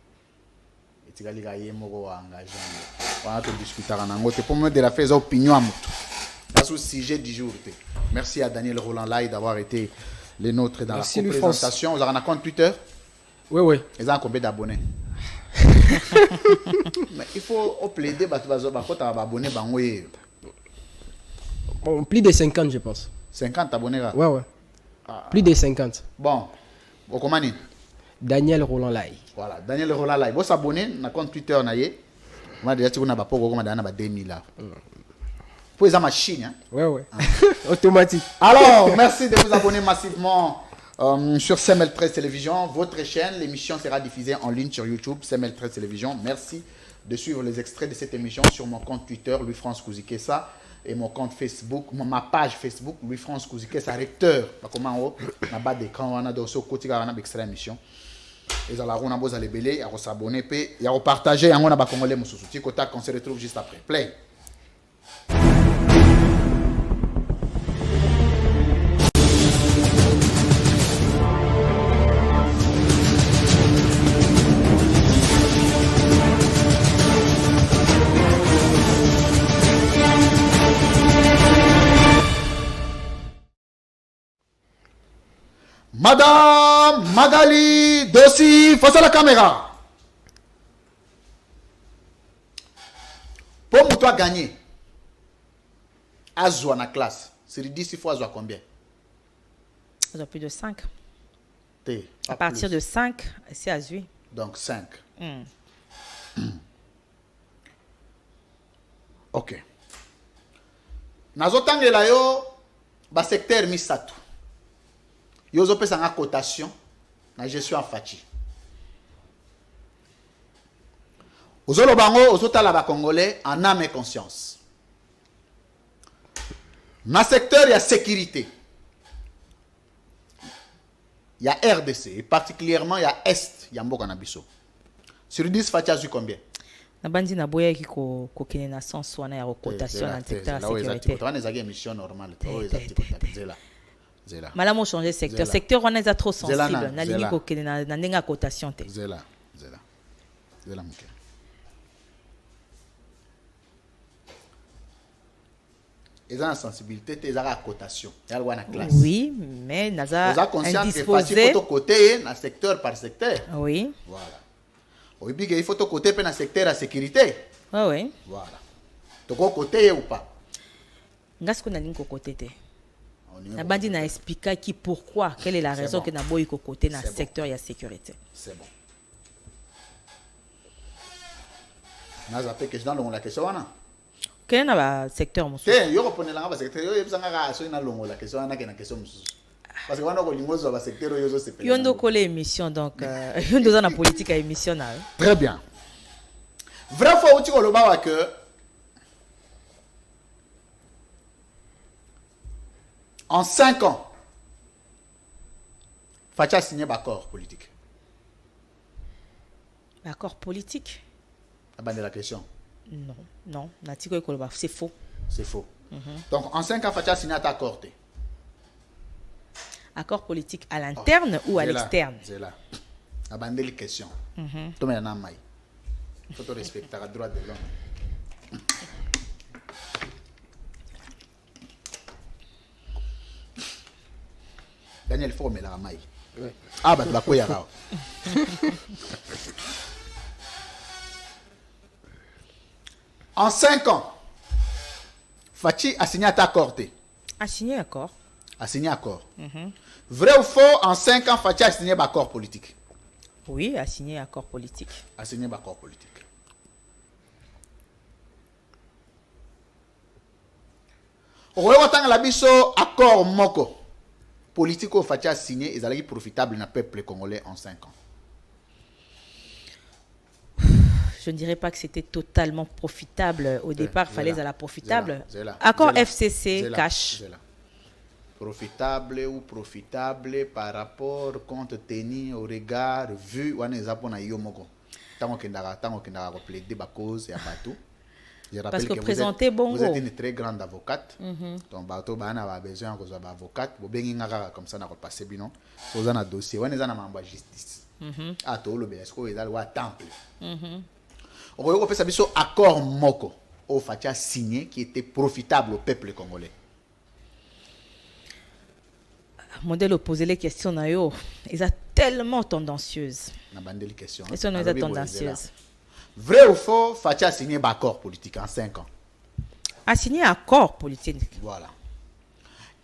etikali ga ye moko engagé on a to discuter nango te pour mot de la fin za opinion à mutu. C'est le sujet du jour. Merci à Daniel Roland Lai d'avoir été les nôtres dans la présentation. Vous avez un compte Twitter? Oui. Ils ont combien d'abonnés? Mais il faut plaider pour les abonnés. Bon, plus de 50, je pense. 50 abonnés? Ouais. Plus de 50. Bon, comment est Daniel Roland Lai. Voilà, Daniel Roland Lai. Vous abonnez à un compte Twitter. Vous avez déjà 2000 là. Pour les machines. Hein? Ouais. Automatique. Alors, merci de vous abonner massivement sur CML13 Télévision, votre chaîne. L'émission sera diffusée en ligne sur YouTube, CML13 Télévision. Merci de suivre les extraits de cette émission sur mon compte Twitter, Louis-France Kouzikessa, et mon compte Facebook, ma page Facebook, Louis-France Kouzikessa, recteur. Comment on a bas d'écran, on a de ce côté, on a extrait émission. Et ça, on a besoin d'aller belé, on s'abonner, et on partager, on a bas congolais, on se retrouve juste après. Play. Madame Magali Dossi, face à la caméra. Pour toi gagner, Azwa na classe, c'est 10 fois Azwa combien? Azwa plus de 5. À partir de 5, c'est Azui. Donc 5. Ok. Nazotangela yo ba secteur misatu. Yo zo pesa nga cotation na gestion en Fachi. Ozolo bango ozotala ba congolais en âme et conscience. Na secteur il y a sécurité. Il y a RDC et particulièrement il y a Est, il y a Mboka na biso. Sur 10 Fachi a eu combien? Na bandi na boya ki ko kene na sens wana ya cotation na secteur la sécurité. On a une émission normale. Malamo changer secteur. Secteur on est trop sensible. Na lingi ko kene na ndenga cotation te. Zela mke. Ils ont une sensibilité, ils ont une cotation. Ils ont une classe. Oui, mais ils ont indisposé. Il faut côté dans secteur par secteur. Oui. Voilà. Il faut côté dans secteur de sécurité. Oui. Voilà. Tu côté ou pas? Ngas ko na lingi côté te. Na bandi na expliquer qui pourquoi, quelle est la raison que na boy ko côté dans secteur de sécurité. C'est bon. Na zappé que dans la question wana. Quel est le secteur musu? Yo reprenez la secteur yo yebsanga ka so ina longo la question wana ke na question musu. Parce que wana ko lingozo ba secteur yo zo sepela. Yondo ko les émission donc yondo za na politique à émission na. Très bien. Vrai fois uti ko loba wa que en 5 ans Fachi a signé un accord politique. Accord politique? Abandonne la question. Non, c'est faux. C'est faux. Donc, en 5 ans, Fatia signé à ta accord. Accord politique à l'interne ou à l'externe? C'est là. Abandonner les questions. Tout le monde a il faut respecter le droit de l'homme. Daniel, il faut mettre la maille. Ah, bah, tu vas quoi, En 5 ans, Fachi a signé à ta accord. A signé accord. A signé accord. Vrai ou faux, en 5 ans, Fachi a signé un accord politique. Oui, a signé accord politique. A signé un accord politique. Au la biso accord moko politique au Fachi a signé, ils allaient profitable dans le peuple congolais en 5 ans. Je ne dirais pas que c'était totalement profitable. Au départ, il fallait la profitable. Zéla. Accord FCC, cash. Profitable ou profitable par rapport, compte tenu, au regard, vu, on est à Yomoko. Tant qu'on a plaidé ma cause et à Batou. Je rappelle que vous êtes une très grande avocate. Donc, Batou a besoin de vous avocate. Vous avez besoin comme ça, vous passez bien. Vous avez un dossier. Vous avez un justice. À tout le monde, est-ce que vous avez un temple? On a fait un accord Moko au Fatia signé qui était profitable au peuple congolais. Modèle opposé les questions nayo, ils sont tellement tendancieuses. Elles sont tendancieuses. Vrai ou faux, Fatia a signé un accord politique en 5 ans. A signé un accord politique. Voilà.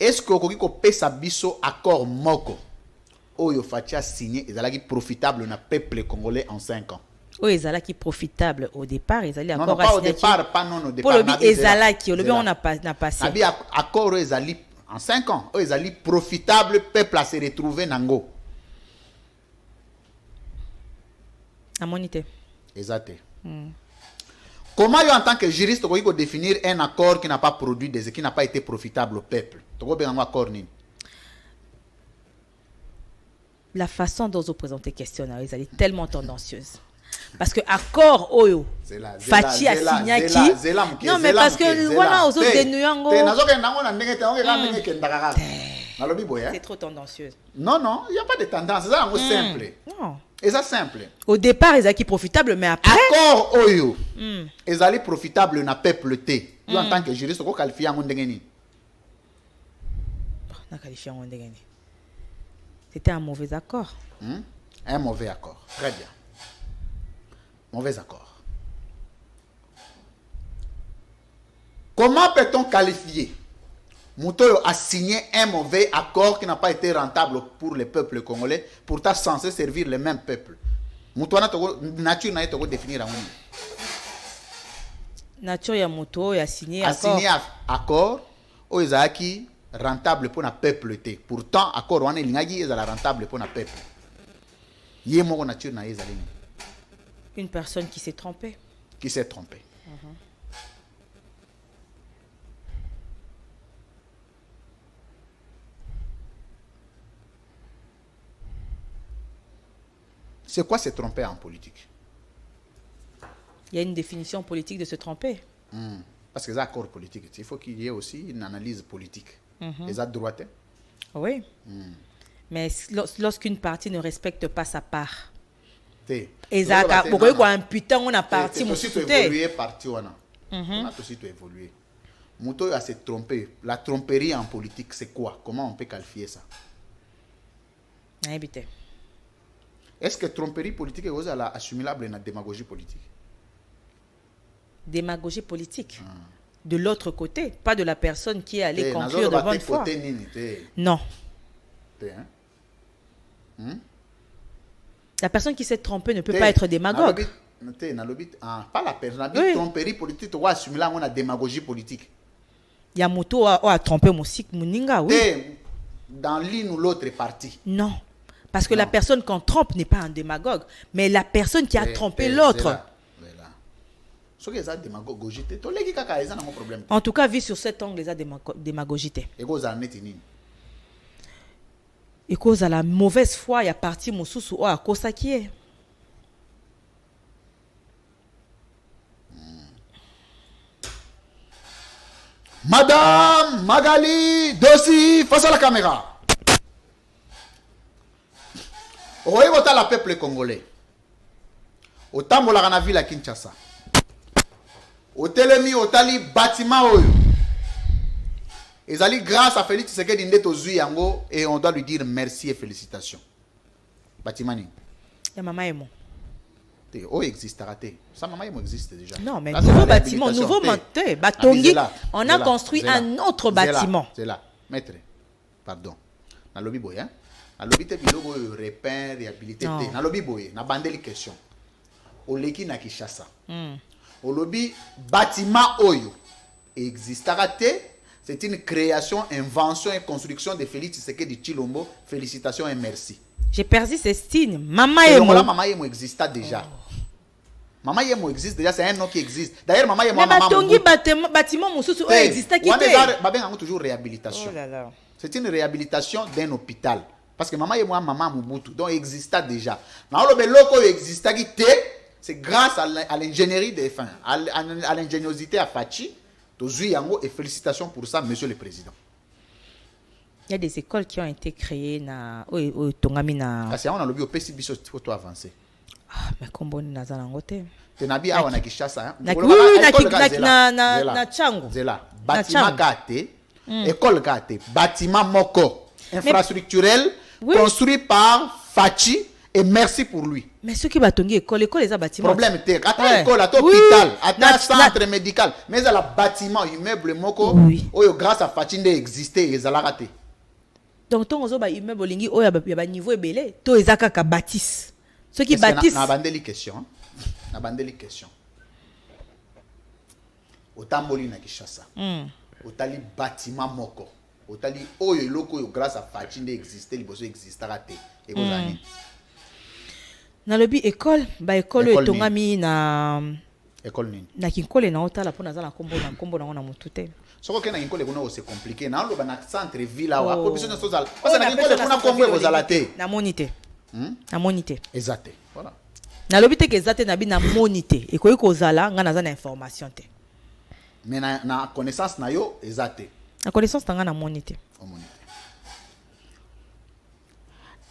Est-ce que vous avez fait un accord Moko au Fatia signé et profitable au peuple congolais en 5 ans? Oui, ils allaient profitable au départ, ils allaient non, accord non, pas au départ, pas non au départ. Pour le but, ils allaient qui, le but on a passé. Accord ils allaient en 5 ans, ils allaient profitable, peuple à se retrouver nango. À mon idée. Exact. Comment en tant que juriste, vous pouvez définir un accord qui n'a pas produit qui n'a pas été profitable au peuple? Tu peux un accord ni? La façon dont vous présentez question, ils allaient tellement tendancieuse. Parce que accord oyo Fachi a signé qui non mais parce que voilà aux autres dénouango c'est trop tendancieux. Non il n'y a pas de tendance, c'est ça simple. Non, c'est ça simple. Au départ ils allaient profitable mais après accord oyo ils allaient profitable na peuple té. Yo en tant que juriste ko qualifier ngo ndengeni na qualifier ngo ndengeni c'était un mauvais accord. Un mauvais accord, très bien. Mauvais accord. Comment peut-on qualifier Moutoyo a signé un mauvais accord qui n'a pas été rentable pour le peuple congolais, pourtant censé servir le même peuple? Moutoyo nature n'a pas définir à nature ya Moutoyo a signé accord au Isaki rentable pour le peuple. Pourtant accord wana lingaki est rentable pour le peuple. Yemo nature na ezali. Une personne qui s'est trompée. Qui s'est trompée. C'est quoi se tromper en politique? Il y a une définition politique de se tromper. Parce que les accords politiques, il faut qu'il y ait aussi une analyse politique. Les actes droités. Oui. Mais lorsqu'une partie ne respecte pas sa part. Ezaka pourquoi quoi imputant on a parti mon évoluer parti on a aussi évoluer. Mouto a se tromper. La tromperie en politique c'est quoi? Comment on peut qualifier ça? Habité. Est-ce que tromperie politique est assimilable à la démagogie politique? Démagogie politique. De l'autre côté, pas de la personne qui est allée conclure de bonne foi. Non. La personne qui s'est trompée ne peut pas être démagogue. Pas la personne. La tromperie politique, tu vois, assimiler à la démagogie politique. Yamoto a trompé Mouninga, oui. Dans l'une ou l'autre partie. Non. Parce que la personne qu'on trompe n'est pas un démagogue, mais la personne qui a trompé l'autre. En tout cas, vu sur cet angle, les a démagogité. Et cause à la mauvaise foi, il y a parti Moussoussou à cause qui est. Madame Magali Dossi, face à la caméra. Oye, vota la peuple congolais. Autant la na ville à Kinshasa. Otelemi otali bâtiment oyo. Ezali grâce à Félix Tshisekedi ndeto zui yango et on doit lui dire merci et félicitations. Bâtiment ni. Ya mama emo. Oh, existe, raté. Ça, maman, il existe déjà. Non, mais là, nouveau bâtiment, nouveau monté. Batongi, on a construit un autre bâtiment. C'est là. Maître, pardon. Dans le lobby boy, hein? Dans le lobby, tu as repère, réhabilité. Dans le lobby boy, na bandeli question. Au leki na Kinshasa. Au lobby, bâtiment oyo existe, raté. C'est une création, invention et construction de Félix Tshisekedi Tshilombo. Félicitations et merci. J'ai perdu ces signes. Maman emo. Maman emo existe déjà. Maman Yemo existe déjà, c'est un nom qui existe. D'ailleurs, Maman Yemo, maman Tongi bâtiment Moussou existe qui est toujours réhabilitation. Oh là là. C'est une réhabilitation d'un hôpital. Parce que Maman Yemo, Maman Mobutu, donc existe déjà. Dans le loco existe qui c'est grâce à l'ingénierie des fins, à l'ingéniosité à Fachi, et félicitations pour ça, Monsieur le Président. Il y a des écoles qui ont été créées au Tongami na. Parce qu'on a le bio PC biso photo avancé. Ah, mais comment on a ça en côté? Tenabi a wana Kinshasa. Oui, na Tchango. Zela. Bâtiment gâté, école gâté, bâtiment moko, infrastructurel, construit par Fachi et merci pour lui. Mais ceux qui batongi école les bâtiments. Problème terre. Attends école, attends hôpital, attends centre médical, mais à la bâtiment immeuble moko, grâce à Fachi ne existait et ça raté. Donc ton ozo ba immeuble lingi oya ba niveau ebele, to ezaka ka bâtisse. Ceux qui bâtissent. Na bandeli question. Na bandeli question. Otamboli na Kinshasa. Otali bâtiment moko. Otali oyo loko yo grâce à Fachi ne existait, liboso existera te. Et vous allez. Na lobi école, ba école etongami na école nini. Na kinkole na otala pona za na kombo na mutute. Soko ke na kinkole kuna c'est compliqué. Na lo ba na centre ville awa. Ko biso nso zala. Parce na kinkole kuna kombo ko zala te. Na monité. Na monité. Exact. Voilà. Na lobi te ke exact na bi na monité. E koyi ko zala nga na za na information te. Mais na connaissance na yo exact. La connaissance tanga na monité.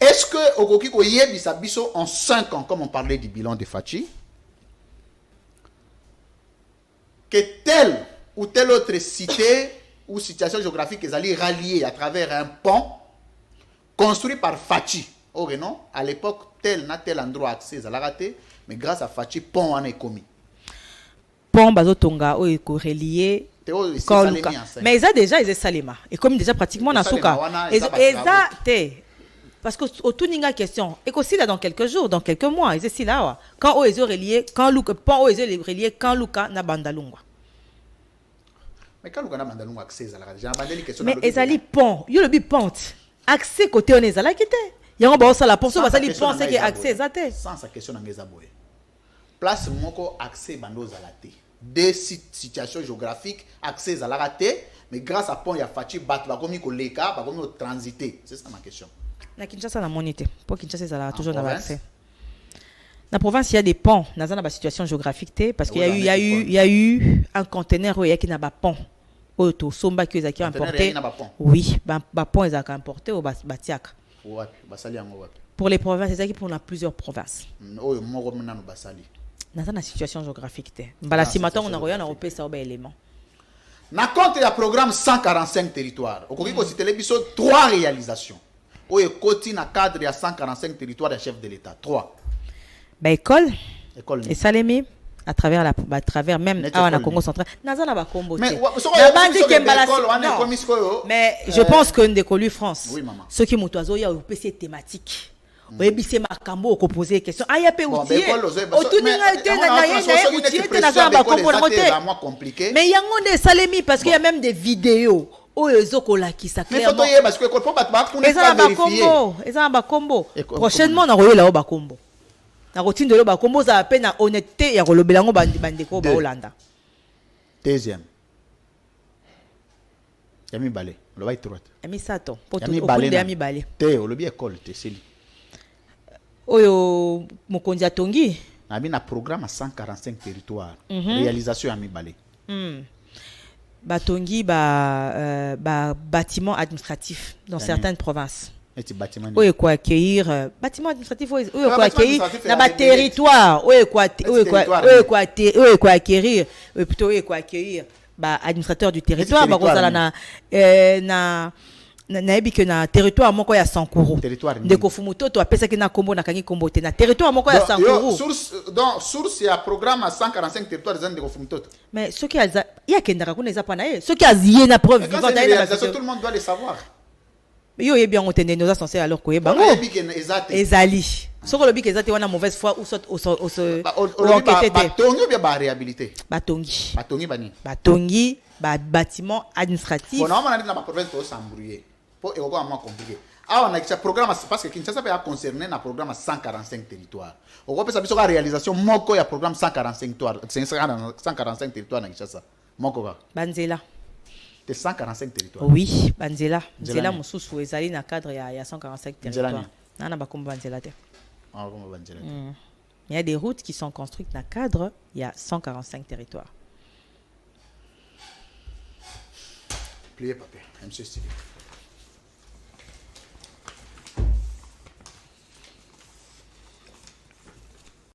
Est-ce que Okoki ko yebisa biso en 5 ans comme on parlait du bilan de Fachi que telle ou telle autre cité ou situation géographique est allée rallier à travers un pont construit par Fachi. Oh non, à l'époque tel endroit accès à la raté, mais grâce à Fachi pont en est commis. Pont bazotonga o eko relié. Mais ils ont déjà ils salima et comme déjà pratiquement na souka. Ils parce que au tout ninga question et aussi là dans quelques jours, dans quelques mois, ils sont là quand ils ont relié quand Luka pont ils ont relié quand Luka na bandalungwa. Mais quand Luka na bandalungwa accès à la raté, mais ezali pont, yo le bi pont. Accès côté on est là qui était. Yango ba osala pour ça ba sali pont c'est que accès ezate. Sans sa question ngeza boye. Place moko accès bando zalate. Des situations géographiques, accès à la raté, mais grâce à pont, il y a Fachi, Bakomi, Koleka, Bakomi, transité. C'est ça ma question. Na Kinshasa, la monité. Pour Kinshasa, ça a toujours accès. Dans la province, il y a des ponts. Dans la situation géographique, parce qu'il y a eu un conteneur où il y a qui n'a pas pont. Auto, Somba qui a importé. Oui, bah pont ils ont importé au Batiak. Pour les provinces, c'est ça qui pour plusieurs provinces. Dans la situation géographique, la situation on a rien à repérer ça au élément. Na compte le programme 145 territoires. Au Congo, c'était l'épisode 3 réalisations. Où est côté na cadre il y a 145 territoires de chef de l'État. 3. Bah école et Salemi à travers même à Congo central. Nazana ba Combo. Mais je pense que Ndekolu France. Oui maman. Ceux qui motoizo ya PC thématique. Oyebise makambo okoposer question aya pe outil otuninga ete na ye outil ete na za ba kombo na côté mais yango nde salemi parce qu'il y a même des vidéos oyo ezokolakisa clairement mais parce que pour ba kuna vérifier eza ba kombo prochainement na royela ba kombo na kotindelo ba kombo za pe na honnêteté ya kolobela ngo bandeko ba Holanda. Deuxième Yami Balé le va droite Yami Sato poto okundi Yami Balé te olobi école te seli oyo mokonzi atongi na programme à 145 territoires réalisation ya mibale batongi bâtiment administratif dans certaines provinces. Et tu bâtiment. Oui, quoi accueillir bâtiment administratif, oui, quoi accueillir administratif, dans le territoire, oui, quoi acquérir, plutôt oui, quoi accueillir administrateur du territoire, nayebi que na territoire moko ya Sankuru ndeko fumutoto apesa que na kombo na kangi kombo te na territoire moko ya Sankuru source ya programme à 145 territoires de ndeko fumutoto. Mais ce qui ya kendaka kuna eza pana ce qui a zié na preuve vivante tout le monde doit le savoir. Yo yebi en otende nous a censé alors ko yeba ngo ezali soko lobi que ezate wana mauvaise foi ou enquêter batongi bien ba réhabilité batongi bani bâtiment administratif bon on a dit dans ma province to s'embrouiller pour moins compliqué. Ah, on a un programme parce que Kinshasa peut concerner un programme 145 territoires. On va penser à réalisation moko ya programme 145 territoires na Kinshasa. Moko ba. Banzela. De 145 territoires. Oui, Banzela. Banzela mususu ezali na cadre ya 145 territoires. Nana ba komba Banzela te. Ah, comme Banzela. Il y a des routes qui sont construites dans le cadre, il y a 145 territoires. Pliez papier, monsieur Stylé.